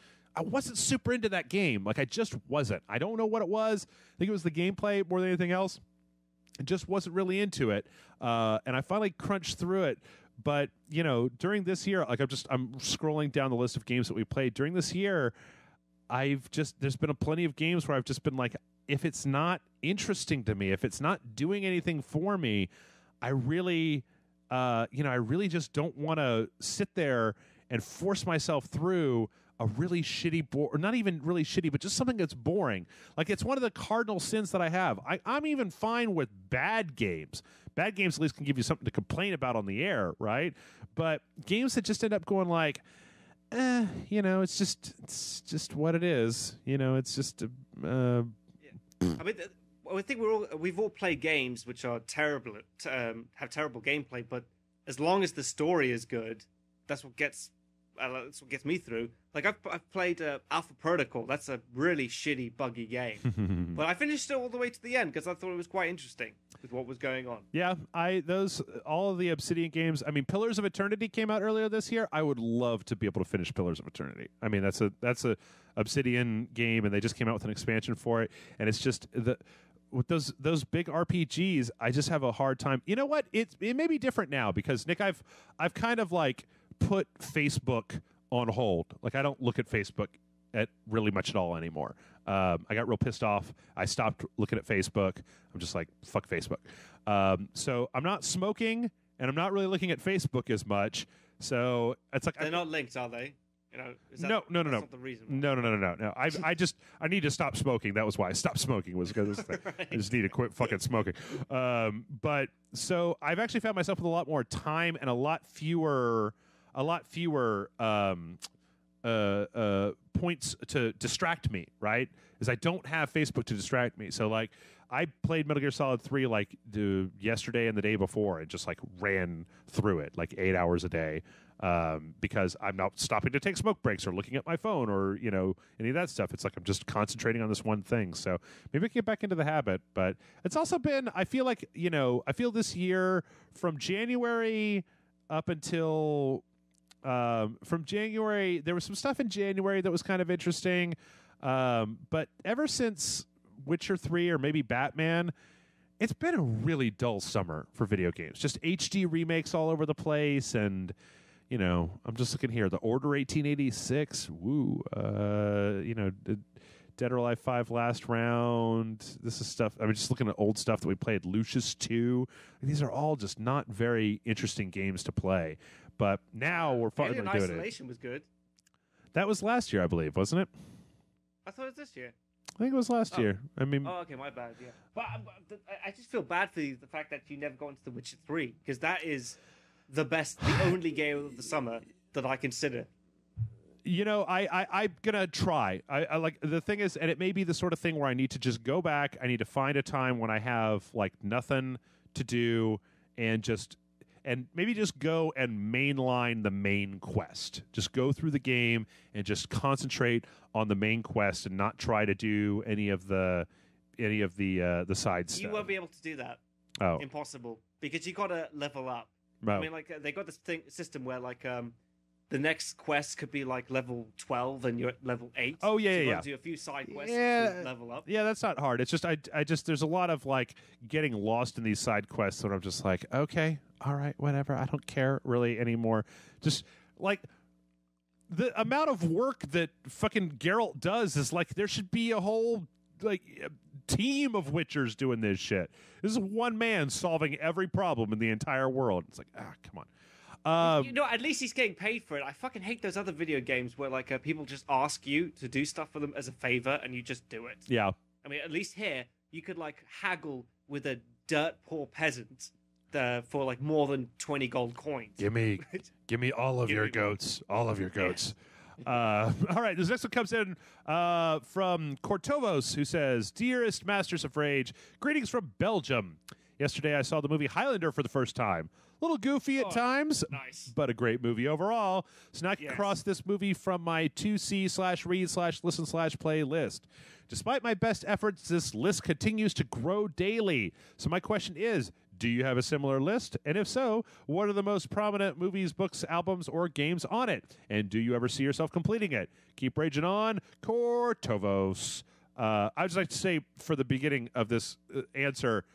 super into that game. Like, I just wasn't. I don't know what it was. I think it was the gameplay more than anything else. I just wasn't really into it. And I finally crunched through it. But, during this year, like I'm scrolling down the list of games that we played. During this year, there's been plenty of games where I've just been like, if it's not interesting to me, if it's not doing anything for me, I really just don't want to sit there and force myself through a really shitty or not even really shitty, but just something that's boring. Like, it's one of the cardinal sins that I have. I'm even fine with bad games. Bad games at least can give you something to complain about on the air, right? But games that just end up going like, it's just what it is. It's just. I mean, I think we've all played games which are terrible, have terrible gameplay, but as long as the story is good, that's what gets me through. Like I've played Alpha Protocol. That's a really shitty, buggy game. But I finished it all the way to the end because I thought it was quite interesting with what was going on. Yeah, all of the Obsidian games. I mean, Pillars of Eternity came out earlier this year. I would love to be able to finish Pillars of Eternity. I mean, that's a Obsidian game, and they just came out with an expansion for it. And it's just with those big RPGs, I just have a hard time. You know what? It may be different now because Nick, I've kind of like put Facebook on hold. Like I don't look at Facebook at really much at all anymore. I got real pissed off. I stopped looking at Facebook. I'm just like, fuck Facebook. So I'm not smoking, and I'm not really looking at Facebook as much. So it's like they're not linked, are they? You know, no. That's not the reason why. No. I need to stop smoking. That was why I stopped smoking. Was because Right. I just need to quit fucking smoking. But so I've actually found myself with a lot more time and a lot fewer points to distract me, right? Is I don't have Facebook to distract me. So like I played Metal Gear Solid 3 like yesterday and the day before and just like ran through it like 8 hours a day because I'm not stopping to take smoke breaks or looking at my phone or, you know, any of that stuff. It's like I'm just concentrating on this one thing. So maybe I can get back into the habit. But it's also been, I feel like, you know, I feel this year from January up until from January, there was some stuff in January that was kind of interesting. But ever since Witcher 3 or maybe Batman, it's been a really dull summer for video games. Just HD remakes all over the place. And, you know, I'm just looking here. The Order 1886. Woo. You know, Dead or Alive 5 Last Round. This is stuff. I'm just looking at old stuff that we played. Lucius 2. These are all just not very interesting games to play. But now we're finally doing it. Isolation was good. That was last year, I believe, wasn't it? I thought it was this year. I think it was last year. I mean, oh, okay, my bad. Yeah, but I just feel bad for the fact that you never got into The Witcher 3 because that is the only game of the summer that I consider. You know, I'm gonna try. I like the thing is, and it may be the sort of thing where I need to just go back. I need to find a time when I have like nothing to do and maybe just go and mainline the main quest. Just go through the game and just concentrate on the main quest and not try to do any of the side stuff. You won't be able to do that. Oh, impossible, because you got to level up. Oh. I mean, like they got this system where like the next quest could be like level 12 and you're at level 8. Oh yeah, so you yeah. got to do a few side quests to level up. Yeah, that's not hard. It's just I just there's a lot of like getting lost in these side quests when I'm just like, okay, all right, whatever. I don't care really anymore. Just like the amount of work that fucking Geralt does is like there should be a whole like team of Witchers doing this shit. This is one man solving every problem in the entire world. It's like, come on. You know, at least he's getting paid for it. I fucking hate those other video games where like people just ask you to do stuff for them as a favor and you just do it. Yeah. I mean, at least here you could like haggle with a dirt poor peasant for like more than 20 gold coins. Give me all of your goats. All of your goats. All right, this next one comes in from Cortovos, who says, "Dearest Masters of Rage, greetings from Belgium. Yesterday I saw the movie Highlander for the first time. A little goofy at times, nice, but a great movie overall. Snuck across this movie from my 2C/read/listen/play list. Despite my best efforts, this list continues to grow daily. So my question is, do you have a similar list? And if so, what are the most prominent movies, books, albums, or games on it? And do you ever see yourself completing it? Keep raging on, Cortovos." I'd just like to say for the beginning of this answer,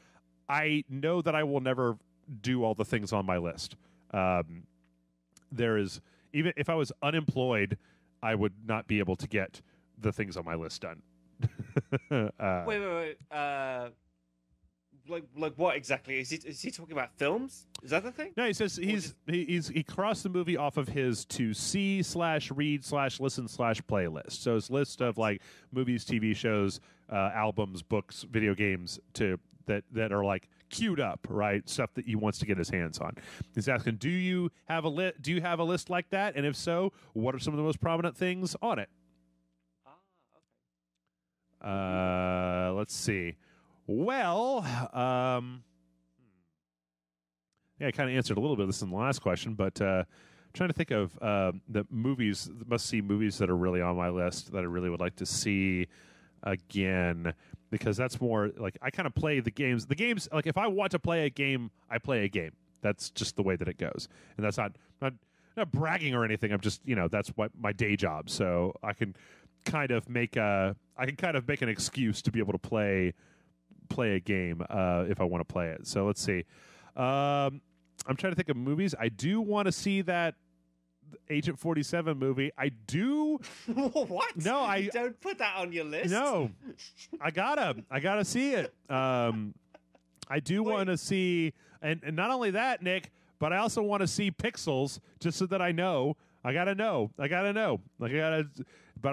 I know that I will never do all the things on my list. There is, even if I was unemployed, I would not be able to get the things on my list done. Wait. Like what exactly? Is he talking about films? Is that the thing? No, he says he crossed the movie off of his 2C/read/listen/play list. So his list of like movies, TV shows, albums, books, video games that are like queued up, right? Stuff that he wants to get his hands on. He's asking, do you have a list like that? And if so, what are some of the most prominent things on it? Okay. Let's see. Well, yeah, I kind of answered a little bit of this in the last question, but trying to think of the must-see movies that are really on my list that I really would like to see again, because that's more like I kind of play the games. The games, like if I want to play a game, I play a game. That's just the way that it goes, and that's not bragging or anything. I'm just that's what my day job. So I can kind of make an excuse to be able to play a game if I want to play it. So let's see. I'm trying to think of movies. I do want to see that Agent 47 movie. I do. What? No, I don't put that on your list. No, I gotta see it. I do want to see, and not only that, Nick, but I also want to see Pixels, just so that I know. I gotta know. But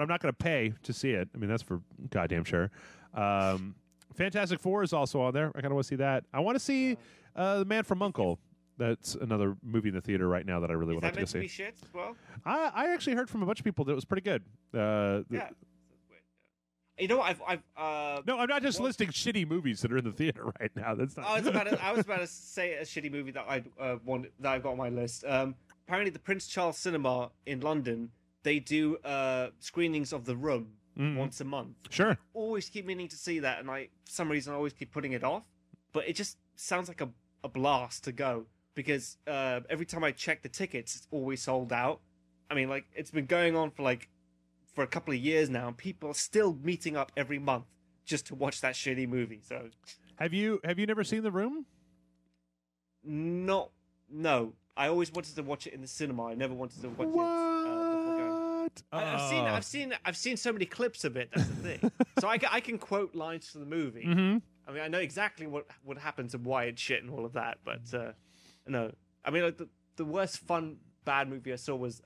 I'm not gonna pay to see it. I mean, that's for goddamn sure. Fantastic Four is also on there. I kind of want to see that. I want to see The Man from U.N.C.L.E. That's another movie in the theater right now that I really would like to go see. Is that meant to be shit as well? I actually heard from a bunch of people that it was pretty good. Yeah. You know what? No, I'm not just listing shitty movies that are in the theater right now. That's not. I was about to say a shitty movie that I've got on my list. Apparently, the Prince Charles Cinema in London, they do screenings of The Room once a month. Sure. I always keep meaning to see that, and for some reason I always keep putting it off. But it just sounds like a blast to go. Because every time I check the tickets, it's always sold out. I mean, like, it's been going on for a couple of years now, and people are still meeting up every month just to watch that shitty movie. So, have you never seen The Room? No. I always wanted to watch it in the cinema. I never wanted to watch it before going. I've seen so many clips of it. That's the thing. So I can quote lines from the movie. Mm-hmm. I mean, I know exactly what happens and why it's shit and all of that, but. No, I mean, like the worst bad movie I saw was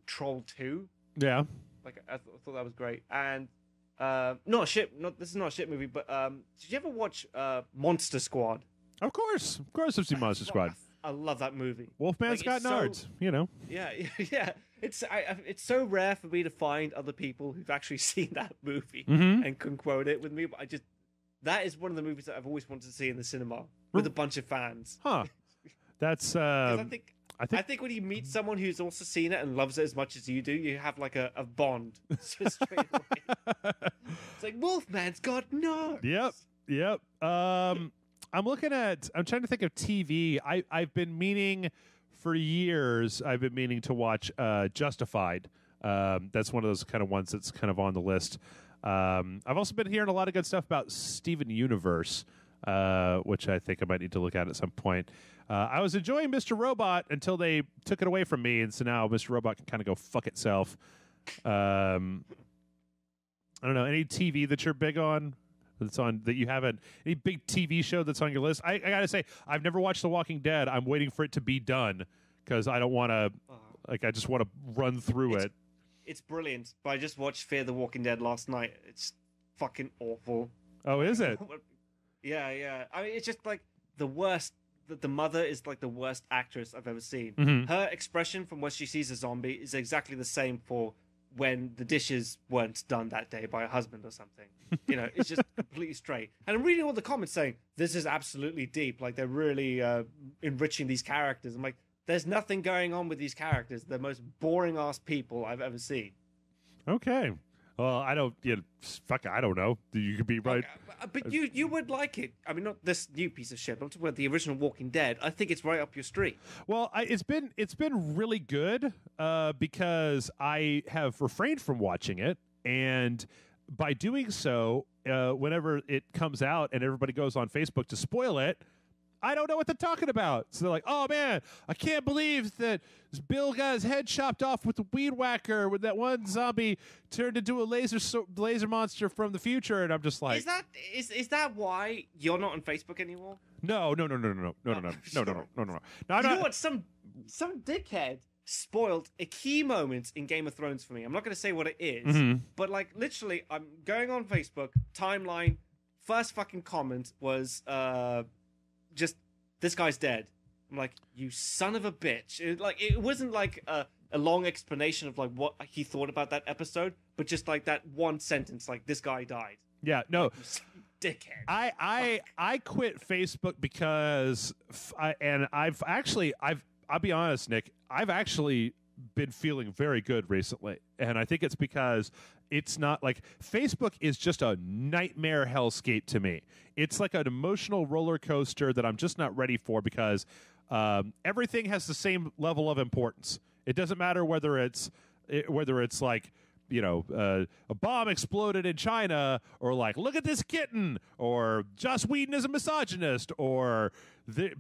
Troll 2. Yeah, like I thought that was great, and this is not a shit movie, but did you ever watch Monster Squad? Of course, I've seen Monster Squad. I love that movie. Wolfman's got nards, Yeah. It's so rare for me to find other people who've actually seen that movie and can quote it with me. But that is one of the movies that I've always wanted to see in the cinema with a bunch of fans. Huh. That's I think when you meet someone who's also seen it and loves it as much as you do, you have like a bond straight away. It's like Wolfman's got nards. Yep. I'm trying to think of TV. I've been meaning for years. I've been meaning to watch Justified. That's one of those kind of ones that's kind of on the list. I've also been hearing a lot of good stuff about Steven Universe, which I think I might need to look at some point. I was enjoying Mr. Robot until they took it away from me, and so now Mr. Robot can kind of go fuck itself. I don't know, any TV that you're big on that you haven't, any big TV show that's on your list? I gotta say, I've never watched The Walking Dead. I'm waiting for it to be done because I don't want to, I just want to run through it. It's brilliant, but I just watched Fear the Walking Dead last night. It's fucking awful. Oh, is it? Yeah. I mean, it's just like the worst. The mother is like the worst actress I've ever seen. Mm-hmm. Her expression from when she sees a zombie is exactly the same for when the dishes weren't done that day by her husband or something. It's just completely straight. And I'm reading all the comments saying, this is absolutely deep. Like, they're really enriching these characters. I'm like, there's nothing going on with these characters. They're the most boring-ass people I've ever seen. Okay. Well, I don't know. You could be right. Okay, but you would like it. I mean, not this new piece of shit. I'm talking about the original Walking Dead. I think it's right up your street. Well, it's been really good because I have refrained from watching it, and by doing so, whenever it comes out and everybody goes on Facebook to spoil it, I don't know what they're talking about. So they're like, oh, man, I can't believe that Bill got his head chopped off with the weed whacker when that one zombie turned into a laser monster from the future. And I'm just like... Is that why you're not on Facebook anymore? No. No, I'm You not. know what? Some dickhead spoiled a key moment in Game of Thrones for me. I'm not going to say what it is, but like literally, I'm going on Facebook, timeline, first fucking comment was... just this guy's dead. I'm like, you son of a bitch. It wasn't like a long explanation of like what he thought about that episode, but just like that one sentence, like this guy died. Yeah, no, dickhead. I quit Facebook because I've I'll be honest, Nick, I've actually been feeling very good recently. And I think it's because it's not like Facebook is just a nightmare hellscape to me. It's like an emotional roller coaster that I'm just not ready for because everything has the same level of importance. It doesn't matter whether it's like, you know, a bomb exploded in China, or like, look at this kitten, or Joss Whedon is a misogynist, or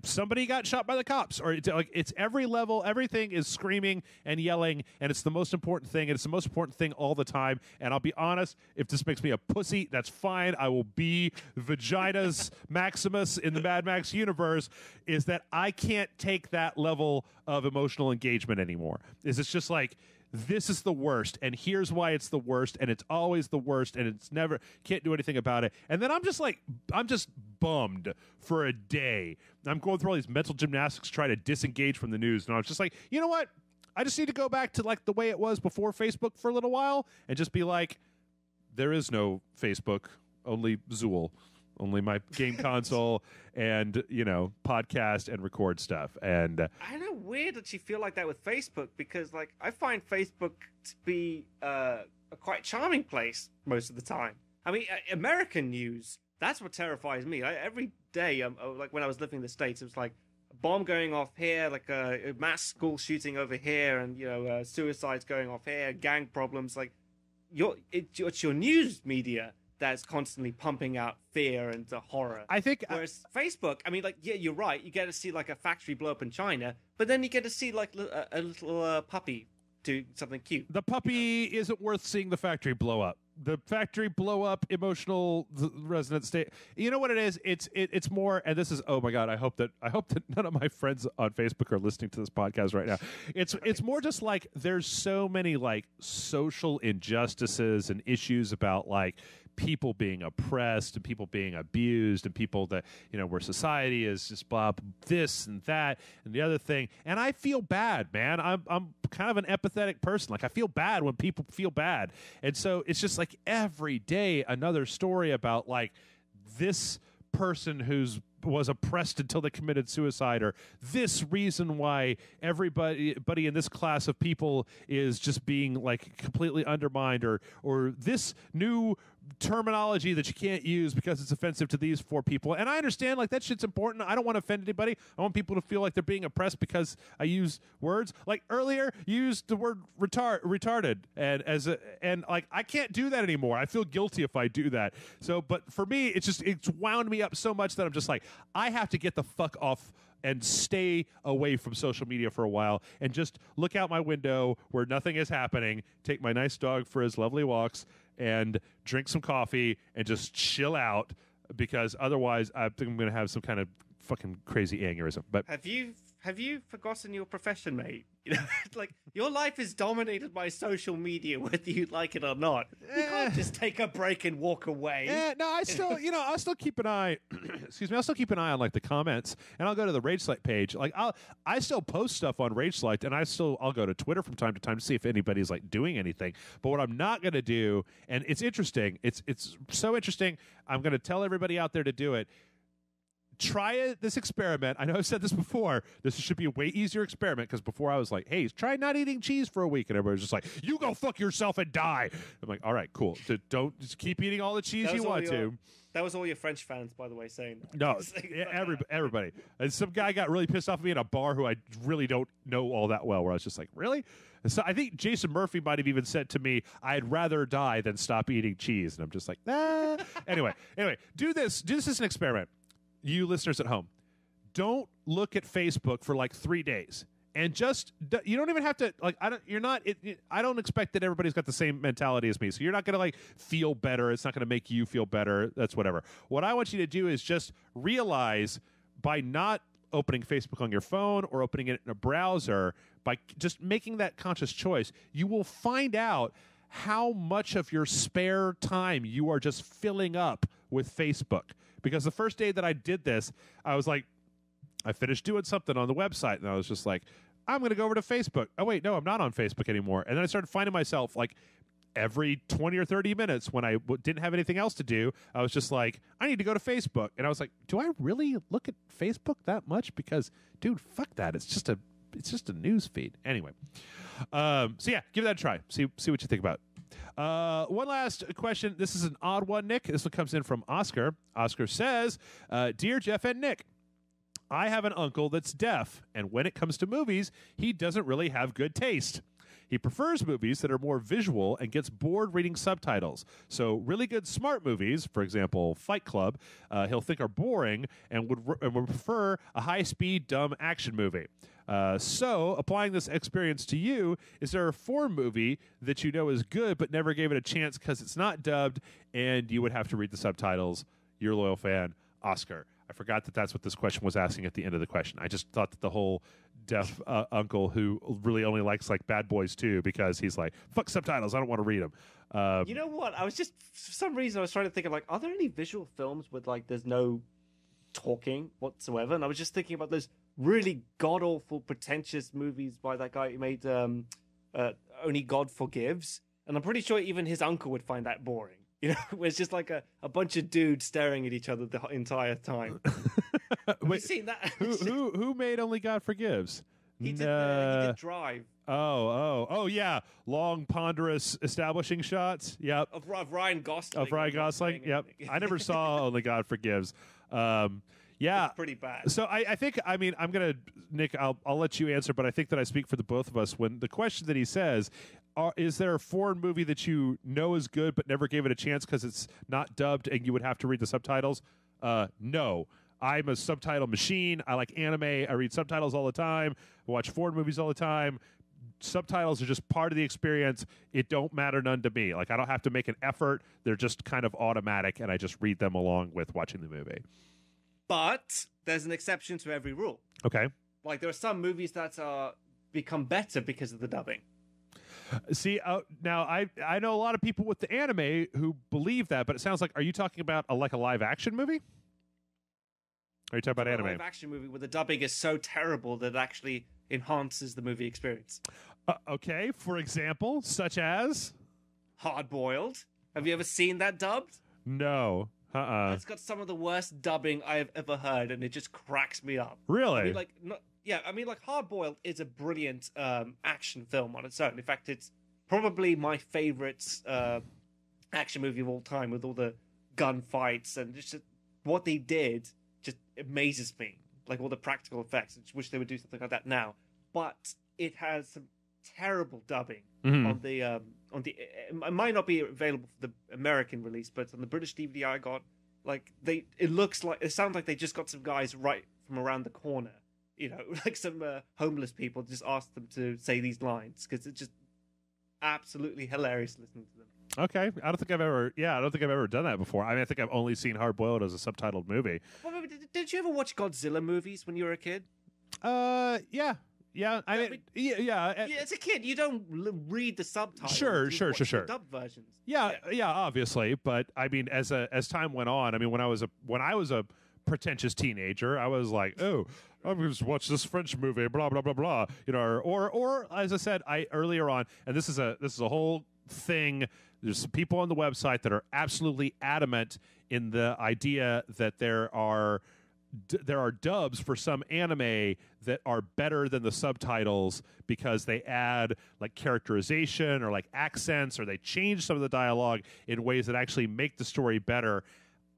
somebody got shot by the cops, or it's every level, everything is screaming and yelling, and it's the most important thing, and it's the most important thing all the time. And I'll be honest, if this makes me a pussy, that's fine. I will be Vagina's Maximus in the Mad Max universe, is that I can't take that level of emotional engagement anymore. It's just like, this is the worst, and here's why it's the worst, and it's always the worst, and it's never, can't do anything about it. And then I'm just bummed for a day. I'm going through all these mental gymnastics trying to disengage from the news, and I was just like, you know what? I just need to go back to like the way it was before Facebook for a little while, and just be like, there is no Facebook, only Zool. Only my game console and, you know, podcast and record stuff. And I know, weird that you feel like that with Facebook, because like I find Facebook to be a quite charming place most of the time. I mean, American news, that's what terrifies me. Every day, like when I was living in the States, it was like a bomb going off here, like a mass school shooting over here, and, you know, suicides going off here, gang problems. Like, it's your news media that's constantly pumping out fear and horror. I think, whereas Facebook, I mean, like, yeah, you're right. You get to see like a factory blow up in China, but then you get to see like a little puppy do something cute. The puppy isn't worth seeing the factory blow up. The factory blow up, emotional resonant state. You know what it is? It's more, and this is, oh my God, I hope that none of my friends on Facebook are listening to this podcast right now. It's more just like there's so many like social injustices and issues about like people being oppressed and people being abused and people that, you know, where society is just blah, this and that and the other thing. And I feel bad, man. I'm kind of an empathetic person. Like, I feel bad when people feel bad. And so it's just like every day another story about like this person who's was oppressed until they committed suicide, or this reason why everybody in this class of people is just being like completely undermined, or this new terminology that you can't use because it's offensive to these four people. And I understand, like, that shit's important. I don't want to offend anybody. I want people to feel like they're being oppressed because I use words. Like earlier, you used the word retarded, and like I can't do that anymore. I feel guilty if I do that. So, but for me, it's wound me up so much that I'm just like, I have to get the fuck off and stay away from social media for a while and just look out my window where nothing is happening, take my nice dog for his lovely walks, and drink some coffee and just chill out, because otherwise I think I'm going to have some kind of fucking crazy aneurysm. But have you forgotten your profession, mate? You know, like, your life is dominated by social media, whether you like it or not. You can't just take a break and walk away. No, I still, I'll still keep an eye. Excuse me, I'll still keep an eye on like the comments, and I'll go to the Rage Select page. Like, I still post stuff on Rage Select, and I'll go to Twitter from time to time to see if anybody's like doing anything. But what I'm not going to do, and it's interesting, it's so interesting. I'm going to tell everybody out there to do it. Try this experiment. I know I've said this before. This should be a way easier experiment, because before I was like, hey, try not eating cheese for a week. And everybody's just like, you go fuck yourself and die. I'm like, all right, cool. Don't just keep eating all the cheese you want to. That was all your French fans, by the way, saying that. No, everybody. And some guy got really pissed off at me in a bar who I really don't know all that well, where I was just like, really? And so I think Jason Murphy might have even said to me, I'd rather die than stop eating cheese. And I'm just like, nah. Anyway, do this as an experiment. You listeners at home, don't look at Facebook for like 3 days, and just, you don't even have to, like, I don't expect that everybody's got the same mentality as me, so you're not going to like feel better. It's not going to make you feel better. That's whatever. What I want you to do is just realize, by not opening Facebook on your phone or opening it in a browser, by just making that conscious choice, you will find out how much of your spare time you are just filling up with Facebook. Because the first day that I did this, I was like, I finished doing something on the website, and I was just like, I'm going to go over to Facebook. Oh, wait, no, I'm not on Facebook anymore. And then I started finding myself, like, every 20 or 30 minutes when I didn't have anything else to do, I was just like, I need to go to Facebook. And I was like, do I really look at Facebook that much? Because, dude, fuck that. It's it's just a news feed. Anyway, so yeah, give that a try. See what you think about it. One last question. This is an odd one, Nick. This one comes in from Oscar. Oscar says, Dear Jeff and Nick, I have an uncle that's deaf, and when it comes to movies, he doesn't really have good taste. He prefers movies that are more visual and gets bored reading subtitles. So really good smart movies, for example, Fight Club, he'll think are boring and would prefer a high-speed, dumb action movie. So applying this experience to you, is there a foreign movie that you know is good but never gave it a chance because it's not dubbed and you would have to read the subtitles? Your loyal fan, Oscar. I forgot that that's what this question was asking at the end of the question. I just thought that the whole deaf uncle who really only likes like Bad Boys 2 because he's like, fuck subtitles, I don't want to read them. You know what? I was just, for some reason, I was trying to think of like, are there any visual films with like there's no talking whatsoever? And I was just thinking about those really god-awful, pretentious movies by that guy who made Only God Forgives. And I'm pretty sure even his uncle would find that boring. You know, it's just like a bunch of dudes staring at each other the entire time. Have you seen that? Who made Only God Forgives? He did Drive. Oh, yeah. Long, ponderous establishing shots. Yep. Of Ryan Gosling. Of Ryan Gosling. Yep. I never saw Only God Forgives. Yeah. It's pretty bad. So I think, I mean, I'm going to, Nick, I'll let you answer, but I think that I speak for the both of us when the question that he says, is there a foreign movie that you know is good but never gave it a chance because it's not dubbed and you would have to read the subtitles? No. I'm a subtitle machine. I like anime. I read subtitles all the time. I watch foreign movies all the time. Subtitles are just part of the experience. It don't matter none to me. Like, I don't have to make an effort. They're just kind of automatic, and I just read them along with watching the movie. But there's an exception to every rule. Okay. Like, there are some movies that become better because of the dubbing. See, now I know a lot of people with the anime who believe that, but it sounds like, are you talking about a live action movie? Are you talking about anime? A live action movie where the dubbing is so terrible that it actually enhances the movie experience. Okay, for example, such as Hard Boiled. Have you ever seen that dubbed? No. It's got some of the worst dubbing I have ever heard, and it just cracks me up. Really? I mean, Hard Boiled is a brilliant action film on its own. In fact, it's probably my favorite action movie of all time, with all the gunfights and just what they did. Just amazes me, like all the practical effects. I just wish they would do something like that now. But it has some terrible dubbing on the. It might not be available for the American release, but on the British DVD I got, it sounds like they just got some guys right from around the corner. You know, like some homeless people just asked them to say these lines because it's just absolutely hilarious listening to them. Okay, I don't think I've ever done that before. I mean, I think I've only seen Hard Boiled as a subtitled movie. Well, did you ever watch Godzilla movies when you were a kid? Yeah. As a kid, you don't read the subtitles. Sure. The dub versions. Yeah, obviously. But I mean, as time went on, I mean, when I was a pretentious teenager, I was like, oh, I'm going to watch this French movie, blah blah blah blah. You know, or as I said, earlier on, and this is a whole thing. There's some people on the website that are absolutely adamant in the idea that there are dubs for some anime that are better than the subtitles because they add like characterization or like accents, or they change some of the dialogue in ways that actually make the story better.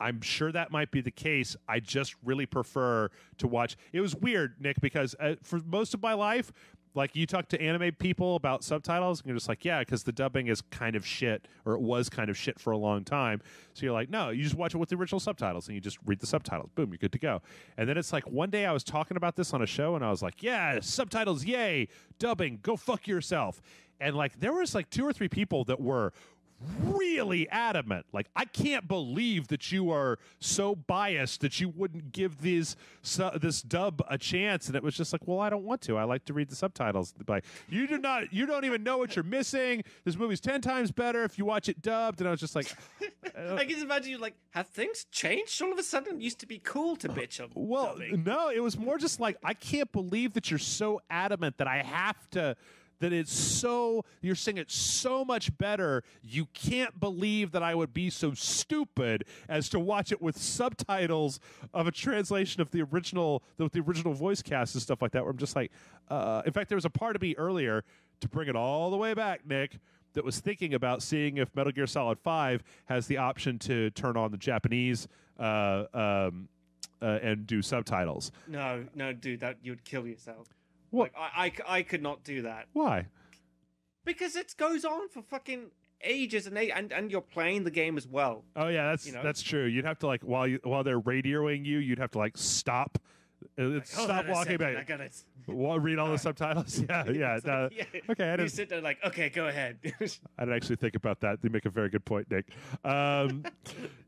I'm sure that might be the case. I just really prefer to watch. It was weird, Nick, because for most of my life, like, you talk to anime people about subtitles, and you're just like, yeah, because the dubbing is kind of shit, or it was kind of shit for a long time. So you're like, no, you just watch it with the original subtitles, and you just read the subtitles. Boom, you're good to go. And then it's like, one day I was talking about this on a show, and I was like, yeah, subtitles, yay, dubbing, go fuck yourself. And like, there was like 2 or 3 people that were really adamant, like, I can't believe that you are so biased that you wouldn't give this dub a chance. And it was just like, well, I don't want to. I like to read the subtitles. Like, you don't even know what you're missing. This movie's 10 times better if you watch it dubbed. And I was just like, I can imagine you like, have things changed? All of a sudden it used to be cool to bitch on well, dubbing. No, it was more just like, I can't believe that you're so adamant that I have to that you're saying it so much better. You can't believe that I would be so stupid as to watch it with subtitles of a translation of the original voice cast and stuff like that, where I'm just like, in fact, there was a part of me earlier, to bring it all the way back, Nick, that was thinking about seeing if Metal Gear Solid 5 has the option to turn on the Japanese and do subtitles. No, dude, that you'd kill yourself. What? Like, I could not do that. Why? Because it goes on for fucking ages and you're playing the game as well. Oh yeah, that's true. You'd have to, like, while they're radioing you, you'd have to, like, stop. Stop walking back. I got it. Read all the subtitles. Yeah. Okay, You sit there like, okay, go ahead. I didn't actually think about that. You make a very good point, Nick.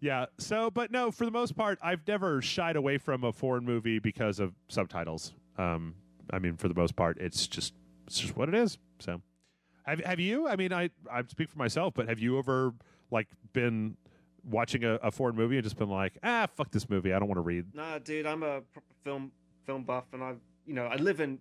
Yeah. So, but no, for the most part, I've never shied away from a foreign movie because of subtitles. I mean, for the most part, it's just what it is. So, have you? I mean, I speak for myself, but have you ever, like, been watching a foreign movie and just been like, fuck this movie, I don't want to read? Nah, dude, I'm a proper film buff, and I live in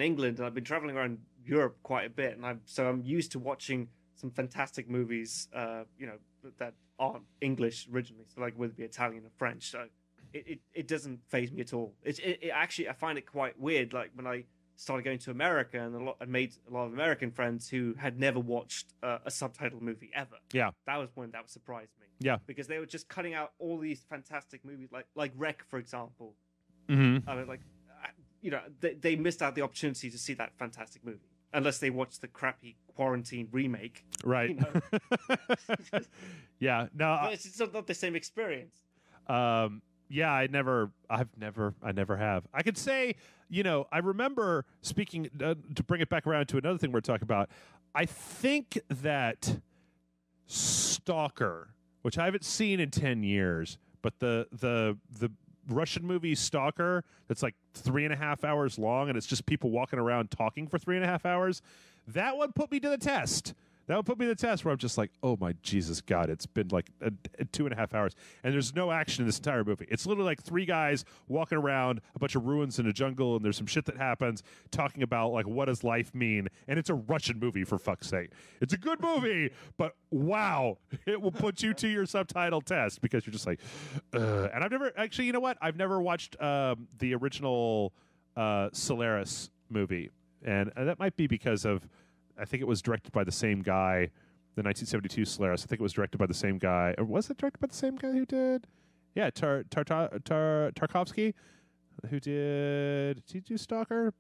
England, and I've been traveling around Europe quite a bit, and I'm used to watching some fantastic movies, that aren't English originally, so, like, whether it be Italian or French. So it doesn't faze me at all. It actually, I find it quite weird, like when I started going to America, and I made a lot of American friends who had never watched a subtitled movie ever. Yeah, that was when that surprised me. Yeah, because they were just cutting out all these fantastic movies, like Rec, for example. Mm-hmm. I mean, like, they missed out the opportunity to see that fantastic movie unless they watched the crappy Quarantine remake. Right. Yeah. No, but it's not the same experience. Yeah, I never have. I could say, I remember speaking, to bring it back around to another thing we're talking about, I think that Stalker, which I haven't seen in 10 years, but the Russian movie Stalker, that's like 3.5 hours long, and it's just people walking around talking for 3.5 hours, that one put me to the test. That would put me to the test, where I'm just like, oh my Jesus God, it's been like 2.5 hours, and there's no action in this entire movie. It's literally like 3 guys walking around a bunch of ruins in a jungle, and there's some shit that happens, talking about, like, what does life mean, and it's a Russian movie, for fuck's sake. It's a good movie, but wow, it will put you to your subtitle test, because you're just like, and I've never, actually, you know what? I've never watched the original Solaris movie, and that might be because of, I think it was directed by the same guy, the 1972 Solaris. I think it was directed by the same guy. Or was it directed by the same guy who did? Yeah, Tarkovsky, who did he do Stalker?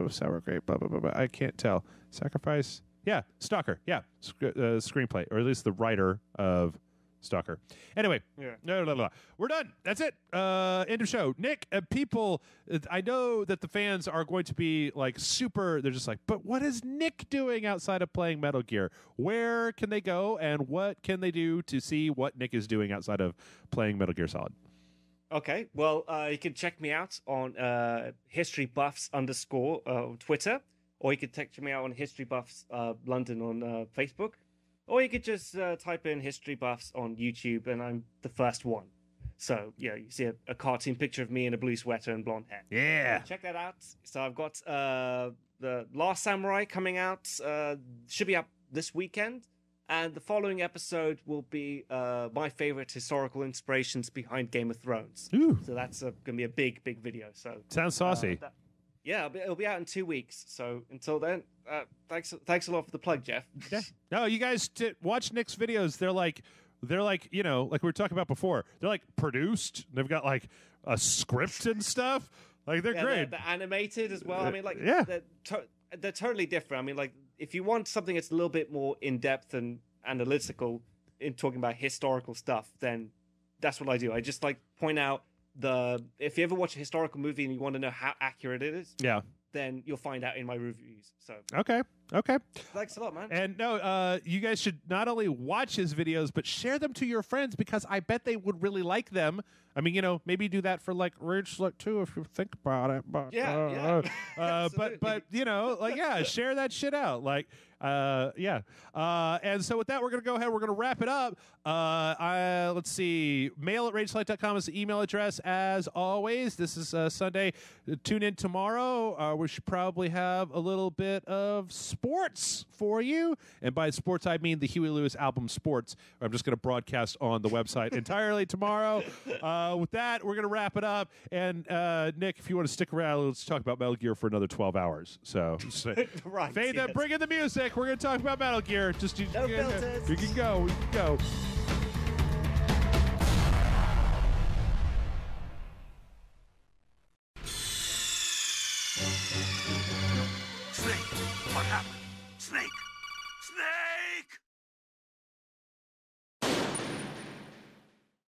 Sour Grape, blah, blah, blah, blah. I can't tell. Sacrifice? Yeah, Stalker. Yeah, screenplay, or at least the writer of Stalker. Anyway, no. We're done. That's it. End of show. Nick, people, I know that the fans are going to be like super, they're just like, but what is Nick doing outside of playing Metal Gear? Where can they go, and what can they do to see what Nick is doing outside of playing Metal Gear Solid? Okay, well, you can check me out on historybuffs_ on Twitter, or you can check me out on historybuffs London on Facebook. Or you could just type in History Buffs on YouTube, and I'm the first one. So, you see a cartoon picture of me in a blue sweater and blonde hair. Yeah. Check that out. So I've got The Last Samurai coming out. Should be up this weekend. And the following episode will be my favorite historical inspirations behind Game of Thrones. Ooh. So that's going to be a big, big video. So sounds saucy. It'll be out in 2 weeks. So until then, thanks a lot for the plug, Jeff. Yeah. No, you guys watch Nick's videos. They're like, like we were talking about before. They're like produced. They've got like a script and stuff. Like they're great. They're animated as well. I mean, like they're totally different. I mean, like if you want something that's a little bit more in depth and analytical in talking about historical stuff, then that's what I do. I just like point out if you ever watch a historical movie and you want to know how accurate it is, then you'll find out in my reviews. So okay. Thanks a lot, man. And no, you guys should not only watch his videos, but share them to your friends, because I bet they would really like them. I mean, maybe do that for like Rage Select too, if you think about it. But yeah. but share that shit out. Like, Yeah. And so with that, we're going to go ahead. We're going to wrap it up. Let's see. Mail at rageselect.com is the email address. As always, this is Sunday. Tune in tomorrow. We should probably have a little bit of sports for you. And by sports, I mean the Huey Lewis album Sports. I'm just going to broadcast on the website entirely tomorrow. With that, we're going to wrap it up. And Nick, if you want to stick around, let's talk about Metal Gear for another 12 hours. So right, Fade that, bring in the music. We're going to talk about Metal Gear. Just no filters. We can go.